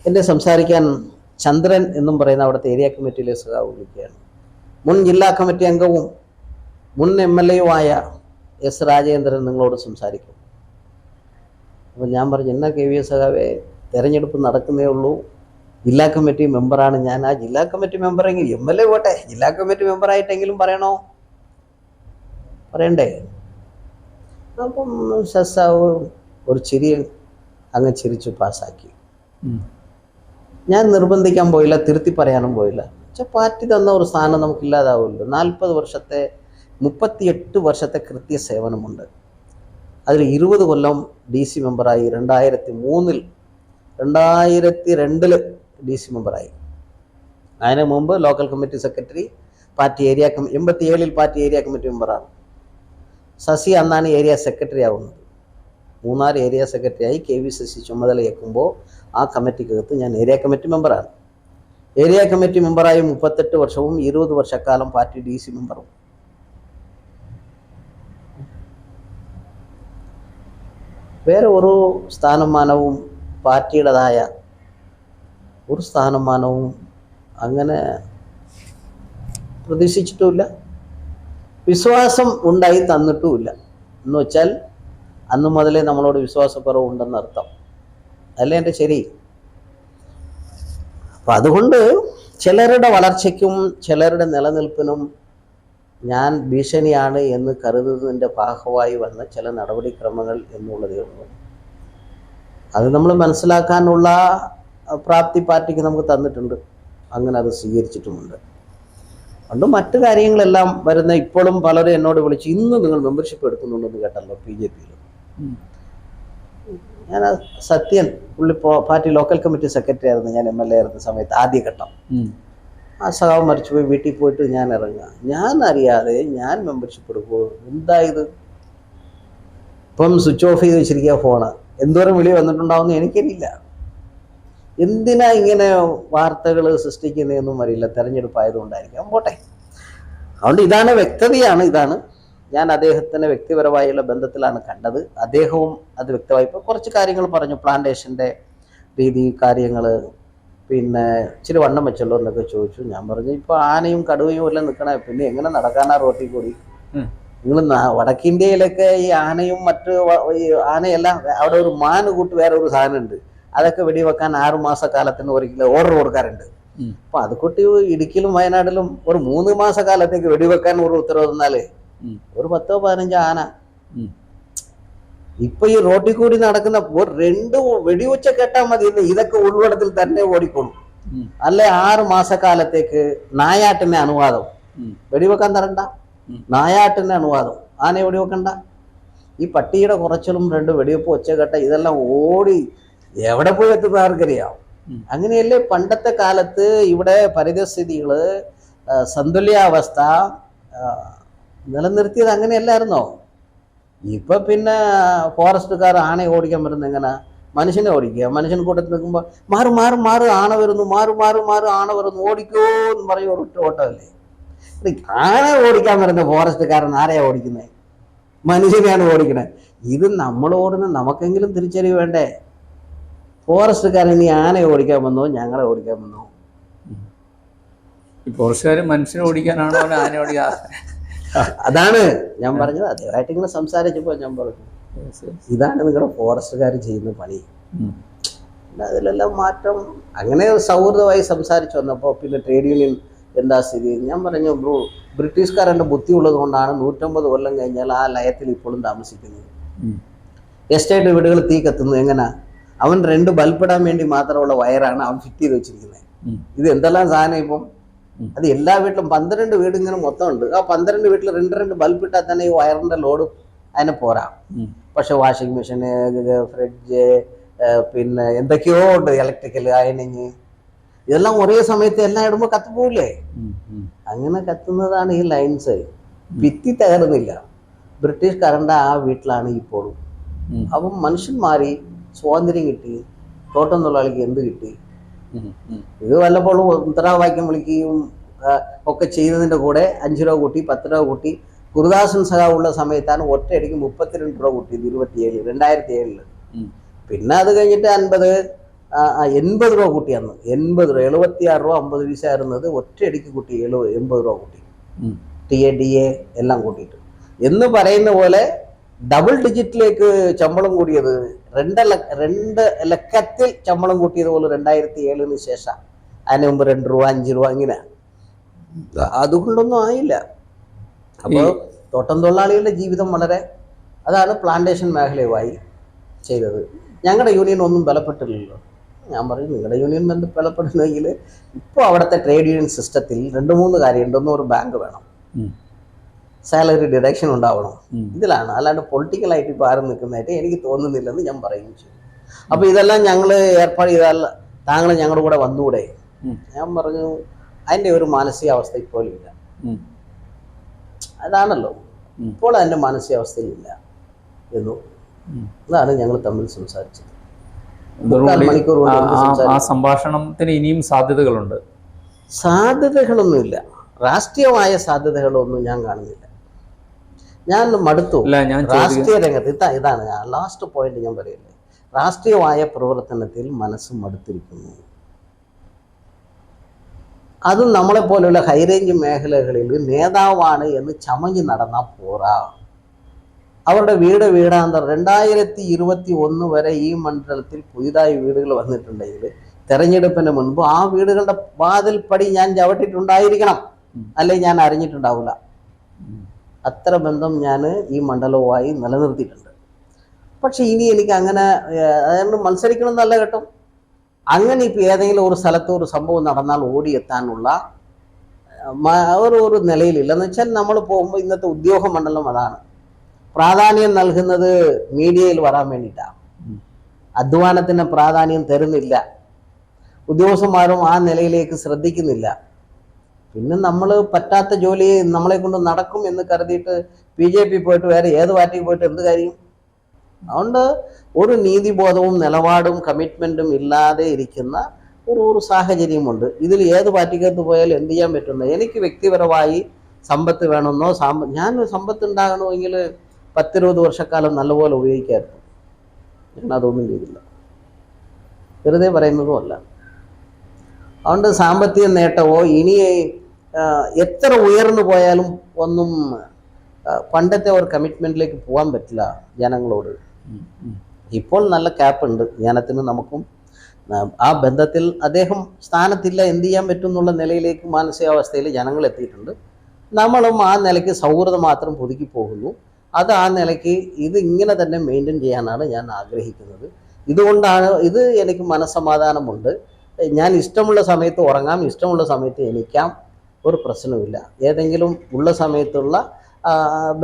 എന്നെ സംസാരിക്കാൻ ചന്ദ്രൻ എന്നും പറയുന്ന അവിടുത്തെ ഏരിയ കമ്മിറ്റിയിലെ സഖാവ് വിളിക്കുകയാണ്. മുൻ ജില്ലാ കമ്മിറ്റി അംഗവും മുൻ MLA-യുമായ S. രാജേന്ദ്രൻ നിങ്ങളോട് സംസാരിക്കും. അപ്പോൾ ഞാൻ പറഞ്ഞു, എന്നാ KV സഖാവേ, തെരഞ്ഞെടുപ്പ് നടക്കുന്നേ ഉള്ളൂ, ജില്ലാ കമ്മിറ്റി മെമ്പറാണ് ഞാൻ. ആ ജില്ലാ കമ്മിറ്റി മെമ്പറെങ്കിൽ MLA പോട്ടെ, ജില്ലാ കമ്മിറ്റി മെമ്പറായിട്ടെങ്കിലും പറയണോ, പറയണ്ടേ? അപ്പം ശസാവ് ഒരു ചിരി അങ്ങ് ചിരിച്ചു പാസ്സാക്കി. ഞാൻ നിർബന്ധിക്കാൻ പോയില്ല, തിരുത്തി പറയാനും പോയില്ല. പക്ഷെ പാർട്ടി തന്ന ഒരു സ്ഥാനം നമുക്കില്ലാതാവുമല്ലോ. 38 വർഷത്തെ കൃത്യ സേവനമുണ്ട്. അതിൽ 20 കൊല്ലം DC മെമ്പറായി. 2002 DC മെമ്പറായി. അതിന് മുമ്പ് local committee secretary, party area 87 party area committee മെമ്പറാണ്. ശശി അന്നാണ് ഏരിയ സെക്രട്ടറി ആവുന്നത്. മൂന്നാർ ഏരിയ സെക്രട്ടറിയായി KV ശശി ചുമതലയേൽക്കുമ്പോൾ ആ കമ്മിറ്റിക്കകത്ത് ഞാൻ ഏരിയ കമ്മിറ്റി മെമ്പറാണ്. ഏരിയ കമ്മിറ്റി മെമ്പറായി 38 വർഷവും 20 വർഷക്കാലം പാർട്ടി DC മെമ്പറും. വേറെ ഒരു സ്ഥാനമാനവും പാർട്ടിയുടേതായ ഒരു സ്ഥാനമാനവും അങ്ങനെ പ്രതീക്ഷിച്ചിട്ടുമില്ല, വിശ്വാസം ഉണ്ടായി തന്നിട്ടുമില്ല. എന്ന് വെച്ചാൽ അന്ന് മുതലേ നമ്മളോട് വിശ്വാസക്കുറവുണ്ടെന്നർത്ഥം അല്ലേ എൻ്റെ ശരി? അപ്പം അതുകൊണ്ട് ചിലരുടെ വളർച്ചയ്ക്കും ചിലരുടെ നിലനിൽപ്പിനും ഞാൻ ഭീഷണിയാണ് എന്ന് കരുതുന്നതിൻ്റെ ഭാഗമായി വന്ന ചില നടപടിക്രമങ്ങൾ എന്നുള്ളതേ ഉള്ളൂ. അത് നമ്മൾ മനസ്സിലാക്കാനുള്ള പ്രാപ്തി പാർട്ടിക്ക് നമുക്ക് തന്നിട്ടുണ്ട്, അങ്ങനെ അത് സ്വീകരിച്ചിട്ടുമുണ്ട്. അതുകൊണ്ട് മറ്റു കാര്യങ്ങളെല്ലാം വരുന്ന ഇപ്പോഴും പലരും എന്നോട് വിളിച്ച്, ഇന്ന് നിങ്ങൾ മെമ്പർഷിപ്പ് എടുക്കുന്നുണ്ടെന്ന് കേട്ടല്ലോ BJP-യിൽ. ഞാൻ സത്യൻ, പുള്ളി പാർട്ടി ലോക്കൽ കമ്മിറ്റി സെക്രട്ടറി ആയിരുന്നു, ഞാൻ MLA ആയിരുന്ന സമയത്ത് ആദ്യഘട്ടം. ആ സഖാവ് മരിച്ചുപോയി, വീട്ടിൽ പോയിട്ട് ഞാൻ ഇറങ്ങുക, ഞാൻ അറിയാതെ ഞാൻ മെമ്പർഷിപ്പ് എടുക്കുമോ? എന്താ ഇത്? ഇപ്പം സ്വിച്ച് ഓഫ് ചെയ്ത് വെച്ചിരിക്കുക ഫോണ്. എന്തോരം വിളി വന്നിട്ടുണ്ടാവുമെന്ന് എനിക്കറിയില്ല. എന്തിനാ ഇങ്ങനെ വാർത്തകൾ സൃഷ്ടിക്കുന്നതെന്നും അറിയില്ല. തെരഞ്ഞെടുപ്പായതുകൊണ്ടായിരിക്കാം, പോട്ടെ. അതുകൊണ്ട് ഇതാണ് വ്യക്തതയാണ്. ഇതാണ് ഞാൻ അദ്ദേഹത്തിൻ്റെ വ്യക്തിപരമായുള്ള ബന്ധത്തിലാണ് കണ്ടത്. അദ്ദേഹവും അത് വ്യക്തമായി. ഇപ്പോൾ കുറച്ച് കാര്യങ്ങൾ പറഞ്ഞു, പ്ലാന്റേഷൻ്റെ രീതി, കാര്യങ്ങൾ, പിന്നെ ഇച്ചിരി വണ്ണം വെച്ചല്ലോ എന്നൊക്കെ ചോദിച്ചു. ഞാൻ പറഞ്ഞു, ഇപ്പോൾ ആനയും കടുവയും എല്ലാം നിൽക്കണേ, പിന്നെ എങ്ങനെ നടക്കാനാ റോട്ടിൽ കൂടി? നിങ്ങൾ വടക്കിന്ത്യയിലൊക്കെ ഈ ആനയും മറ്റ് ഈ ആനയെല്ലാം, അവിടെ ഒരു മാന് കൂട്ട് വേറെ ഒരു സാധനമുണ്ട്, അതൊക്കെ വെടിവെക്കാൻ 6 മാസക്കാലത്തിന് ഒരിക്കലും ഓർഡർ കൊടുക്കാറുണ്ട്. അപ്പൊ അത് കൂട്ടി ഇടുക്കിയിലും വയനാട്ടിലും ഒരു 3 മാസക്കാലത്തേക്ക് വെടിവെക്കാൻ ഒരു ഉത്തരവ് തന്നാല് ഒരു 10-15 ആന. ഇപ്പൊ ഈ റോട്ടിൽ കൂടി നടക്കുന്ന ഒരു 2 വെടിവെച്ച കേട്ടാൽ മതി, ഇതൊക്കെ ഉൾവടത്തിൽ തന്നെ ഓടിക്കോളും. അല്ലെ 6 മാസക്കാലത്തേക്ക് നായാട്ടിന്റെ അനുവാദം. വെടിവെക്കാൻ തരണ്ട, നായാട്ടിന്റെ അനുവാദം. ആനയെ വെടിവെക്കണ്ട. ഈ പട്ടിയുടെ കുറച്ചിലും 2 വെടിവെപ്പ് ഒച്ചകെട്ട ഇതെല്ലാം ഓടി എവിടെ പോയി എത്തുന്ന ആർക്കറിയാം. അങ്ങനെയല്ലേ പണ്ടത്തെ കാലത്ത് ഇവിടെ പരിതസ്ഥിതികള് സന്തുലിതാവസ്ഥ നിലനിർത്തിയത്? അങ്ങനെയല്ലായിരുന്നോ? ഇപ്പൊ പിന്നെ ഫോറസ്റ്റുകാർ ആനയെ ഓടിക്കാൻ വരുന്നത് എങ്ങനെ? മനുഷ്യനെ ഓടിക്കുക. മനുഷ്യൻ കൂട്ടത്തിൽ നിൽക്കുമ്പോൾ മാറും മാറും മാറും ആന വരുന്നു, മാറും മാറും മാറും ആന വരുന്നു, ഓടിക്കോ എന്ന് പറയും. ഒരു ഓട്ടമല്ലേ. ആന ഓടിക്കാൻ വരുന്ന ഫോറസ്റ്റുകാരൻ ആരെയാ ഓടിക്കുന്നത്? മനുഷ്യനെയാണ് ഓടിക്കണേ. ഇത് നമ്മൾ ഓടുന്ന നമുക്കെങ്കിലും തിരിച്ചറിവ് വേണ്ടേ? ഫോറസ്റ്റുകാരൻ നീ ആനയെ ഓടിക്കാൻ വന്നോ ഞങ്ങളെ ഓടിക്കാൻ വന്നോ? ഫോറസ്റ്റുകാർ മനുഷ്യനെ ഓടിക്കാനാണോ ആന ഓടിക്കാൻ? അതാണ് ഞാൻ പറഞ്ഞത്. അദ്ദേഹമായിട്ട് ഇങ്ങനെ സംസാരിച്ചപ്പോൾ ഞാൻ പറഞ്ഞു, ഇതാണ് നിങ്ങളുടെ ഫോറസ്റ്റുകാർ ചെയ്യുന്ന പണി. അതിലെല്ലാം മാറ്റം. അങ്ങനെ സൗഹൃദമായി സംസാരിച്ചു വന്നപ്പോൾ പിന്നെ ട്രേഡ് യൂണിയൻ എന്താ സ്ഥിതി? ഞാൻ പറഞ്ഞു, ബ്രിട്ടീഷുകാരൻ്റെ ബുദ്ധി ഉള്ളത് കൊണ്ടാണ് 150 കൊല്ലം കഴിഞ്ഞാൽ ആ ലയത്തിൽ ഇപ്പോഴും താമസിക്കുന്നത്. എസ്റ്റേറ്റ് വീടുകൾ തീ കത്തുന്നു. എങ്ങനെ? അവൻ 2 ബൾബിടാൻ വേണ്ടി മാത്രമുള്ള വയറാണ് അവൻ ഫിറ്റ് ചെയ്ത് വെച്ചിരിക്കുന്നത്. ഇത് എന്തെല്ലാം സാധനം ഇപ്പം? അത് എല്ലാ വീട്ടിലും 12 വീട് ഇങ്ങനെ മൊത്തം ഉണ്ട്. ആ 12 വീട്ടിൽ 2 ബൾബ് ഇട്ടാൽ തന്നെ ഈ വയറിന്റെ ലോഡ് അതിനെ പോരാ. പക്ഷെ വാഷിംഗ് മെഷീന്, ഫ്രിഡ്ജ്, പിന്നെ എന്തൊക്കെയോ ഉണ്ട്, ഇലക്ട്രിക്കൽ, അയണിങ്, ഇതെല്ലാം ഒരേ സമയത്ത് എല്ലാം ഇടുമ്പോൾ കത്തുപോയില്ലേ? അങ്ങനെ കത്തുന്നതാണ് ഈ ലൈൻസ്. ഭിത്തി തകരുന്നില്ല. ബ്രിട്ടീഷ് കറണ്ട് ആ വീട്ടിലാണ് ഇപ്പോഴും. അപ്പം മനുഷ്യന്മാരി സ്വാതന്ത്ര്യം കിട്ടി. തോട്ടം തൊഴിലാളിക്ക് എന്ത് കിട്ടി? ഇത് വല്ലപ്പോഴും മുദ്രാവാക്യം വിളിക്കുകയും ഒക്കെ ചെയ്യുന്നതിൻ്റെ കൂടെ 5 രൂപ കൂട്ടി, 10 രൂപ കൂട്ടി. ഗുരുദാസൻ സഖാവ് ഉള്ള സമയത്താണ് ഒറ്റയടിക്ക് 32 രൂപ കൂട്ടിയത് 2007. പിന്നെ അത് കഴിഞ്ഞിട്ട് 80 രൂപ കൂട്ടി. അന്ന് 80 രൂപ, 76 രൂപ 50 പൈസ ആയിരുന്നത് ഒറ്റയടിക്ക് കൂട്ടി 80 രൂപ കൂട്ടി. DA എല്ലാം കൂട്ടിയിട്ട് എന്ന് പറയുന്ന പോലെ ഡബിൾ ഡിജിറ്റിലേക്ക് ശമ്പളം കൂടിയത് 2 ലക്കത്തിൽ ശമ്പളം കൂട്ടിയതുപോലെ 2007 ശേഷം. അതിന് മുമ്പ് 2 രൂപ 5 രൂപ ഇങ്ങനെ. അതുകൊണ്ടൊന്നും ആയില്ല. അപ്പോൾ തോട്ടം തൊഴിലാളികളുടെ ജീവിതം വളരെ, അതാണ് പ്ലാന്റേഷൻ മേഖലയുമായി ചെയ്തത്. ഞങ്ങളുടെ യൂണിയൻ ഒന്നും ബലപ്പെട്ടില്ലല്ലോ. ഞാൻ പറയും, നിങ്ങളുടെ യൂണിയൻ ബലപ്പെടുന്നെങ്കിൽ ഇപ്പോൾ അവിടുത്തെ ട്രേഡ് യൂണിയൻ സിസ്റ്റത്തിൽ 2-3 കാര്യമുണ്ട്. ഒന്ന്, ഒരു ബാങ്ക് വേണം, സാലറി ഡിഡക്ഷൻ ഉണ്ടാവണം. ഇതിലാണ്. അല്ലാണ്ട് പൊളിറ്റിക്കലായിട്ട് ഇപ്പോൾ ആരും നിൽക്കുന്നതായിട്ട് എനിക്ക് തോന്നുന്നില്ലെന്ന് ഞാൻ പറയുകയും ചെയ്യും. അപ്പോൾ ഇതെല്ലാം ഞങ്ങൾ ഏർപ്പാട് ചെയ്താൽ താങ്കൾ ഞങ്ങളുടെ കൂടെ വന്നുകൂടെ? ഞാൻ പറഞ്ഞു, അതിൻ്റെ ഒരു മാനസികാവസ്ഥ ഇപ്പോഴില്ല. അതാണല്ലോ, ഇപ്പോൾ അതിൻ്റെ മാനസികാവസ്ഥയിലില്ല എന്നു. അതാണ് ഞങ്ങൾ തമ്മിൽ സംസാരിച്ചത്. 3/4 മണിക്കൂർ കൊണ്ട് ആ സംഭാഷണത്തിന് ഇനിയും സാധ്യതകളുണ്ട്? സാധ്യതകളൊന്നുമില്ല. രാഷ്ട്രീയമായ സാധ്യതകളൊന്നും ഞാൻ കാണുന്നില്ല. ഞാൻ മടുത്തു രാഷ്ട്രീയ രംഗത്ത്. ഇതാണ് ഞാൻ ലാസ്റ്റ് പോയിന്റ് ഞാൻ പറയില്ലേ. രാഷ്ട്രീയമായ പ്രവർത്തനത്തിൽ മനസ്സ് മടുത്തിരിക്കുന്നു. അതും നമ്മളെപ്പോലുള്ള ഹൈറേഞ്ച് മേഖലകളിൽ നേതാവാണ് എന്ന് ചമഞ്ഞ് നടന്നാൽ പോരാ. അവരുടെ വീടാന്തരം 2021 വരെ ഈ മണ്ഡലത്തിൽ പുതിയതായി വീടുകൾ വന്നിട്ടുണ്ടെങ്കിൽ തെരഞ്ഞെടുപ്പിന് മുൻപ് ആ വീടുകളുടെ വാതിൽപ്പടി ഞാൻ ചവിട്ടിട്ടുണ്ടായിരിക്കണം, അല്ലെങ്കിൽ ഞാൻ അറിഞ്ഞിട്ടുണ്ടാവില്ല. അത്ര ബന്ധം ഞാൻ ഈ മണ്ഡലവുമായി നിലനിർത്തിയിട്ടുണ്ട്. പക്ഷെ ഇനി എനിക്ക് അങ്ങനെ അതുകൊണ്ട് മത്സരിക്കണമെന്നല്ല കേട്ടോ. അങ്ങനെ ഇപ്പോൾ ഏതെങ്കിലും ഒരു സ്ഥലത്ത് ഒരു സംഭവം നടന്നാൽ ഓടിയെത്താനുള്ള ഒരു നിലയിലില്ലെന്ന് വെച്ചാൽ, നമ്മൾ പോകുമ്പോൾ ഇന്നത്തെ ഉദ്യോഗ മണ്ഡലം അതാണ്. പ്രാധാന്യം നൽകുന്നത് മീഡിയയിൽ വരാൻ വേണ്ടിയിട്ടാണ്. അധ്വാനത്തിന് പ്രാധാന്യം തരുന്നില്ല. ഉദ്യോഗസ്ഥന്മാരും ആ നിലയിലേക്ക് ശ്രദ്ധിക്കുന്നില്ല. പിന്നെ നമ്മൾ പറ്റാത്ത ജോലി നമ്മളെ കൊണ്ട് നടക്കും എന്ന് കരുതിയിട്ട് BJP പോയിട്ട് വേറെ ഏത് പാർട്ടിക്ക് പോയിട്ട് എന്ത് കാര്യം? അതുകൊണ്ട് ഒരു നീതിബോധവും നിലപാടും കമ്മിറ്റ്മെൻറ്റും ഇല്ലാതെ ഇരിക്കുന്ന ഒരു സാഹചര്യമുണ്ട്. ഇതിൽ ഏത് പാർട്ടിക്കകത്ത് പോയാലും എന്ത് ചെയ്യാൻ പറ്റുന്നത്? എനിക്ക് വ്യക്തിപരമായി സമ്പത്ത് വേണമെന്നോ ഞാൻ സമ്പത്ത് ഉണ്ടാകണമെങ്കിൽ 10-20 വർഷക്കാലം നല്ലപോലെ ഉപയോഗിക്കാമായിരുന്നു. ഞാൻ അതൊന്നും ചെയ്തില്ല, വെറുതെ പറയുന്നതുമല്ല. അതുകൊണ്ട് സാമ്പത്തിക നേട്ടമോ ഇനി എത്ര ഉയർന്നു പോയാലും ഒന്നും പണ്ടത്തെ ഒരു കമ്മിറ്റ്മെൻറ്റിലേക്ക് പോകാൻ പറ്റില്ല ജനങ്ങളോട്. ഇപ്പോൾ നല്ല ക്യാപ്പുണ്ട് ജനത്തിന്, നമുക്കും. ആ ബന്ധത്തിൽ അദ്ദേഹം സ്ഥാനത്തില്ല, എന്ത് ചെയ്യാൻ പറ്റും എന്നുള്ള നിലയിലേക്ക് മാനസികാവസ്ഥയിൽ ജനങ്ങൾ എത്തിയിട്ടുണ്ട്. നമ്മളും ആ നിലയ്ക്ക് സൗഹൃദം മാത്രം പുതുക്കി പോകുന്നു. അത് ആ നിലയ്ക്ക് ഇത് ഇങ്ങനെ തന്നെ മെയിൻറ്റെയിൻ ചെയ്യാനാണ് ഞാൻ ആഗ്രഹിക്കുന്നത്. ഇതുകൊണ്ടാണ് എനിക്ക് മനസ്സമാധാനമുണ്ട്. ഞാൻ ഇഷ്ടമുള്ള സമയത്ത് ഉറങ്ങാം, ഇഷ്ടമുള്ള സമയത്ത് എണീക്കാം, ഒരു പ്രശ്നവുമില്ല. ഏതെങ്കിലും ഉള്ള സമയത്തുള്ള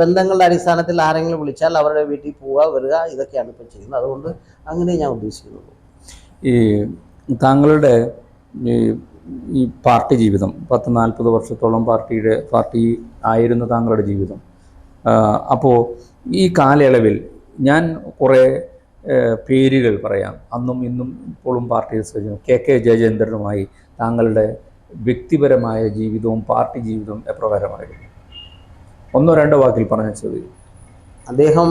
ബന്ധങ്ങളുടെ അടിസ്ഥാനത്തിൽ ആരെങ്കിലും വിളിച്ചാൽ അവരുടെ വീട്ടിൽ പോവുക വരിക, ഇതൊക്കെയാണ് ഇപ്പോൾ ചെയ്യുന്നത്. അതുകൊണ്ട് അങ്ങനെ ഞാൻ ഉദ്ദേശിക്കുന്നുള്ളൂ. ഈ താങ്കളുടെ ഈ പാർട്ടി ജീവിതം 40-40 വർഷത്തോളം പാർട്ടി ആയിരുന്നു താങ്കളുടെ ജീവിതം. അപ്പോൾ ഈ കാലയളവിൽ ഞാൻ കുറേ പേരുകൾ പറയാം. അന്നും ഇന്നും ഇപ്പോഴും പാർട്ടി KK ജയചന്ദ്രനുമായി താങ്കളുടെ വ്യക്തിപരമായ ജീവിതവും പാർട്ടി ജീവിതവും എപ്രകാരമായിരുന്നു? 1-2 വാക്കിൽ പറഞ്ഞ ചോദ്യം. അദ്ദേഹം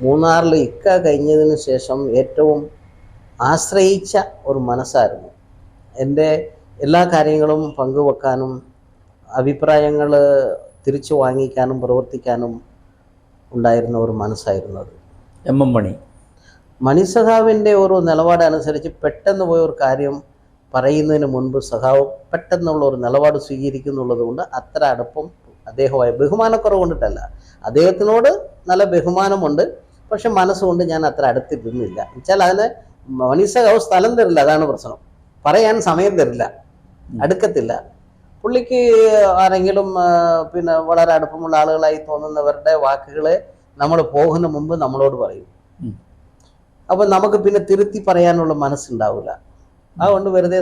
മൂന്നാറിൽ കഴിഞ്ഞതിന് ശേഷം ഏറ്റവും ആശ്രയിച്ച ഒരു മനസ്സായിരുന്നു. എൻ്റെ എല്ലാ കാര്യങ്ങളും പങ്കുവെക്കാനും അഭിപ്രായങ്ങൾ തിരിച്ചു വാങ്ങിക്കാനും പ്രവർത്തിക്കാനും ഉണ്ടായിരുന്ന ഒരു മനസ്സായിരുന്നു അത്. MM മണി സഖാവിൻ്റെ ഒരു നിലപാടനുസരിച്ച് പെട്ടെന്ന് പോയ ഒരു കാര്യം പറയുന്നതിന് മുൻപ് സഖാവ് പെട്ടെന്നുള്ള ഒരു നിലപാട് സ്വീകരിക്കുന്നുള്ളത് കൊണ്ട് അത്ര അടുപ്പം അദ്ദേഹമായി, ബഹുമാനക്കുറവ് കൊണ്ടിട്ടല്ല, അദ്ദേഹത്തിനോട് നല്ല ബഹുമാനമുണ്ട്. പക്ഷെ മനസ്സുകൊണ്ട് ഞാൻ അത്ര അടുത്തിരുന്നില്ല. എന്നുവെച്ചാൽ അതിന് മണി സഖാവ് സ്ഥലം തരില്ല, അതാണ് പ്രശ്നം. പറയാൻ സമയം തരില്ല, അടുക്കത്തില്ല. പുള്ളിക്ക് ആരെങ്കിലും പിന്നെ വളരെ അടുപ്പമുള്ള ആളുകളായി തോന്നുന്നവരുടെ വാക്കുകളെ നമ്മൾ പോകുന്ന മുമ്പ് നമ്മളോട് പറയും. അപ്പം നമുക്ക് പിന്നെ തിരുത്തി പറയാനുള്ള മനസ്സുണ്ടാവില്ല. അതുകൊണ്ട് വെറുതെ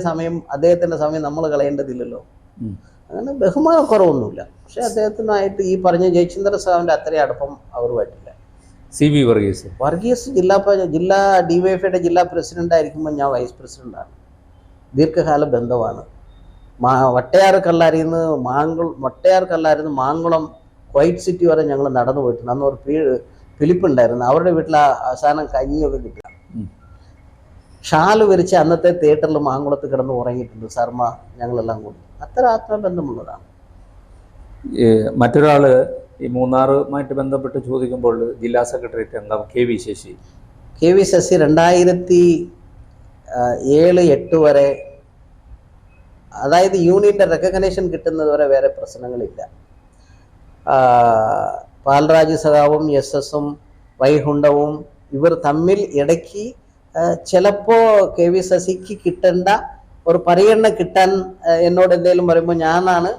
അദ്ദേഹത്തിൻ്റെ സമയം നമ്മൾ കളയേണ്ടതില്ലല്ലോ. അങ്ങനെ ബഹുമാനക്കുറവൊന്നുമില്ല. പക്ഷെ അദ്ദേഹത്തിനായിട്ട് ഈ പറഞ്ഞ ജയചന്ദ്ര സാറിൻ്റെ അത്രയും അടുപ്പം അവരുമായിട്ടില്ല. CV വർഗീസ് ജില്ലാ DYFയുടെ ജില്ലാ പ്രസിഡന്റ് ആയിരിക്കുമ്പോൾ ഞാൻ വൈസ് പ്രസിഡന്റാണ്. ദീർഘകാല ബന്ധമാണ്. വട്ടയാർ കല്ലാരിന്ന് മാങ്കുളം വൈറ്റ് സിറ്റി വരെ ഞങ്ങൾ നടന്നു പോയിട്ടുണ്ട്. അന്ന് ഒരു ഫിലിപ്പുണ്ടായിരുന്നു, അവരുടെ വീട്ടിൽ അവസാനം കഞ്ഞിയൊക്കെ കിട്ടുക. ഷാല് വരിച്ച് അന്നത്തെ തിയേറ്ററിൽ മാങ്കുളത്ത് കിടന്ന് ഉറങ്ങിയിട്ടുണ്ട് ശർമ്മ, ഞങ്ങളെല്ലാം കൂടി. അത്ര ആത്മബന്ധമുള്ളതാണ്. മറ്റൊരാൾ ഈ മൂന്നാറുമായിട്ട് ബന്ധപ്പെട്ട് ചോദിക്കുമ്പോൾ ജില്ലാ സെക്രട്ടേറിയറ്റ് അംഗം KV ശശി 2007-8 വരെ, അതായത് യൂണിയൻ്റെ റെക്കഗ്നേഷൻ കിട്ടുന്നത് വരെ വേറെ പ്രശ്നങ്ങളില്ല. പാൽരാജ് സഖാവും SS-ഉം വൈകുണ്ഠവും ഇവർ തമ്മിൽ ഇടയ്ക്ക് ചിലപ്പോൾ KV ശശിക്ക് കിട്ടേണ്ട ഒരു പരിഗണന കിട്ടാൻ എന്നോട് എന്തെങ്കിലും പറയുമ്പോൾ ഞാനാണ്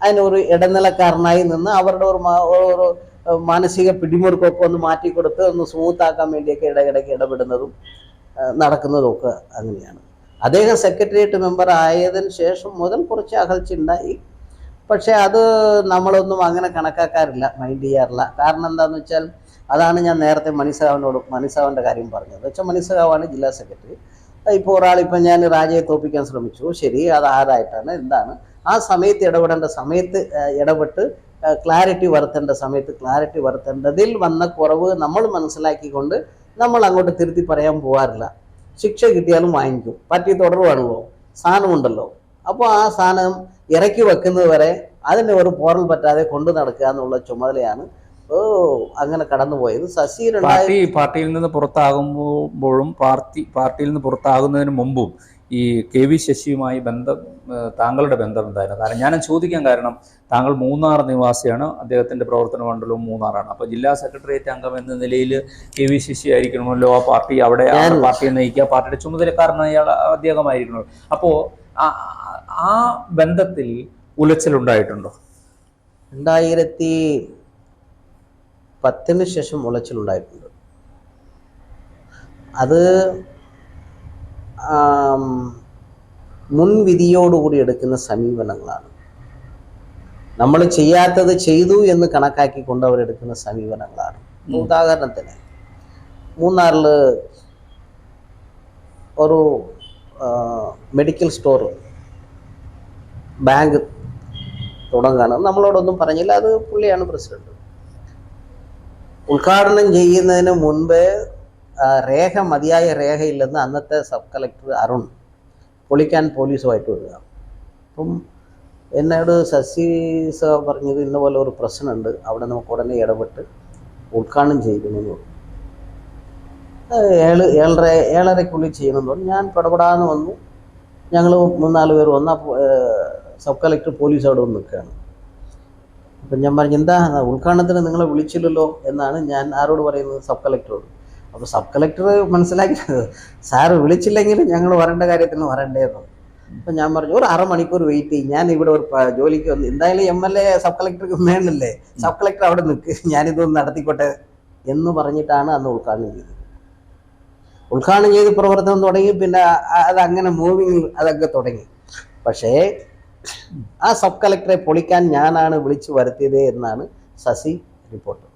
അതിനൊരു ഇടനിലക്കാരനായി നിന്ന് അവരുടെ ഒരു മാനസിക പിടിമുറുക്കൊക്കെ ഒന്ന് മാറ്റിക്കൊടുത്ത് ഒന്ന് സ്മൂത്താക്കാൻ വേണ്ടിയൊക്കെ ഇടയ്ക്കിടയ്ക്ക് ഇടപെടുന്നതും നടക്കുന്നതും ഒക്കെ അങ്ങനെയാണ്. അദ്ദേഹം സെക്രട്ടേറിയറ്റ് മെമ്പർ ആയതിനു ശേഷം മുതൽ കുറച്ച് അകൽച്ചുണ്ടായി. പക്ഷേ അത് നമ്മളൊന്നും അങ്ങനെ കണക്കാക്കാറില്ല, മൈൻഡ് ചെയ്യാറില്ല. കാരണം എന്താണെന്ന് വെച്ചാൽ അതാണ് ഞാൻ നേരത്തെ മണിസാവിൻ്റെ കാര്യം പറഞ്ഞത്. വെച്ചാൽ മണിസാവാണ് ജില്ലാ സെക്രട്ടറി. ഇപ്പോൾ ഞാൻ രാജയെ തോൽപ്പിക്കാൻ ശ്രമിച്ചു, ശരി, അത് ആരായിട്ടാണ് എന്താണ് ആ സമയത്ത് ഇടപെടേണ്ട സമയത്ത് ഇടപെട്ട് ക്ലാരിറ്റി വരുത്തേണ്ട സമയത്ത് ക്ലാരിറ്റി വരുത്തേണ്ടതിൽ വന്ന കുറവ് നമ്മൾ മനസ്സിലാക്കിക്കൊണ്ട് നമ്മൾ അങ്ങോട്ട് തിരുത്തി പറയാൻ പോകാറില്ല. ശിക്ഷ കിട്ടിയാലും വാങ്ങിക്കും, പറ്റി തുടരുവാണല്ലോ, സ്ഥാനമുണ്ടല്ലോ. അപ്പോൾ ആ സ്ഥാനം ഇറക്കി വെക്കുന്നത് വരെ അതിൻ്റെ ഒരു പോറൽ പറ്റാതെ കൊണ്ടു നടക്കുക എന്നുള്ള ചുമതലയാണ് അങ്ങനെ കടന്നുപോയത്. ശശി പാർട്ടിയിൽ നിന്ന് പുറത്താകുമ്പോഴും പാർട്ടിയിൽ നിന്ന് പുറത്താകുന്നതിന് മുമ്പും ഈ KV ശശിയുമായി താങ്കളുടെ ബന്ധം എന്തായിരുന്നു? കാരണം ഞാൻ ചോദിക്കാൻ കാരണം താങ്കൾ മൂന്നാർ നിവാസിയാണ്, അദ്ദേഹത്തിൻ്റെ പ്രവർത്തന മണ്ഡലവും മൂന്നാറാണ്. അപ്പോൾ ജില്ലാ സെക്രട്ടേറിയറ്റ് അംഗം എന്ന നിലയിൽ KV ശശി ആയിരിക്കണമല്ലോ ആ പാർട്ടി, അവിടെ പാർട്ടിയെ നയിക്കുക, പാർട്ടിയുടെ ചുമതലക്കാരനായ അദ്ദേഹമായിരിക്കണമല്ലോ. അപ്പോൾ ആ ബന്ധത്തിൽ ഉലച്ചിലുണ്ടായിട്ടുണ്ടോ? 2010 ശേഷം ഉലച്ചിലുണ്ടായിട്ടുണ്ട്. അത് മുൻവിധിയോടുകൂടി എടുക്കുന്ന സമീപനങ്ങളാണ്. നമ്മൾ ചെയ്യാത്തത് ചെയ്തു എന്ന് കണക്കാക്കിക്കൊണ്ട് അവരെടുക്കുന്ന സമീപനങ്ങളാണ്. ഉദാഹരണത്തിന് മൂന്നാറിൽ ഒരു മെഡിക്കൽ സ്റ്റോർ ബാങ്ക് തുടങ്ങുകയാണ്. നമ്മളോടൊന്നും പറഞ്ഞില്ല, അത് പുള്ളിയാണ് പ്രസിഡന്റ്. ഉദ്ഘാടനം ചെയ്യുന്നതിന് മുൻപ് മതിയായ രേഖയില്ലെന്ന് അന്നത്തെ സബ് കളക്ടർ അരുൺ പൊളിക്കാൻ പോലീസുമായിട്ട് വരിക. അപ്പം എന്നോട് ശശി സർ പറഞ്ഞത് ഇന്ന പോലെ ഒരു പ്രശ്നമുണ്ട്, അവിടെ നമുക്ക് ഉടനെ ഇടപെട്ട് ഉദ്ഘാടനം ചെയ്യണമെന്ന് പറഞ്ഞു. 7:30-7:30 ചെയ്യണമെന്ന് പറഞ്ഞു. ഞാൻ പടപെടാന്ന് വന്നു. ഞങ്ങൾ 3-4 പേർ വന്ന് സബ് കളക്ടർ പോലീസ് അവിടെ വന്ന് നിൽക്കുകയാണ്. അപ്പം ഞാൻ പറഞ്ഞു, എന്താ ഉദ്ഘാടനത്തിന് നിങ്ങളെ വിളിച്ചില്ലല്ലോ എന്നാണ് ഞാൻ ആരോട് പറയുന്നത്? സബ് കളക്ടറോട്. അപ്പോൾ സബ് കളക്ടർ മനസ്സിലാക്കിയത് സാറ് വിളിച്ചില്ലെങ്കിലും ഞങ്ങൾ വരേണ്ട കാര്യത്തിന് വരണ്ടേന്ന്. അപ്പം ഞാൻ പറഞ്ഞു ഒരു അരമണിക്കൂർ വെയിറ്റ് ചെയ്യും, ഞാൻ ഇവിടെ ഒരു ജോലിക്ക് വന്നു, എന്തായാലും MLA സബ് കളക്ടർക്ക് വേണ്ടല്ലേ, സബ് കളക്ടർ അവിടെ നിൽക്ക്, ഞാനിതൊന്ന് നടത്തിക്കോട്ടെ എന്ന് പറഞ്ഞിട്ടാണ് അന്ന് ഉദ്ഘാടനം ചെയ്തത്. ഉദ്ഘാടനം ചെയ്ത് പ്രവർത്തനം തുടങ്ങി. പിന്നെ അതങ്ങനെ മൂവിങ് അതൊക്കെ തുടങ്ങി. പക്ഷേ ആ സബ് കളക്ടറെ പൊളിക്കാൻ ഞാനാണ് വിളിച്ചു വരുത്തിയത് എന്നാണ് ശശി റിപ്പോർട്ട്.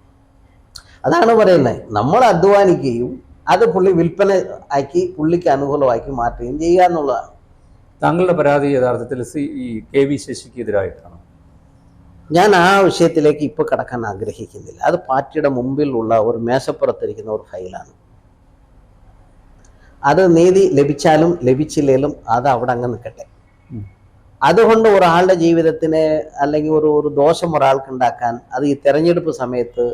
അതാണ് പറയുന്നത്, നമ്മൾ അധ്വാനിക്കുകയും അത് പുള്ളി വിൽപ്പന ആക്കി പുള്ളിക്ക് അനുകൂലമാക്കി മാറ്റുകയും ചെയ്യുക എന്നുള്ളതാണ്. താങ്കളുടെ പരാതി യഥാർത്ഥത്തിൽ ഈ KV ശശിക്കെതിരായിട്ടാണ്. ഞാൻ ആ വിഷയത്തിലേക്ക് ഇപ്പോൾ കടക്കാൻ ആഗ്രഹിക്കുന്നില്ല. അത് പാർട്ടിയുടെ മുമ്പിലുള്ള ഒരു മേശപ്പുറത്തിരിക്കുന്ന ഒരു ഫയലാണ്. അത് നീതി ലഭിച്ചാലും ലഭിച്ചില്ലെങ്കിലും അത് അവിടെ അങ്ങ് നിൽക്കട്ടെ. അതുകൊണ്ട് ഒരാളുടെ ജീവിതത്തിന് അല്ലെങ്കിൽ ഒരു ദോഷം ഒരാൾക്ക് ഉണ്ടാക്കാൻ അത് ഈ തെരഞ്ഞെടുപ്പ് സമയത്ത്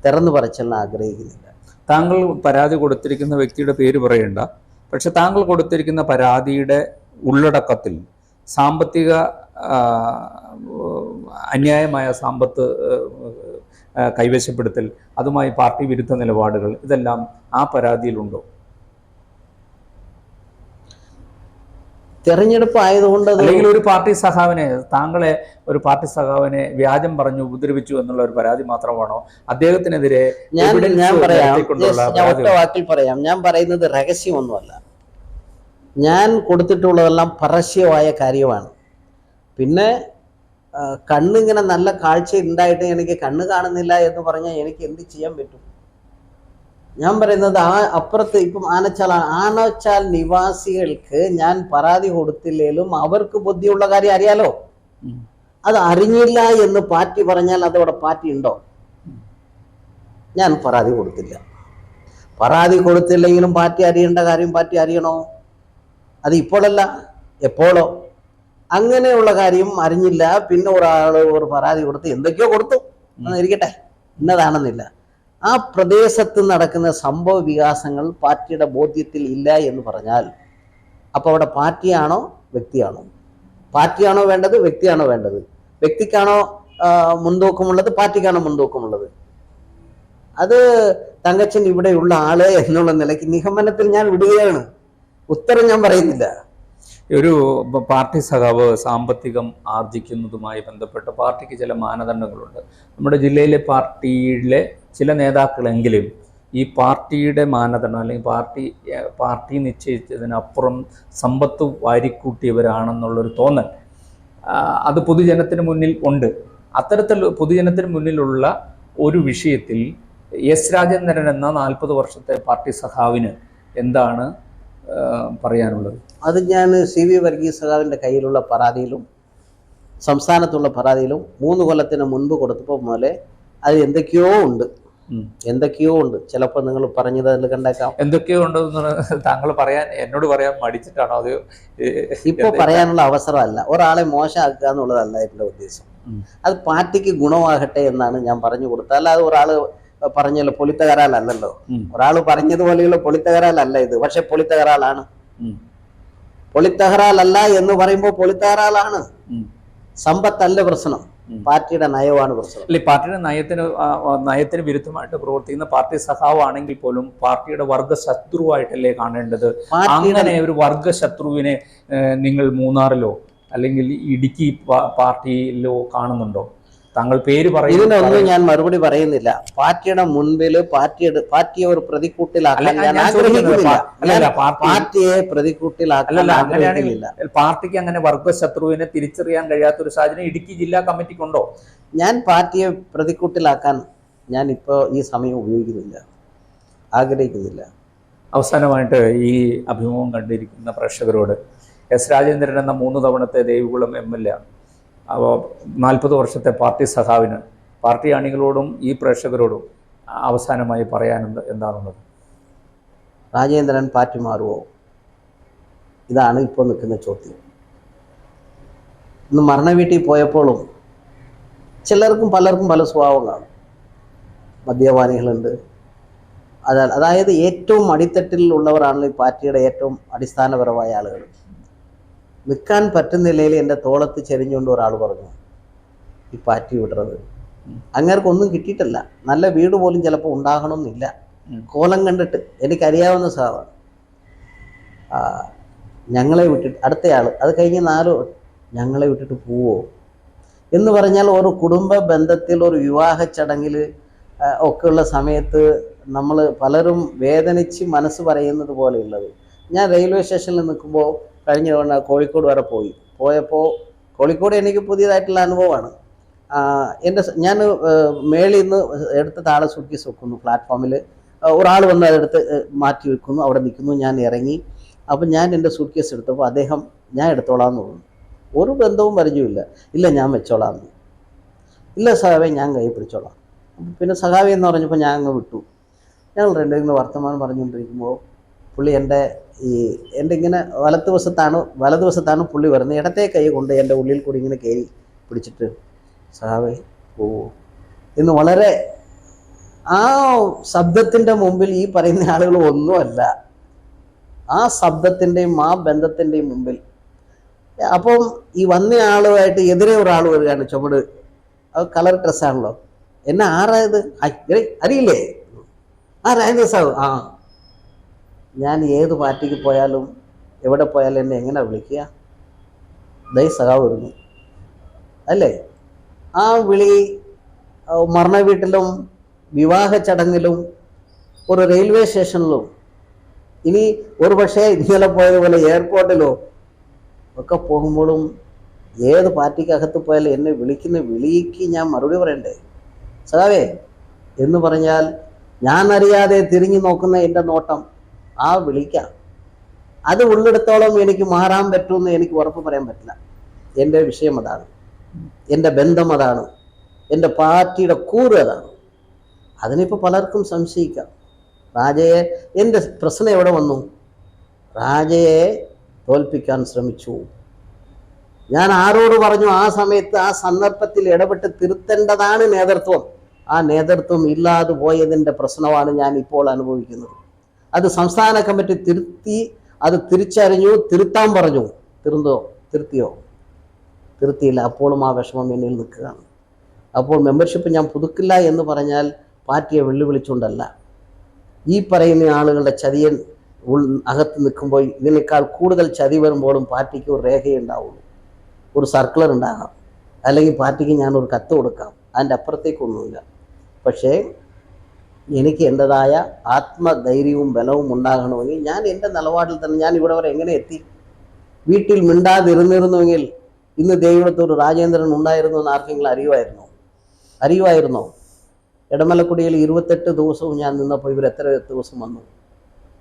തുറന്നു പറച്ചെല്ലാം ആഗ്രഹിക്കുന്നില്ല. താങ്കൾ പരാതി കൊടുത്തിരിക്കുന്ന വ്യക്തിയുടെ പേര് പറയണ്ട, പക്ഷെ താങ്കൾ കൊടുത്തിരിക്കുന്ന പരാതിയുടെ ഉള്ളടക്കത്തിൽ സാമ്പത്തിക അന്യായമായ സമ്പത്ത് കൈവശപ്പെടുത്തൽ, അതുമായി പാർട്ടി വിരുദ്ധ നിലപാടുകൾ, ഇതെല്ലാം ആ പരാതിയിലുണ്ടോ? തെരഞ്ഞെടുപ്പ് ആയതുകൊണ്ട് അല്ലെങ്കിൽ ഒരു പാർട്ടി സഖാവിനെ, താങ്കളെ ഒരു പാർട്ടി സഖാവിനെ വ്യാജം പറഞ്ഞു ഉപദ്രവിച്ചു എന്നുള്ള ഒരു പരാതി മാത്രമാണോ? അദ്ദേഹത്തിനെതിരെ ഞാൻ ഒറ്റ വാക്കിൽ പറയാം. ഞാൻ പറയുന്നത് രഹസ്യമൊന്നുമല്ല. ഞാൻ കൊടുത്തിട്ടുള്ളതെല്ലാം പരസ്യമായ കാര്യമാണ്. പിന്നെ കണ്ണിങ്ങനെ നല്ല കാഴ്ച ഉണ്ടായിട്ട് എനിക്ക് കണ്ണ് കാണുന്നില്ല എന്ന് പറഞ്ഞാൽ എനിക്ക് എന്ത് ചെയ്യാൻ പറ്റും? ഞാൻ പറയുന്നത് അപ്പുറത്ത് ഇപ്പം ആനച്ചാൽ നിവാസികൾക്ക് ഞാൻ പരാതി കൊടുത്തില്ലേലും അവർക്ക് ബുദ്ധിയുള്ള കാര്യം അറിയാലോ. അത് അറിഞ്ഞില്ല എന്ന് പാർട്ടി പറഞ്ഞാൽ അതവിടെ പാർട്ടി ഉണ്ടോ? ഞാൻ പരാതി കൊടുത്തില്ല. പരാതി കൊടുത്തില്ലെങ്കിലും പാർട്ടി അറിയേണ്ട കാര്യം പാർട്ടി അറിയണോ? അത് ഇപ്പോഴല്ല, എപ്പോഴോ. അങ്ങനെയുള്ള കാര്യം അറിഞ്ഞില്ല, പിന്നെ ഒരാൾ ഒരു പരാതി കൊടുത്ത് എന്തൊക്കെയോ കൊടുത്തു ഇരിക്കട്ടെ, ഇന്നതാണെന്നില്ല. ആ പ്രദേശത്ത് നടക്കുന്ന സംഭവ വികാസങ്ങൾ പാർട്ടിയുടെ ബോധ്യത്തിൽ ഇല്ല എന്ന് പറഞ്ഞാൽ അപ്പോൾ അവിടെ പാർട്ടിയാണോ വ്യക്തിയാണോ? പാർട്ടിയാണോ വേണ്ടത്, വ്യക്തിയാണോ വേണ്ടത്? വ്യക്തിക്കാണോ മുൻതൂക്കമുള്ളത്, പാർട്ടിക്കാണോ മുൻതൂക്കമുള്ളത്? അത് തങ്കച്ചൻ ഇവിടെയുള്ള ആള് എന്നുള്ള നിലയ്ക്ക് നിഗമനത്തിൽ ഞാൻ വിടുകയാണ്. ഉത്തരം ഞാൻ പറയുന്നില്ല. ഒരു പാർട്ടി സഖാവ് സാമ്പത്തികം ആർജിക്കുന്നതുമായി ബന്ധപ്പെട്ട് പാർട്ടിക്ക് ചില മാനദണ്ഡങ്ങളുണ്ട്. നമ്മുടെ ജില്ലയിലെ പാർട്ടിയിലെ ചില നേതാക്കളെങ്കിലും ഈ പാർട്ടിയുടെ മാനദണ്ഡം അല്ലെങ്കിൽ പാർട്ടി നിശ്ചയിച്ചതിനപ്പുറം സമ്പത്ത് വാരിക്കൂട്ടിയവരാണെന്നുള്ളൊരു തോന്നൽ അത് പൊതുജനത്തിന് മുന്നിൽ ഉണ്ട്. അത്തരത്തിൽ പൊതുജനത്തിന് മുന്നിലുള്ള ഒരു വിഷയത്തിൽ S. രാജേന്ദ്രൻ എന്ന 40 വർഷത്തെ പാർട്ടി സഖാവിന് എന്താണ് പറയാനുള്ളത്? അത് ഞാൻ CV വർഗീസ് സഖാവിൻ്റെ കയ്യിലുള്ള പരാതിയിലും സംസ്ഥാനത്തുള്ള പരാതിയിലും 3 കൊല്ലത്തിന് മുൻപ് കൊടുത്തപ്പോൾ മുതലേ അത് എന്തൊക്കെയോ ഉണ്ട്. ചിലപ്പോൾ നിങ്ങൾ പറഞ്ഞത് അതിൽ കണ്ടേക്കാം. എന്തൊക്കെയോ ഉണ്ടെന്ന് താങ്കൾ എന്നോട് പറയാൻ മടിച്ചിട്ടാണോ? അത് ഇപ്പോൾ പറയാനുള്ള അവസരമല്ല. ഒരാളെ മോശമാക്കുക എന്നുള്ളതല്ല എൻ്റെ ഉദ്ദേശം. അത് പാർട്ടിക്ക് ഗുണമാകട്ടെ എന്നാണ് ഞാൻ പറഞ്ഞു കൊടുത്തത്. അല്ലാതെ ഒരാൾ പറഞ്ഞല്ലോ പൊളിത്തകരാലല്ലോ. ഒരാൾ പറഞ്ഞതുപോലെയുള്ള പൊളിത്തകരാലല്ല ഇത്. പക്ഷെ പൊളിത്തകരാലാണ്. പൊളിത്തകരാലല്ല എന്ന് പറയുമ്പോൾ പൊളിത്തകരാലാണ്. സമ്പത്തല്ല പ്രശ്നം, പാർട്ടിയുടെ നയമാണ് പ്രശ്നം. അല്ലെ, പാർട്ടിയുടെ നയത്തിന് വിരുദ്ധമായിട്ട് പ്രവർത്തിക്കുന്ന പാർട്ടി സഖാവാണെങ്കിൽ പോലും പാർട്ടിയുടെ വർഗശത്രുവായിട്ടല്ലേ കാണേണ്ടത്? അങ്ങനെ ഒരു വർഗശത്രുവിനെ നിങ്ങൾ മൂന്നാറിലോ അല്ലെങ്കിൽ ഇടുക്കി പാർട്ടിയിലോ കാണുന്നുണ്ടോ? താങ്കൾ പേര് ഇതിനൊന്നും ഞാൻ മറുപടി പറയുന്നില്ല. പാർട്ടിയുടെ മുൻപിൽ പാർട്ടിയെ ഒരു പ്രതിക്കൂട്ടിലാക്കാൻ ഞാൻ ആഗ്രഹിക്കുന്നില്ല. പാർട്ടിയെ പ്രതിക്കൂട്ടിലാക്കാൻ ആഗ്രഹിക്കുന്നില്ല. പാർട്ടിക്ക് അങ്ങനെ വർഗശത്രുവിനെ തിരിച്ചറിയാൻ കഴിയാത്തൊരു സാഹചര്യം ഇടുക്കി ജില്ലാ കമ്മിറ്റിക്കുണ്ടോ? ഞാൻ പാർട്ടിയെ പ്രതിക്കൂട്ടിലാക്കാൻ ഞാൻ ഇപ്പോൾ ഈ സമയം ഉപയോഗിക്കുന്നില്ല, ആഗ്രഹിക്കുന്നില്ല. അവസാനമായിട്ട് ഈ അഭിമുഖം കണ്ടിരിക്കുന്ന പ്രേക്ഷകരോട് S. രാജേന്ദ്രൻ എന്ന 3 തവണത്തെ ദേവികുളം MLA 40 വർഷത്തെ പാർട്ടി സഖാവിന്, പാർട്ടി അണികളോടും ഈ പ്രേക്ഷകരോടും അവസാനമായി പറയാനുണ്ട് എന്താണുള്ളത്? രാജേന്ദ്രൻ പാർട്ടി മാറുമോ? ഇതാണ് ഇപ്പോൾ നിൽക്കുന്ന ചോദ്യം. ഇന്ന് മരണ വീട്ടിൽ പോയപ്പോഴും പലർക്കും പല സ്വഭാവം കാണും. മദ്യപാനികളുണ്ട്. അതായത് ഏറ്റവും അടിത്തട്ടിൽ ഉള്ളവരാണല്ലോ ഈ പാർട്ടിയുടെ ഏറ്റവും അടിസ്ഥാനപരമായ ആളുകൾ. നിൽക്കാൻ പറ്റുന്നില്ലെങ്കിൽ എൻ്റെ തോളത്ത് ചെരിഞ്ഞുകൊണ്ട് ഒരാൾ പറഞ്ഞു ഈ പാർട്ടി വിടുന്നത്. അങ്ങേർക്കൊന്നും കിട്ടിയിട്ടല്ല, നല്ല വീട് പോലും ചിലപ്പോൾ ഉണ്ടാകണമെന്നില്ല. കോലം കണ്ടിട്ട് എനിക്കറിയാവുന്ന സഹാവാണ്. ഞങ്ങളെ വിട്ടിട്ട് അടുത്തയാൾ അത് കഴിഞ്ഞ് 4 ഞങ്ങളെ വിട്ടിട്ട് പോവോ എന്ന് പറഞ്ഞാൽ ഒരു കുടുംബ ബന്ധത്തിൽ ഒരു വിവാഹ ചടങ്ങിൽ ഒക്കെയുള്ള സമയത്ത് നമ്മൾ പലരും വേദനിച്ച് മനസ്സ് പറയുന്നത് പോലെയുള്ളത്. ഞാൻ റെയിൽവേ സ്റ്റേഷനിൽ നിൽക്കുമ്പോൾ കഴിഞ്ഞ തവണ കോഴിക്കോട് വരെ പോയപ്പോൾ കോഴിക്കോട് എനിക്ക് പുതിയതായിട്ടുള്ള അനുഭവമാണ്. ഞാൻ മേളിൽ നിന്ന് എടുത്ത് താഴെ സൂട്ട്കേസ് വെക്കുന്നു. പ്ലാറ്റ്ഫോമിൽ ഒരാൾ വന്ന് അതെടുത്ത് മാറ്റി വെക്കുന്നു, അവിടെ നിൽക്കുന്നു. ഞാൻ ഇറങ്ങി. അപ്പം ഞാൻ എൻ്റെ സൂട്ട്കേസ് എടുത്തപ്പോൾ അദ്ദേഹം ഞാൻ എടുത്തോളാം എന്ന് പറഞ്ഞു. ഒരു ബന്ധവും പരിചയമില്ല. ഇല്ല ഞാൻ വെച്ചോളാം എന്ന്. ഇല്ല സഹാവേ ഞാൻ കൈ പിടിച്ചോളാം. പിന്നെ സഹാവി എന്ന് പറഞ്ഞപ്പോൾ ഞാൻ അങ്ങ് വിട്ടു. ഞങ്ങൾ രണ്ടുപേരും വർത്തമാനം പറഞ്ഞുകൊണ്ടിരിക്കുമ്പോൾ പുള്ളി എൻ്റെ ഇങ്ങനെ വലതുവശത്താണ് പുള്ളി വരുന്നത്. ഇടത്തെ കൈ കൊണ്ട് എൻ്റെ ഉള്ളിൽ കൂടി ഇങ്ങനെ കയറി പിടിച്ചിട്ട് സഹാവേ പോവോ എന്ന് വളരെ ആ ശബ്ദത്തിൻ്റെ മുമ്പിൽ ഈ പറയുന്ന ആളുകൾ ഒന്നുമല്ല. ആ ശബ്ദത്തിൻ്റെയും ആ ബന്ധത്തിൻ്റെയും മുമ്പിൽ അപ്പം ഈ വന്ന ആളുമായിട്ട് എതിരെ ഒരാൾ വരികയാണ്. ചുമട് അത് കളർ ഡ്രസ്സാണല്ലോ. എന്നെ ആരായത് അറിയില്ലേ? ആരായത് സാവ്? ഞാൻ ഏത് പാർട്ടിക്ക് പോയാലും എവിടെ പോയാലും എന്നെ എങ്ങനെ വിളിക്കുക? ദൈ സഖാവ് വരുന്നു അല്ലേ? ആ വിളി മരണ വീട്ടിലും വിവാഹ ചടങ്ങിലും ഒരു റെയിൽവേ സ്റ്റേഷനിലും ഇനി ഒരു പക്ഷേ ഇന്നലെ പോയതുപോലെ എയർപോർട്ടിലോ ഒക്കെ പോകുമ്പോഴും ഏത് പാർട്ടിക്കകത്ത് പോയാലും എന്നെ വിളിക്കുന്ന വിളിക്ക് ഞാൻ മറുപടി പറയണ്ടേ? സഖാവേ എന്ന് പറഞ്ഞാൽ ഞാൻ അറിയാതെ തിരിഞ്ഞു നോക്കുന്ന എൻ്റെ നോട്ടം ആ വിളിക്കാം. അത് ഉള്ളിടത്തോളം എനിക്ക് മാറാൻ പറ്റുമെന്ന് എനിക്ക് ഉറപ്പ് പറയാൻ പറ്റില്ല. എൻ്റെ വിഷയം അതാണ്, എൻ്റെ ബന്ധം അതാണ്, എൻ്റെ പാർട്ടിയുടെ കൂറ് അതാണ്. അതിനിപ്പോൾ പലർക്കും സംശയിക്കാം. രാജയെ എൻ്റെ പ്രശ്നം എവിടെ വന്നു? രാജയെ തോൽപ്പിക്കാൻ ശ്രമിച്ചു. ഞാൻ ആരോട് പറഞ്ഞു? ആ സമയത്ത് ആ സന്ദർഭത്തിൽ ഇടപെട്ട് തിരുത്തേണ്ടതാണ് നേതൃത്വം. ആ നേതൃത്വം ഇല്ലാതെ പോയതിൻ്റെ പ്രശ്നമാണ് ഞാൻ ഇപ്പോൾ അനുഭവിക്കുന്നത്. അത് സംസ്ഥാന കമ്മിറ്റി തിരുത്തി, അത് തിരിച്ചറിഞ്ഞു, തിരുത്താൻ പറഞ്ഞു. തിരുത്തിയോ? തിരുത്തിയില്ല. അപ്പോഴും ആ വിഷമം എന്നിൽ നിൽക്കുകയാണ്. അപ്പോൾ മെമ്പർഷിപ്പ് ഞാൻ പുതുക്കില്ല എന്ന് പറഞ്ഞാൽ പാർട്ടിയെ വെല്ലുവിളിച്ചുകൊണ്ടല്ല. ഈ പറയുന്ന ആളുകളുടെ ചതിയൻ അകത്ത് നിൽക്കുമ്പോൾ ഇതിനേക്കാൾ കൂടുതൽ ചതി വരുമ്പോഴും പാർട്ടിക്ക് ഒരു രേഖയുണ്ടാവുള്ളൂ, ഒരു സർക്കുലർ ഉണ്ടാകാം, അല്ലെങ്കിൽ പാർട്ടിക്ക് ഞാനൊരു കത്ത് കൊടുക്കാം. അതിൻ്റെ അപ്പുറത്തേക്കൊന്നുമില്ല. പക്ഷേ എനിക്ക് എൻ്റെതായ ആത്മധൈര്യവും ബലവും ഉണ്ടാകണമെങ്കിൽ ഞാൻ എൻ്റെ നിലപാടിൽ തന്നെ ഞാൻ ഇവിടെ വരെ എങ്ങനെ എത്തി? വീട്ടിൽ മിണ്ടാതിരുന്നിരുന്നുവെങ്കിൽ ഇന്ന് ദേവിടത്തൊരു രാജേന്ദ്രൻ ഉണ്ടായിരുന്നു എന്ന് ആർക്കെങ്കിലും അറിയുമായിരുന്നോ? ഇടമലക്കുടിയിൽ 28 ദിവസവും ഞാൻ നിന്നപ്പോൾ ഇവർ എത്ര ദിവസം വന്നു?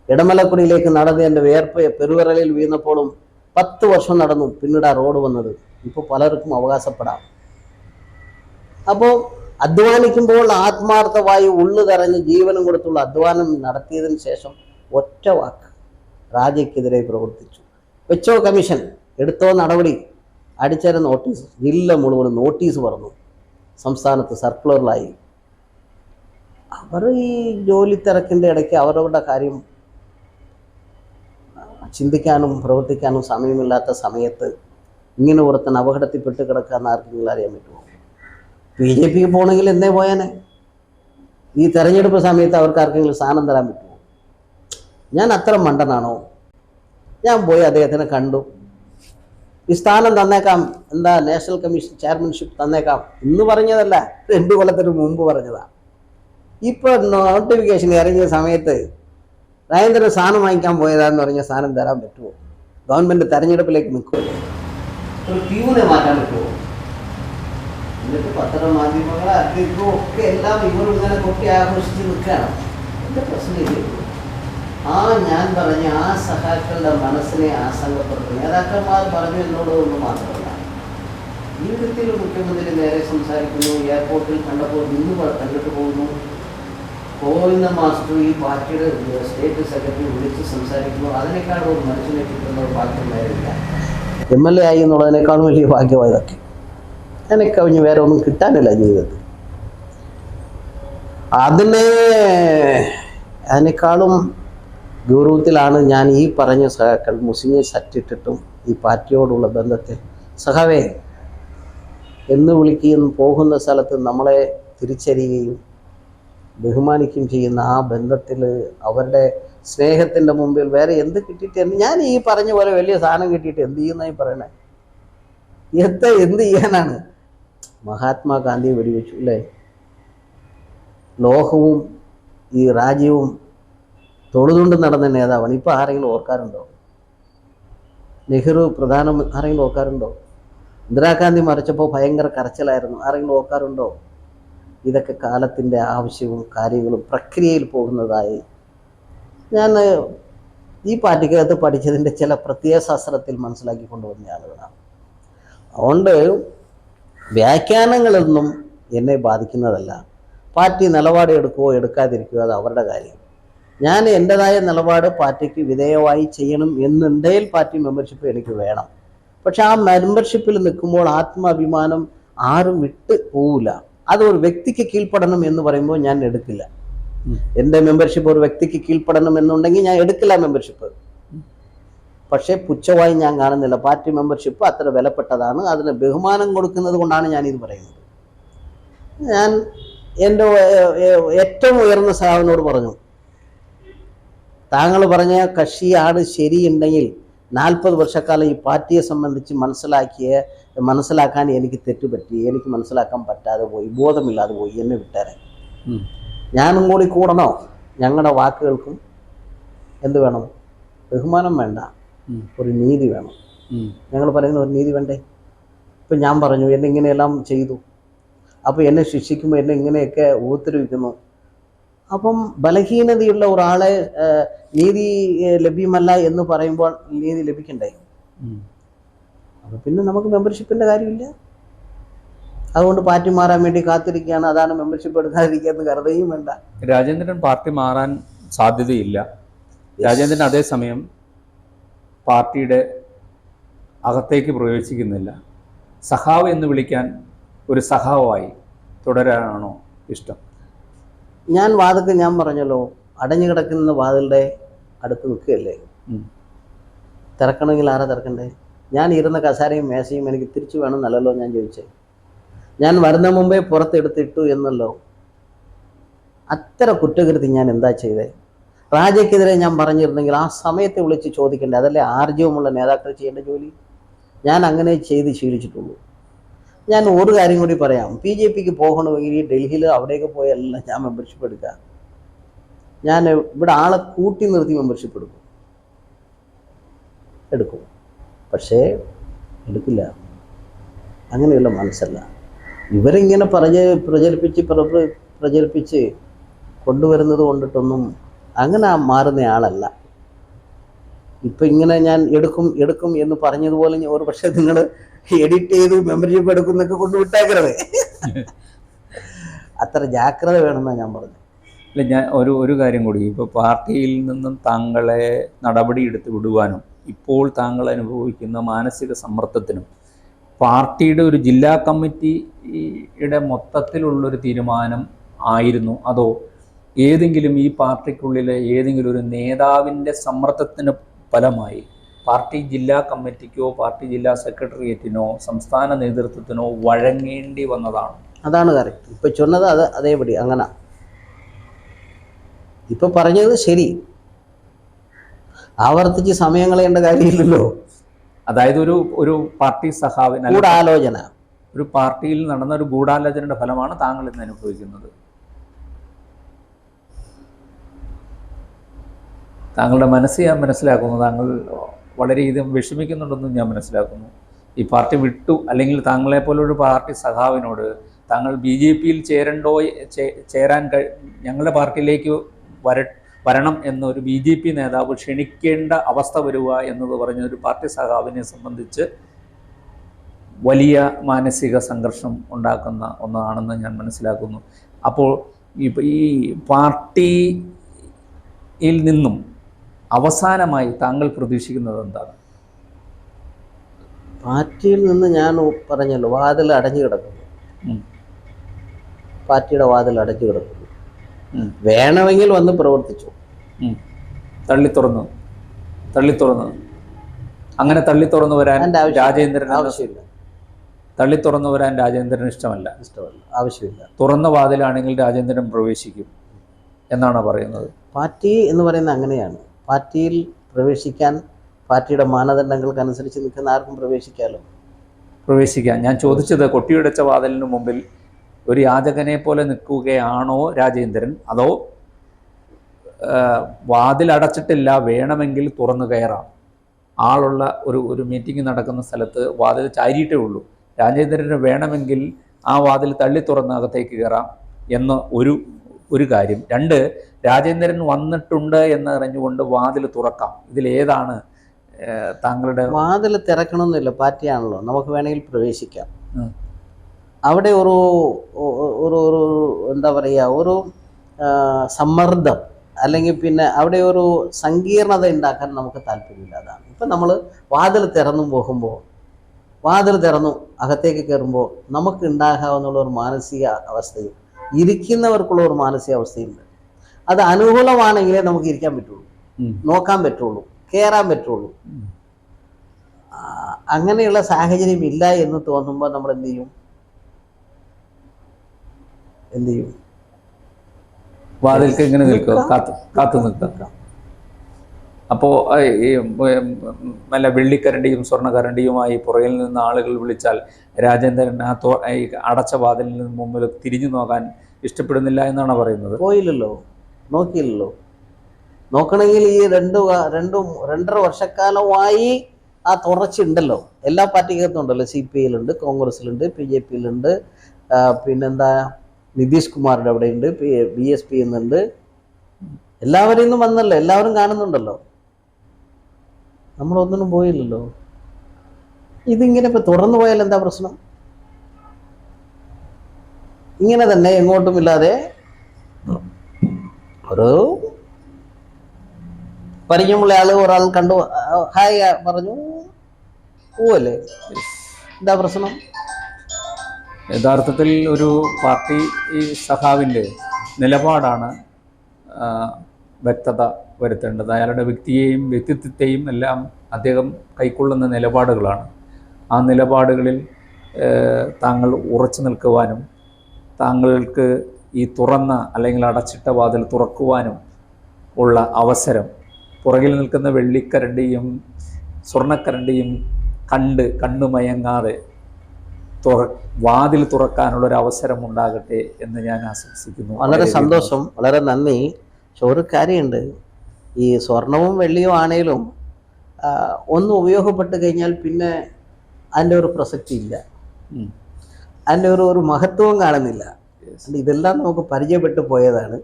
ഇടമലക്കുടിയിലേക്ക് നടന്ന് എൻ്റെ വേർപ്പ് പെരുവിരലിൽ വീണപ്പോഴും 10 വർഷം നടന്നു. പിന്നീട് ആ റോഡ് വന്നത്. ഇപ്പോൾ പലർക്കും അവകാശപ്പെടാം. അപ്പോൾ അധ്വാനിക്കുമ്പോൾ ആത്മാർത്ഥമായി ഉള്ളു തെറഞ്ഞ് ജീവനും കൊടുത്തുള്ള അധ്വാനം നടത്തിയതിന് ശേഷം ഒറ്റ വാക്ക് രാജയ്ക്കെതിരെ പ്രവർത്തിച്ചു. വെച്ചോ കമ്മീഷൻ, എടുത്തോ നടപടി, അടിച്ചേര നോട്ടീസ്, ജില്ല മുഴുവൻ നോട്ടീസ് പറഞ്ഞു, സംസ്ഥാനത്ത് സർക്കുലറിലായി. അവർ ഈ ജോലി തിരക്കിൻ്റെ ഇടയ്ക്ക് അവരവരുടെ കാര്യം ചിന്തിക്കാനും പ്രവർത്തിക്കാനും സമയമില്ലാത്ത സമയത്ത് ഇങ്ങനെ ഒരുത്തൻ അപകടത്തിൽപ്പെട്ട് കിടക്കാമെന്ന് ആർക്കെങ്കിലും അറിയാൻ പറ്റുമോ? BJPക്ക് പോകണമെങ്കിൽ എന്നേ പോയാനെ? ഈ തെരഞ്ഞെടുപ്പ് സമയത്ത് അവർക്ക് ആർക്കെങ്കിലും സ്ഥാനം തരാൻ പറ്റുമോ? ഞാൻ അത്ര മണ്ടനാണോ? ഞാൻ പോയി അദ്ദേഹത്തിനെ കണ്ടു. ഈ സ്ഥാനം തന്നേക്കാം, എന്താ നാഷണൽ കമ്മീഷൻ ചെയർമാൻഷിപ്പ് തന്നേക്കാം എന്ന് പറഞ്ഞതല്ല, 2 കൊല്ലത്തിന് മുമ്പ് പറഞ്ഞതാണ്. ഇപ്പോൾ നോട്ടിഫിക്കേഷൻ ഇറങ്ങിയ സമയത്ത് രാജേന്ദ്രൻ സ്ഥാനം വാങ്ങിക്കാൻ പോയതാന്ന് പറഞ്ഞ സ്ഥാനം തരാൻ പറ്റുമോ? ഗവൺമെൻറ് തെരഞ്ഞെടുപ്പിലേക്ക് നിൽക്കുമല്ലോ, ഒരു പ്യൂനെ മാറ്റാൻ പറ്റുമോ? എന്നിട്ട് പത്രമാധ്യമങ്ങളെ അധികവും ഒക്കെ എല്ലാം ഇവരിങ്ങനെ കൊട്ടി ആഘോഷിച്ച് നിൽക്കുകയാണ്. എൻ്റെ പ്രശ്നമില്ല. ഞാൻ പറഞ്ഞ ആ സഹാക്കളുടെ മനസ്സിനെ ആശങ്കപ്പെടുത്തും. നേതാക്കന്മാർ പറഞ്ഞു എന്നോട് ഒന്നും മാത്രമല്ല, ജീവിതത്തിൽ മുഖ്യമന്ത്രി നേരെ സംസാരിക്കുന്നു, എയർപോർട്ടിൽ കണ്ടപ്പോൾ നിന്ന് കണ്ടിട്ട് പോകുന്നു, ഗോവിന്ദ മാസ്റ്റർ ഈ പാർട്ടിയുടെ സ്റ്റേറ്റ് സെക്രട്ടറി വിളിച്ച് സംസാരിക്കുന്നു. അതിനേക്കാളും ഒരു മനുഷ്യനെ കിട്ടുന്ന ഒരു ഭാഗ്യം വേറില്ല. MLA ആയി എന്നുള്ളതിനേക്കാളും വലിയ ഭാഗ്യമായതൊക്കെ എനിക്ക് കവിഞ്ഞ് വേറെ ഒന്നും കിട്ടാനില്ല ജീവിതത്തിൽ. അതിനേക്കാളും ഗൗരവത്തിലാണ് ഞാൻ ഈ പറഞ്ഞ സഹാക്കൾ മുസ്ലിം സറ്റിട്ടിട്ടും ഈ പാർട്ടിയോടുള്ള ബന്ധത്തെ സഹാവേ എന്ന് വിളിക്കുകയും പോകുന്ന സ്ഥലത്ത് നമ്മളെ തിരിച്ചറിയുകയും ബഹുമാനിക്കുകയും ചെയ്യുന്ന ആ ബന്ധത്തിൽ അവരുടെ സ്നേഹത്തിൻ്റെ മുമ്പിൽ വേറെ എന്ത് കിട്ടിയിട്ട് ഞാൻ ഈ പറഞ്ഞ പോലെ വലിയ സാധനം കിട്ടിയിട്ട് എന്ത് ചെയ്യുന്നതായി പറയണേ? എന്ത് ചെയ്യാനാണ്? മഹാത്മാഗാന്ധിയെ വെടിവെച്ചു അല്ലേ? ലോകവും ഈ രാജ്യവും തൊഴുതുകൊണ്ട് നടന്ന നേതാവാണ്. ഇപ്പോൾ ആരെങ്കിലും ഓർക്കാറുണ്ടോ? നെഹ്റു ആരെങ്കിലും ഓർക്കാറുണ്ടോ? ഇന്ദിരാഗാന്ധി മരിച്ചപ്പോൾ ഭയങ്കര കരച്ചിലായിരുന്നു. ആരെങ്കിലും ഓർക്കാറുണ്ടോ? ഇതൊക്കെ കാലത്തിൻ്റെ ആവശ്യവും കാര്യങ്ങളും പ്രക്രിയയിൽ പോകുന്നതായി ഞാൻ ഈ പാർട്ടിക്കകത്ത് പഠിച്ചതിൻ്റെ ചില പ്രത്യയശാസ്ത്രത്തിൽ മനസ്സിലാക്കി കൊണ്ടുവന്ന ആളുകളാണ്. അതുകൊണ്ട് വ്യാഖ്യാനങ്ങളൊന്നും എന്നെ ബാധിക്കുന്നതല്ല. പാർട്ടി നിലപാട് എടുക്കുകയോ എടുക്കാതിരിക്കുകയോ അത് അവരുടെ കാര്യം. ഞാൻ എൻ്റെതായ നിലപാട് പാർട്ടിക്ക് വിധേയമായി ചെയ്യണം എന്നുണ്ടെങ്കിൽ പാർട്ടി മെമ്പർഷിപ്പ് എനിക്ക് വേണം. പക്ഷെ ആ മെമ്പർഷിപ്പിൽ നിൽക്കുമ്പോൾ ആത്മാഭിമാനം ആരും വിട്ട് പോവില്ല. അത് ഒരു വ്യക്തിക്ക് കീഴ്പ്പെടണം എന്ന് പറയുമ്പോൾ ഞാൻ എടുക്കില്ല. എൻ്റെ മെമ്പർഷിപ്പ് ഒരു വ്യക്തിക്ക് കീഴ്പ്പെടണം എന്നുണ്ടെങ്കിൽ ഞാൻ എടുക്കില്ല മെമ്പർഷിപ്പ്. പക്ഷേ പുച്ഛമായി ഞാൻ കാണുന്നില്ല. പാർട്ടി മെമ്പർഷിപ്പ് അത്ര വിലപ്പെട്ടതാണ്. അതിന് ബഹുമാനം കൊടുക്കുന്നത് കൊണ്ടാണ് ഞാനിത് പറയുന്നത്. ഞാൻ എൻ്റെ ഏറ്റവും ഉയർന്ന സഹാവിനോട് പറഞ്ഞു, താങ്കൾ പറഞ്ഞ കക്ഷിയാണ് ശരിയുണ്ടെങ്കിൽ 40 വർഷക്കാലം ഈ പാർട്ടിയെ സംബന്ധിച്ച് മനസ്സിലാക്കാൻ എനിക്ക് തെറ്റുപറ്റി, എനിക്ക് മനസ്സിലാക്കാൻ പറ്റാതെ പോയി, ബോധമില്ലാതെ പോയി, എന്നെ വിട്ടേരെ. ഞാനും കൂടി കൂടണോ? ഞങ്ങളുടെ വാക്കുകൾക്കും എന്ത് വേണം? ബഹുമാനം വേണ്ട, ഒരു നീതി വേണം. ഞങ്ങൾ പറയുന്ന ഒരു നീതി വേണ്ടേ? ഇപ്പം ഞാൻ പറഞ്ഞു എന്നെ ഇങ്ങനെയെല്ലാം ചെയ്തു, അപ്പോൾ എന്നെ ശിക്ഷിക്കുമ്പോൾ എന്നെ ഇങ്ങനെയൊക്കെ ഉപദ്രവിക്കുന്നു. അപ്പം ബലഹീനതയുള്ള ഒരാളെ നീതി ലഭ്യമല്ല എന്ന് പറയുമ്പോൾ നീതി ലഭിക്കണ്ടേ? അപ്പം പിന്നെ നമുക്ക് മെമ്പർഷിപ്പിൻ്റെ കാര്യമില്ല. അതുകൊണ്ട് പാർട്ടി മാറാൻ വേണ്ടി കാത്തിരിക്കുകയാണ്, അതാണ് മെമ്പർഷിപ്പ് എടുക്കാതിരിക്കുകയെന്ന് കരുതുകയും വേണ്ട. രാജേന്ദ്രൻ പാർട്ടി മാറാൻ സാധ്യതയില്ല. രാജേന്ദ്രൻ അതേസമയം പാർട്ടിയുടെ അകത്തേക്ക് പ്രവേശിക്കുന്നില്ല. സഖാവ് എന്ന് വിളിക്കാൻ ഒരു സഖാവായി തുടരാനാണോ ഇഷ്ടം? ഞാൻ പറഞ്ഞല്ലോ, അടഞ്ഞു കിടക്കുന്ന വാതിലുടെ അടുത്ത് നിൽക്കുകയല്ലേ. തിറക്കണമെങ്കിൽ ആരാ തിറക്കണ്ടേ? ഞാൻ ഇരുന്ന കസാരയും മേശയും എനിക്ക് തിരിച്ചു വേണമെന്നല്ലോ ഞാൻ ചോദിച്ചേ. ഞാൻ വരുന്ന മുമ്പേ പുറത്തെടുത്തിട്ടു എന്നല്ലോ. അത്ര കുറ്റകൃതി ഞാൻ എന്താ ചെയ്തേ? രാജയ്ക്കെതിരെ ഞാൻ പറഞ്ഞിരുന്നെങ്കിൽ ആ സമയത്ത് വിളിച്ച് ചോദിക്കണ്ടേ? അതല്ലേ ആർജവമുള്ള നേതാക്കൾ ചെയ്യേണ്ട ജോലി. ഞാൻ അങ്ങനെ ചെയ്ത് ശീലിച്ചിട്ടുള്ളൂ. ഞാൻ ഒരു കാര്യം കൂടി പറയാം. BJPക്ക് പോകണമെങ്കിൽ ഈ ഡൽഹിയിൽ അവിടെയൊക്കെ പോയല്ല ഞാൻ മെമ്പർഷിപ്പ് എടുക്കുക. ഞാൻ ഇവിടെ ആളെ കൂട്ടി നിർത്തി മെമ്പർഷിപ്പ് എടുക്കും. പക്ഷേ എടുക്കില്ല. അങ്ങനെയുള്ള മനസ്സല്ല. ഇവരിങ്ങനെ പ്രചരിപ്പിച്ച് കൊണ്ടുവരുന്നത് കൊണ്ടിട്ടൊന്നും അങ്ങനെ മാറുന്ന ആളല്ല. ഇപ്പം ഇങ്ങനെ ഞാൻ എടുക്കും എന്ന് പറഞ്ഞതുപോലെ ഒരു പക്ഷേ നിങ്ങൾ എഡിറ്റ് ചെയ്ത് മെമ്പർഷിപ്പ് എടുക്കുന്നൊക്കെ കൊണ്ടുവിട്ടേക്കരുത്. അത്ര ജാഗ്രത വേണമെന്നാണ് ഞാൻ പറഞ്ഞത്. അല്ല, ഞാൻ ഒരു കാര്യം കൂടി, ഇപ്പോൾ പാർട്ടിയിൽ നിന്നും താങ്കളെ നടപടിയെടുത്ത് വിടുവാനും ഇപ്പോൾ താങ്കൾ അനുഭവിക്കുന്ന മാനസിക സമ്മർദ്ദത്തിനും പാർട്ടിയുടെ ഒരു ജില്ലാ കമ്മിറ്റിയുടെ മൊത്തത്തിലുള്ളൊരു തീരുമാനം ആയിരുന്നു, അതോ ഏതെങ്കിലും ഈ പാർട്ടിക്കുള്ളിലെ ഏതെങ്കിലും ഒരു നേതാവിൻ്റെ സമ്മർദ്ദത്തിന് ഫലമായി പാർട്ടി ജില്ലാ കമ്മിറ്റിക്കോ പാർട്ടി ജില്ലാ സെക്രട്ടേറിയറ്റിനോ സംസ്ഥാന നേതൃത്വത്തിനോ വഴങ്ങേണ്ടി വന്നതാണ്? അതാണ് കറക്റ്റ്. ഇപ്പം ചൊന്നത് അതേപടി അങ്ങനെ. ഇപ്പം പറഞ്ഞത് ശരി, ആവർത്തിച്ച് സമയം കളയേണ്ട കാര്യമില്ലല്ലോ. അതായത് ഒരു പാർട്ടി സഖാവിന് ഗൂഢാലോചന, ഒരു പാർട്ടിയിൽ നടന്ന ഒരു ഗൂഢാലോചനയുടെ ഫലമാണ് താങ്കൾ ഇന്ന് അനുഭവിക്കുന്നത്. താങ്കളുടെ മനസ്സ് ഞാൻ മനസ്സിലാക്കുന്നു. താങ്കൾ വളരെയധികം വിഷമിക്കുന്നുണ്ടെന്നും ഞാൻ മനസ്സിലാക്കുന്നു. ഈ പാർട്ടി വിട്ടു, അല്ലെങ്കിൽ താങ്കളെപ്പോലൊരു പാർട്ടി സഖാവിനോട് താങ്കൾ BJPയിൽ ചേരാൻ ഞങ്ങളുടെ പാർട്ടിയിലേക്ക് വരണം എന്നൊരു BJP നേതാവ് ക്ഷണിക്കേണ്ട അവസ്ഥ വരിക എന്നത് പറഞ്ഞ ഒരു പാർട്ടി സഖാവിനെ സംബന്ധിച്ച് വലിയ മാനസിക സംഘർഷം ഉണ്ടാക്കുന്ന ഒന്നാണെന്ന് ഞാൻ മനസ്സിലാക്കുന്നു. അപ്പോൾ ഈ പാർട്ടിയിൽ നിന്നും അവസാനമായി താങ്കൾ പ്രതീക്ഷിക്കുന്നത് എന്താണ്? പാർട്ടിയിൽ നിന്ന് ഞാൻ പറഞ്ഞല്ലോ, വാതിൽ അടഞ്ഞു കിടക്കുന്നു. പാർട്ടിയുടെ വാതിൽ അടഞ്ഞു കിടക്കുന്നു. വേണമെങ്കിൽ വന്ന് പ്രവർത്തിച്ചു. തള്ളിത്തുറന്ന് അങ്ങനെ തള്ളിത്തുറന്ന് വരാൻ രാജേന്ദ്രൻ ആവശ്യമില്ല. തള്ളിത്തുറന്ന് വരാൻ രാജേന്ദ്രന് ഇഷ്ടമല്ല. ആവശ്യമില്ല. തുറന്ന വാതിലാണെങ്കിൽ രാജേന്ദ്രൻ പ്രവേശിക്കും. എന്നാണ് പറയുന്നത്. പാർട്ടി എന്ന് പറയുന്നത് അങ്ങനെയാണ്. പാർട്ടിയിൽ പ്രവേശിക്കാൻ പാർട്ടിയുടെ മാനദണ്ഡങ്ങൾക്കനുസരിച്ച് നിൽക്കുന്ന ആർക്കും പ്രവേശിക്കാം. ഞാൻ ചോദിച്ചത് കൊട്ടിയുടച്ച വാതിലിന് മുമ്പിൽ ഒരു യാചകനെ പോലെ നിൽക്കുകയാണോ രാജേന്ദ്രൻ, അതോ വാതിൽ അടച്ചിട്ടില്ല, വേണമെങ്കിൽ തുറന്നു കയറാം, ആളുള്ള ഒരു മീറ്റിംഗ് നടക്കുന്ന സ്ഥലത്ത് വാതിൽ ചാരിയിട്ടേ ഉള്ളൂ, രാജേന്ദ്രന് വേണമെങ്കിൽ ആ വാതിൽ തള്ളി തുറന്ന് അകത്തേക്ക് കയറാം എന്ന് ഒരു കാര്യം. 2, രാജേന്ദ്രൻ വന്നിട്ടുണ്ട് എന്നറിഞ്ഞുകൊണ്ട് വാതിൽ തുറക്കാം. ഇതിലേതാണ് താങ്കളുടെ? വാതിൽ തിറക്കണമെന്നില്ല, പാർട്ടിയാണല്ലോ, നമുക്ക് വേണമെങ്കിൽ പ്രവേശിക്കാം. അവിടെ ഒരു എന്താ പറയുക, ഒരു സമ്മർദ്ദം അല്ലെങ്കിൽ പിന്നെ അവിടെ ഒരു സങ്കീർണത ഉണ്ടാക്കാൻ നമുക്ക് താല്പര്യമില്ല. അതാണ് ഇപ്പം നമ്മൾ വാതിൽ തുറന്നു അകത്തേക്ക് കയറുമ്പോൾ നമുക്ക് ഉണ്ടാകാവുന്ന ഒരു മാനസിക അവസ്ഥയും ഇരിക്കുന്നവർക്കുള്ള ഒരു മാനസിക അവസ്ഥയുണ്ട്. അത് അനുകൂലമാണെങ്കിലേ നമുക്ക് ഇരിക്കാൻ പറ്റുള്ളൂ, നോക്കാൻ പറ്റുള്ളൂ, കയറാൻ പറ്റുള്ളൂ. അങ്ങനെയുള്ള സാഹചര്യം ഇല്ല എന്ന് തോന്നുമ്പോൾ നമ്മൾ എന്ത് ചെയ്യും? വാതിൽക്ക് ഇങ്ങനെ നിൽക്കുക, കാത്തു നിൽക്കുക. അപ്പോൾ ഈ നല്ല വെള്ളിക്കരണ്ടിയും സ്വർണ്ണക്കരണ്ടിയുമായി പുറകിൽ നിന്ന് ആളുകൾ വിളിച്ചാൽ രാജേന്ദ്രൻ ഈ അടച്ച വാതിലിൽ നിന്ന് മുമ്പിൽ തിരിഞ്ഞു നോക്കാൻ ഇഷ്ടപ്പെടുന്നില്ല എന്നാണ് പറയുന്നത്. പോയില്ലല്ലോ, നോക്കിയില്ലല്ലോ. നോക്കണമെങ്കിൽ ഈ 2.5 വർഷക്കാലമായി ആ തുടർച്ചയുണ്ടല്ലോ. എല്ലാ പാർട്ടിക്കകത്തും ഉണ്ടല്ലോ. CPI-യിലുണ്ട്, കോൺഗ്രസിലുണ്ട്, BJP-യിലുണ്ട്, പിന്നെന്താ നിതീഷ് കുമാറിൻ്റെ അവിടെയുണ്ട്, BSP എന്നുണ്ട്. എല്ലാവരെയും നിന്നും വന്നല്ലോ, എല്ലാവരും കാണുന്നുണ്ടല്ലോ. നമ്മളൊന്നിനും പോയില്ലല്ലോ. ഇതിങ്ങനെ ഇപ്പം തുറന്നു പോയാൽ എന്താ പ്രശ്നം? ഇങ്ങനെ തന്നെ എങ്ങോട്ടും ഇല്ലാതെ ഒരു പരിചയമുള്ള ഒരാൾ കണ്ടു, ഹായ് പറഞ്ഞു, പോവല്ലേ? എന്താ പ്രശ്നം? യഥാർത്ഥത്തിൽ ഒരു പാർട്ടി സഖാവിൻ്റെ നിലപാടാണ് വ്യക്തത വരുത്തേണ്ടത്. അയാളുടെ വ്യക്തിയെയും വ്യക്തിത്വത്തെയും എല്ലാം അദ്ദേഹം കൈക്കൊള്ളുന്ന നിലപാടുകളാണ്. ആ നിലപാടുകളിൽ താങ്കൾ ഉറച്ചു നിൽക്കുവാനും താങ്കൾക്ക് ഈ തുറന്ന അല്ലെങ്കിൽ അടച്ചിട്ട വാതിൽ തുറക്കുവാനും ഉള്ള അവസരം, പുറകിൽ നിൽക്കുന്ന വെള്ളിക്കരണ്ടിയും സ്വർണ്ണക്കരണ്ടിയും കണ്ണുമയങ്ങാതെ വാതിൽ തുറക്കാനുള്ളൊരു അവസരം ഉണ്ടാകട്ടെ എന്ന് ഞാൻ ആശംസിക്കുന്നു. വളരെ സന്തോഷം, വളരെ നന്ദി. പക്ഷെ ഒരു കാര്യമുണ്ട്, ഈ സ്വർണവും വെള്ളിയും ആണേലും ഒന്ന് ഉപയോഗപ്പെട്ട് കഴിഞ്ഞാൽ പിന്നെ അതിൻ്റെ ഒരു പ്രസക്തി ഇല്ല, അതിൻ്റെ ഒരു മഹത്വവും കാണുന്നില്ല. ഇതെല്ലാം നമുക്ക് പരിചയപ്പെട്ടു പോയതാണ്.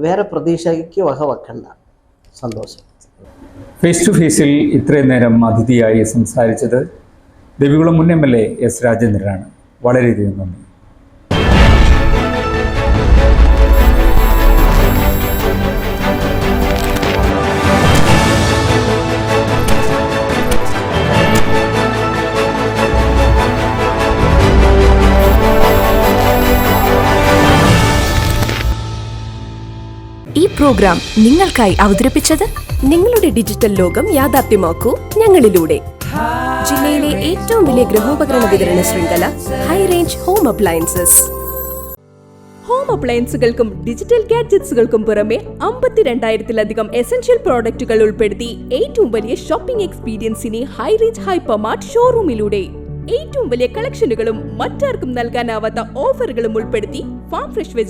വേറെ പ്രതീക്ഷയ്ക്ക് വക വെക്കണ്ട. സന്തോഷം. ഫേസ് ടു ഫേസിൽ ഇത്രയും നേരം അതിഥിയായി സംസാരിച്ചത് ദേവികുളം മുൻ MLA S. രാജേന്ദ്രനാണ്. വളരെയധികം നന്ദി. ഈ പ്രോഗ്രാം നിങ്ങൾക്കായി അവതരിപ്പിച്ചത് നിങ്ങളുടെ ഡിജിറ്റൽ ലോകം യാഥാർത്ഥ്യമാക്കൂ ഞങ്ങളിലൂടെ. ജില്ലയിലെ ഏറ്റവും വലിയ ഗൃഹോപകരണ വിതരണ ശൃംഖല high range home appliances. Home അപ്ലയൻസുകൾക്കും ഡിജിറ്റൽ ഗാഡ്ജറ്റ്സുകൾക്കും പുറമെ 52,000-ലധികം എസൻഷ്യൽ പ്രോഡക്റ്റുകൾ ഉൾപ്പെടുത്തി ഏറ്റവും വലിയ ഷോപ്പിംഗ് എക്സ്പീരിയൻസിനെ ഹൈ റേഞ്ച് ഹൈപ്പർമാർട്ട് ഷോറൂമിലൂടെ ഏറ്റവും വലിയ കളക്ഷനുകളും മറ്റാർക്കും നൽകാനാവാത്ത ഓഫറുകളും ഉൾപ്പെടുത്തി ഫാം ഫ്രഷ്